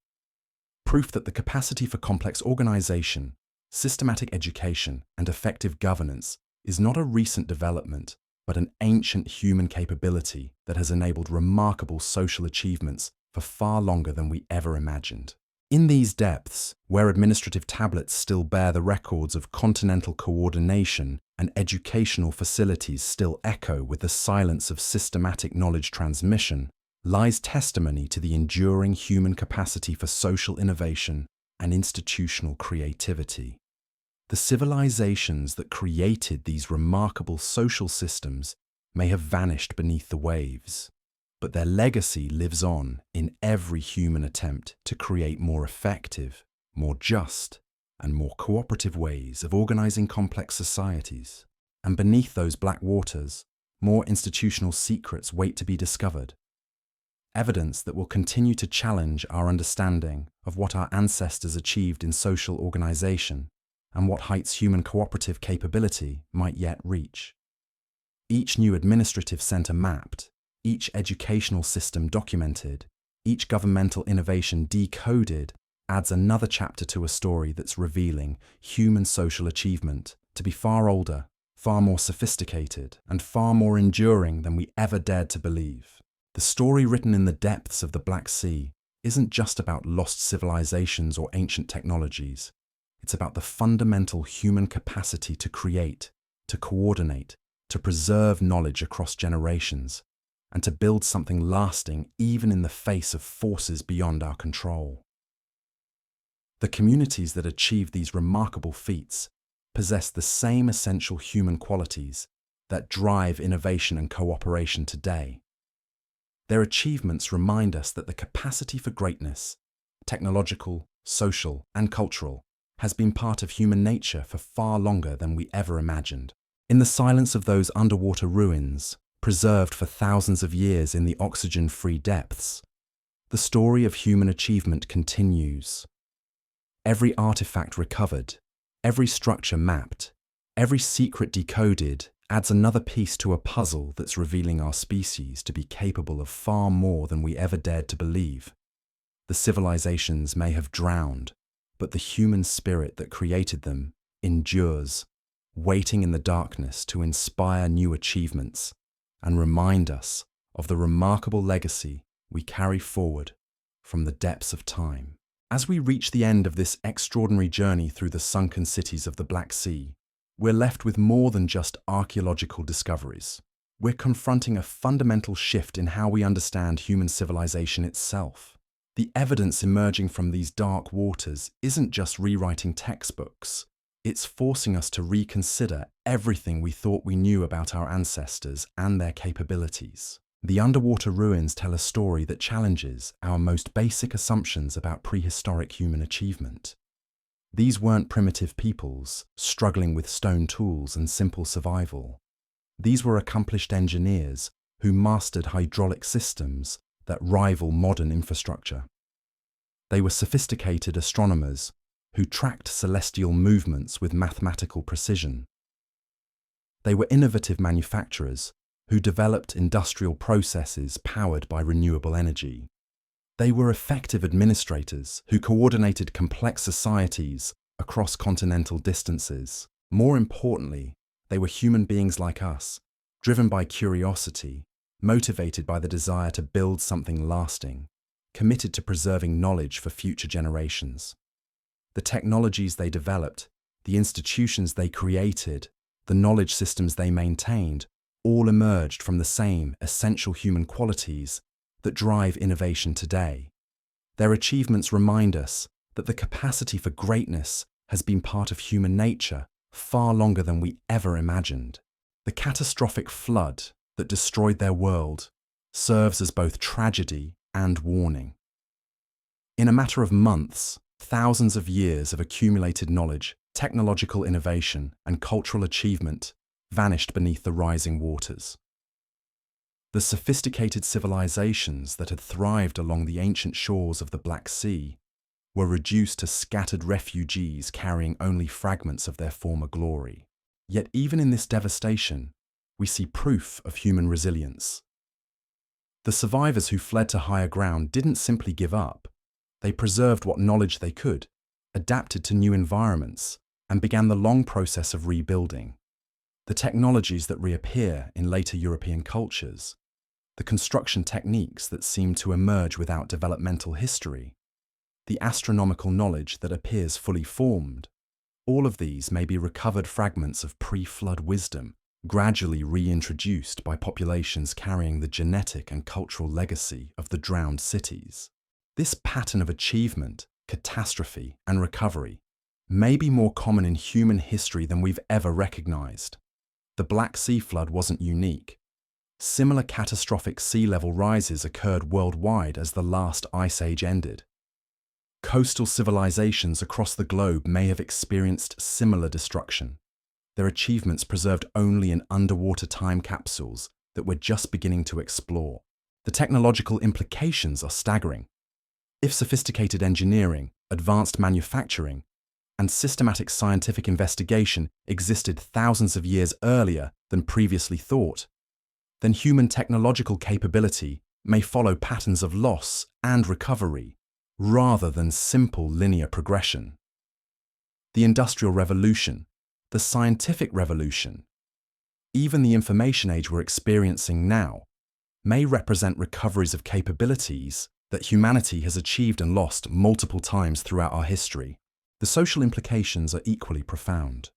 proof that the capacity for complex organization, systematic education, and effective governance is not a recent development, but an ancient human capability that has enabled remarkable social achievements for far longer than we ever imagined. In these depths, where administrative tablets still bear the records of continental coordination and educational facilities still echo with the silence of systematic knowledge transmission, lies testimony to the enduring human capacity for social innovation and institutional creativity. The civilizations that created these remarkable social systems may have vanished beneath the waves, but their legacy lives on in every human attempt to create more effective, more just, and more cooperative ways of organizing complex societies. And beneath those black waters, more institutional secrets wait to be discovered. Evidence that will continue to challenge our understanding of what our ancestors achieved in social organization and what heights human cooperative capability might yet reach. Each new administrative center mapped, each educational system documented, each governmental innovation decoded adds another chapter to a story that's revealing human social achievement to be far older, far more sophisticated, and far more enduring than we ever dared to believe. The story written in the depths of the Black Sea isn't just about lost civilizations or ancient technologies. It's about the fundamental human capacity to create, to coordinate, to preserve knowledge across generations, and to build something lasting even in the face of forces beyond our control. The communities that achieve these remarkable feats possess the same essential human qualities that drive innovation and cooperation today. Their achievements remind us that the capacity for greatness, technological, social, and cultural, has been part of human nature for far longer than we ever imagined. In the silence of those underwater ruins, preserved for thousands of years in the oxygen-free depths, the story of human achievement continues. Every artifact recovered, every structure mapped, every secret decoded adds another piece to a puzzle that's revealing our species to be capable of far more than we ever dared to believe. The civilizations may have drowned, but the human spirit that created them endures, waiting in the darkness to inspire new achievements and remind us of the remarkable legacy we carry forward from the depths of time. As we reach the end of this extraordinary journey through the sunken cities of the Black Sea, we're left with more than just archaeological discoveries. We're confronting a fundamental shift in how we understand human civilization itself. The evidence emerging from these dark waters isn't just rewriting textbooks. It's forcing us to reconsider everything we thought we knew about our ancestors and their capabilities. The underwater ruins tell a story that challenges our most basic assumptions about prehistoric human achievement. These weren't primitive peoples struggling with stone tools and simple survival. These were accomplished engineers who mastered hydraulic systems that rival modern infrastructure. They were sophisticated astronomers who tracked celestial movements with mathematical precision. They were innovative manufacturers who developed industrial processes powered by renewable energy. They were effective administrators who coordinated complex societies across continental distances. More importantly, they were human beings like us, driven by curiosity, motivated by the desire to build something lasting, committed to preserving knowledge for future generations. The technologies they developed, the institutions they created, the knowledge systems they maintained, all emerged from the same essential human qualities that drive innovation today. Their achievements remind us that the capacity for greatness has been part of human nature far longer than we ever imagined. The catastrophic flood that destroyed their world serves as both tragedy and warning. In a matter of months, thousands of years of accumulated knowledge, technological innovation, and cultural achievement vanished beneath the rising waters. The sophisticated civilizations that had thrived along the ancient shores of the Black Sea were reduced to scattered refugees carrying only fragments of their former glory. Yet even in this devastation, we see proof of human resilience. The survivors who fled to higher ground didn't simply give up. They preserved what knowledge they could, adapted to new environments, and began the long process of rebuilding. The technologies that reappear in later European cultures, the construction techniques that seem to emerge without developmental history, the astronomical knowledge that appears fully formed, all of these may be recovered fragments of pre-flood wisdom, gradually reintroduced by populations carrying the genetic and cultural legacy of the drowned cities. This pattern of achievement, catastrophe, and recovery may be more common in human history than we've ever recognized. The Black Sea flood wasn't unique. Similar catastrophic sea level rises occurred worldwide as the last ice age ended. Coastal civilizations across the globe may have experienced similar destruction, their achievements preserved only in underwater time capsules that we're just beginning to explore. The technological implications are staggering. If sophisticated engineering, advanced manufacturing, and systematic scientific investigation existed thousands of years earlier than previously thought, then human technological capability may follow patterns of loss and recovery, rather than simple linear progression. The Industrial Revolution, the Scientific Revolution, even the information age we're experiencing now, may represent recoveries of capabilities that humanity has achieved and lost multiple times throughout our history. The social implications are equally profound.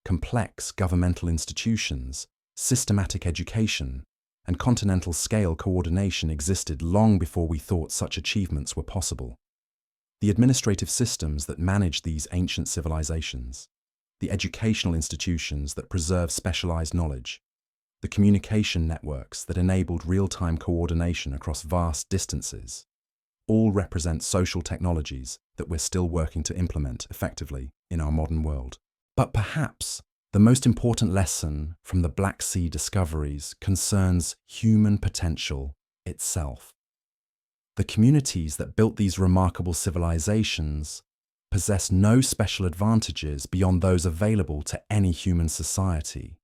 Complex governmental institutions, systematic education, and continental-scale coordination existed long before we thought such achievements were possible. The administrative systems that manage these ancient civilizations, the educational institutions that preserve specialized knowledge, the communication networks that enabled real-time coordination across vast distances, all represent social technologies that we're still working to implement effectively in our modern world. But perhaps the most important lesson from the Black Sea discoveries concerns human potential itself. The communities that built these remarkable civilizations possess no special advantages beyond those available to any human society.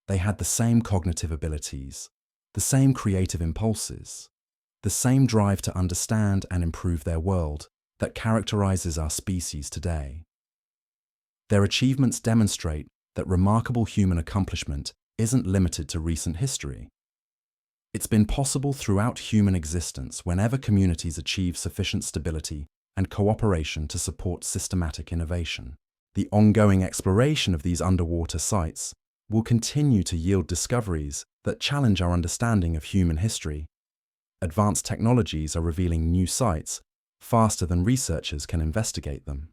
They had the same cognitive abilities, the same creative impulses, the same drive to understand and improve their world that characterizes our species today. Their achievements demonstrate that remarkable human accomplishment isn't limited to recent history. It's been possible throughout human existence whenever communities achieve sufficient stability and cooperation to support systematic innovation. The ongoing exploration of these underwater sites will continue to yield discoveries that challenge our understanding of human history. Advanced technologies are revealing new sites faster than researchers can investigate them.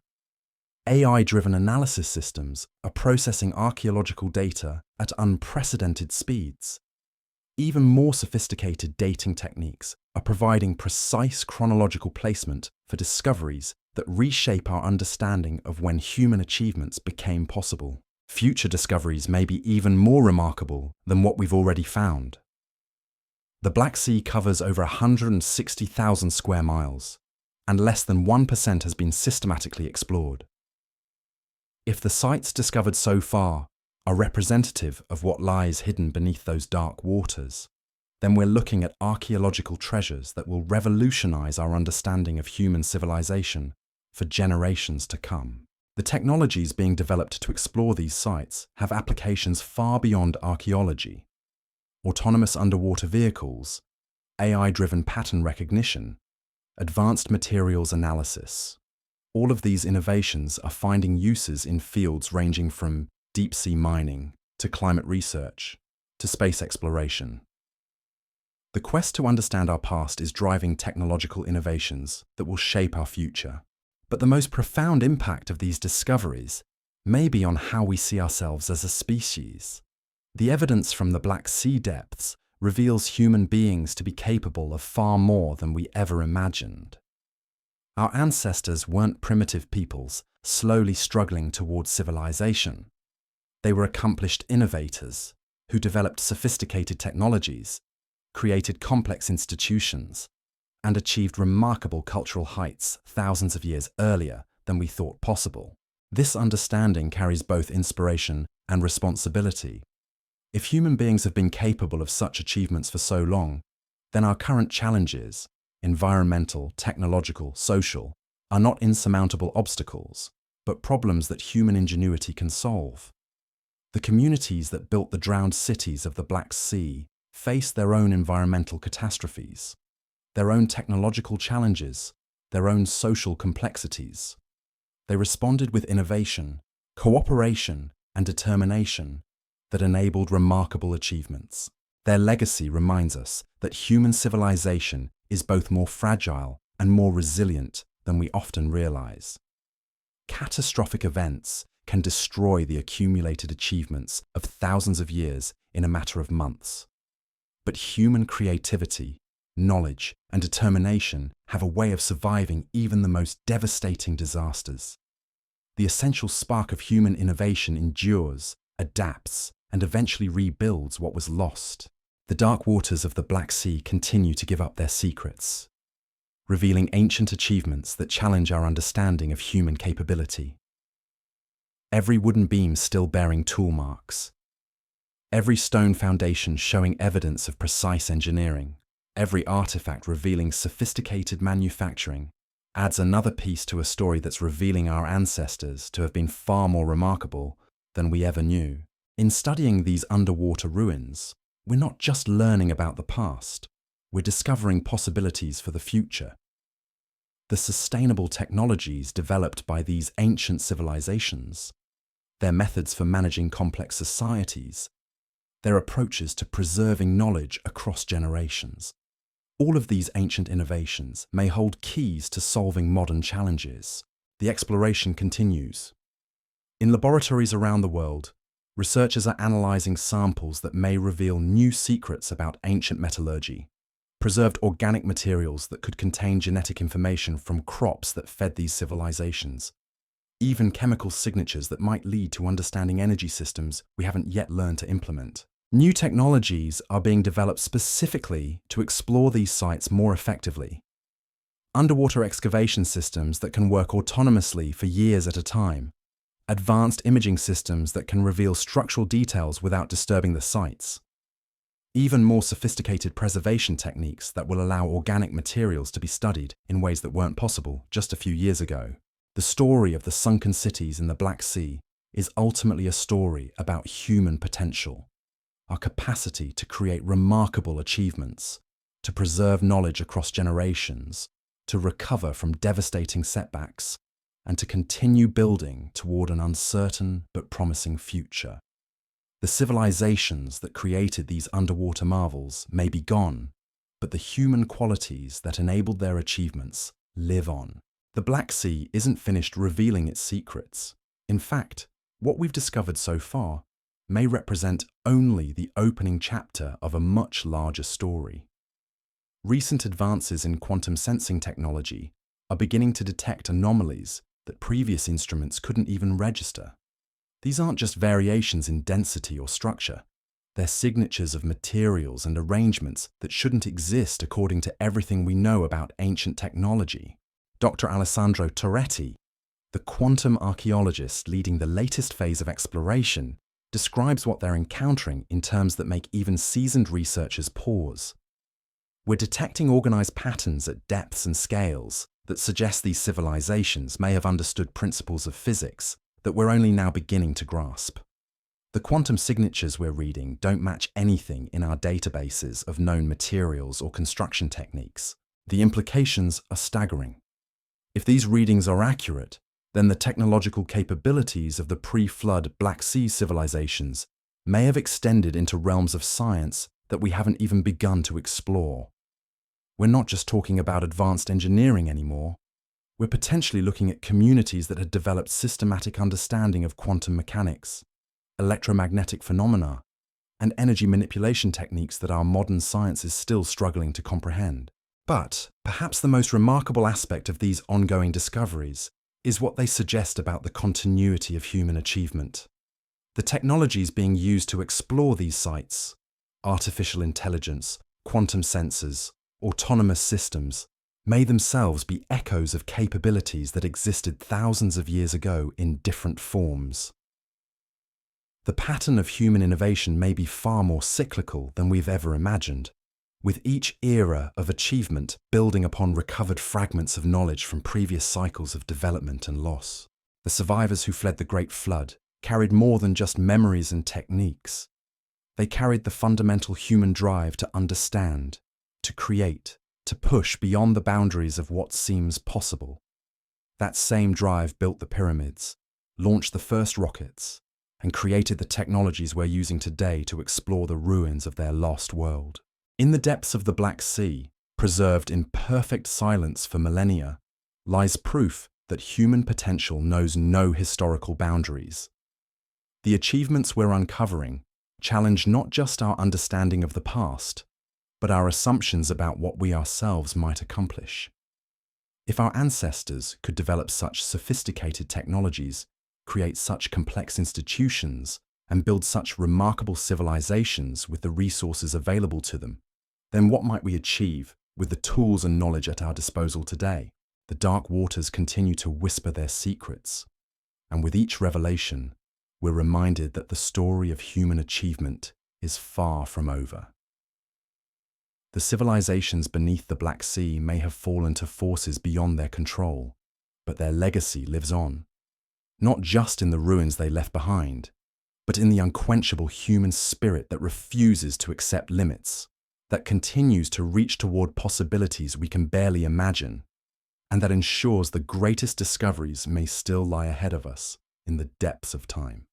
AI-driven analysis systems are processing archaeological data at unprecedented speeds. Even more sophisticated dating techniques are providing precise chronological placement for discoveries that reshape our understanding of when human achievements became possible. Future discoveries may be even more remarkable than what we've already found. The Black Sea covers over 160,000 square miles, and less than 1% has been systematically explored. If the sites discovered so far are representative of what lies hidden beneath those dark waters, then we're looking at archaeological treasures that will revolutionize our understanding of human civilization for generations to come. The technologies being developed to explore these sites have applications far beyond archaeology. Autonomous underwater vehicles, AI-driven pattern recognition, advanced materials analysis. All of these innovations are finding uses in fields ranging from deep-sea mining to climate research to space exploration. The quest to understand our past is driving technological innovations that will shape our future. But the most profound impact of these discoveries may be on how we see ourselves as a species. The evidence from the Black Sea depths reveals human beings to be capable of far more than we ever imagined. Our ancestors weren't primitive peoples slowly struggling towards civilization. They were accomplished innovators who developed sophisticated technologies, created complex institutions, and achieved remarkable cultural heights thousands of years earlier than we thought possible. This understanding carries both inspiration and responsibility. If human beings have been capable of such achievements for so long, then our current challenges, environmental, technological, social, are not insurmountable obstacles, but problems that human ingenuity can solve. The communities that built the drowned cities of the Black Sea faced their own environmental catastrophes, their own technological challenges, their own social complexities. They responded with innovation, cooperation, and determination that enabled remarkable achievements. Their legacy reminds us that human civilization is both more fragile and more resilient than we often realize. Catastrophic events can destroy the accumulated achievements of thousands of years in a matter of months. But human creativity, knowledge, and determination have a way of surviving even the most devastating disasters. The essential spark of human innovation endures, adapts, and eventually rebuilds what was lost. The dark waters of the Black Sea continue to give up their secrets, revealing ancient achievements that challenge our understanding of human capability. Every wooden beam still bearing tool marks, every stone foundation showing evidence of precise engineering, every artifact revealing sophisticated manufacturing, adds another piece to a story that's revealing our ancestors to have been far more remarkable than we ever knew. In studying these underwater ruins, we're not just learning about the past, we're discovering possibilities for the future. The sustainable technologies developed by these ancient civilizations, their methods for managing complex societies, their approaches to preserving knowledge across generations. All of these ancient innovations may hold keys to solving modern challenges. The exploration continues. In laboratories around the world, researchers are analyzing samples that may reveal new secrets about ancient metallurgy, preserved organic materials that could contain genetic information from crops that fed these civilizations, even chemical signatures that might lead to understanding energy systems we haven't yet learned to implement. New technologies are being developed specifically to explore these sites more effectively. Underwater excavation systems that can work autonomously for years at a time, advanced imaging systems that can reveal structural details without disturbing the sites, even more sophisticated preservation techniques that will allow organic materials to be studied in ways that weren't possible just a few years ago. The story of the sunken cities in the Black Sea is ultimately a story about human potential, our capacity to create remarkable achievements, to preserve knowledge across generations, to recover from devastating setbacks, and to continue building toward an uncertain but promising future. The civilizations that created these underwater marvels may be gone, but the human qualities that enabled their achievements live on. The Black Sea isn't finished revealing its secrets. In fact, what we've discovered so far may represent only the opening chapter of a much larger story. Recent advances in quantum sensing technology are beginning to detect anomalies that previous instruments couldn't even register. These aren't just variations in density or structure, they're signatures of materials and arrangements that shouldn't exist according to everything we know about ancient technology. Dr. Alessandro Toretti, the quantum archaeologist leading the latest phase of exploration, describes what they're encountering in terms that make even seasoned researchers pause. We're detecting organized patterns at depths and scales that suggest these civilizations may have understood principles of physics that we're only now beginning to grasp. The quantum signatures we're reading don't match anything in our databases of known materials or construction techniques. The implications are staggering. If these readings are accurate, then the technological capabilities of the pre-flood Black Sea civilizations may have extended into realms of science that we haven't even begun to explore. We're not just talking about advanced engineering anymore. We're potentially looking at communities that had developed systematic understanding of quantum mechanics, electromagnetic phenomena, and energy manipulation techniques that our modern science is still struggling to comprehend. But perhaps the most remarkable aspect of these ongoing discoveries is what they suggest about the continuity of human achievement. The technologies being used to explore these sites, artificial intelligence, quantum sensors, autonomous systems, may themselves be echoes of capabilities that existed thousands of years ago in different forms. The pattern of human innovation may be far more cyclical than we've ever imagined, with each era of achievement building upon recovered fragments of knowledge from previous cycles of development and loss. The survivors who fled the Great Flood carried more than just memories and techniques. They carried the fundamental human drive to understand, to create, to push beyond the boundaries of what seems possible. That same drive built the pyramids, launched the first rockets, and created the technologies we're using today to explore the ruins of their lost world. In the depths of the Black Sea, preserved in perfect silence for millennia, lies proof that human potential knows no historical boundaries. The achievements we're uncovering challenge not just our understanding of the past, but our assumptions about what we ourselves might accomplish. If our ancestors could develop such sophisticated technologies, create such complex institutions, and build such remarkable civilizations with the resources available to them, then what might we achieve with the tools and knowledge at our disposal today? The dark waters continue to whisper their secrets, and with each revelation, we're reminded that the story of human achievement is far from over. The civilizations beneath the Black Sea may have fallen to forces beyond their control, but their legacy lives on. Not just in the ruins they left behind, but in the unquenchable human spirit that refuses to accept limits, that continues to reach toward possibilities we can barely imagine, and that ensures the greatest discoveries may still lie ahead of us in the depths of time.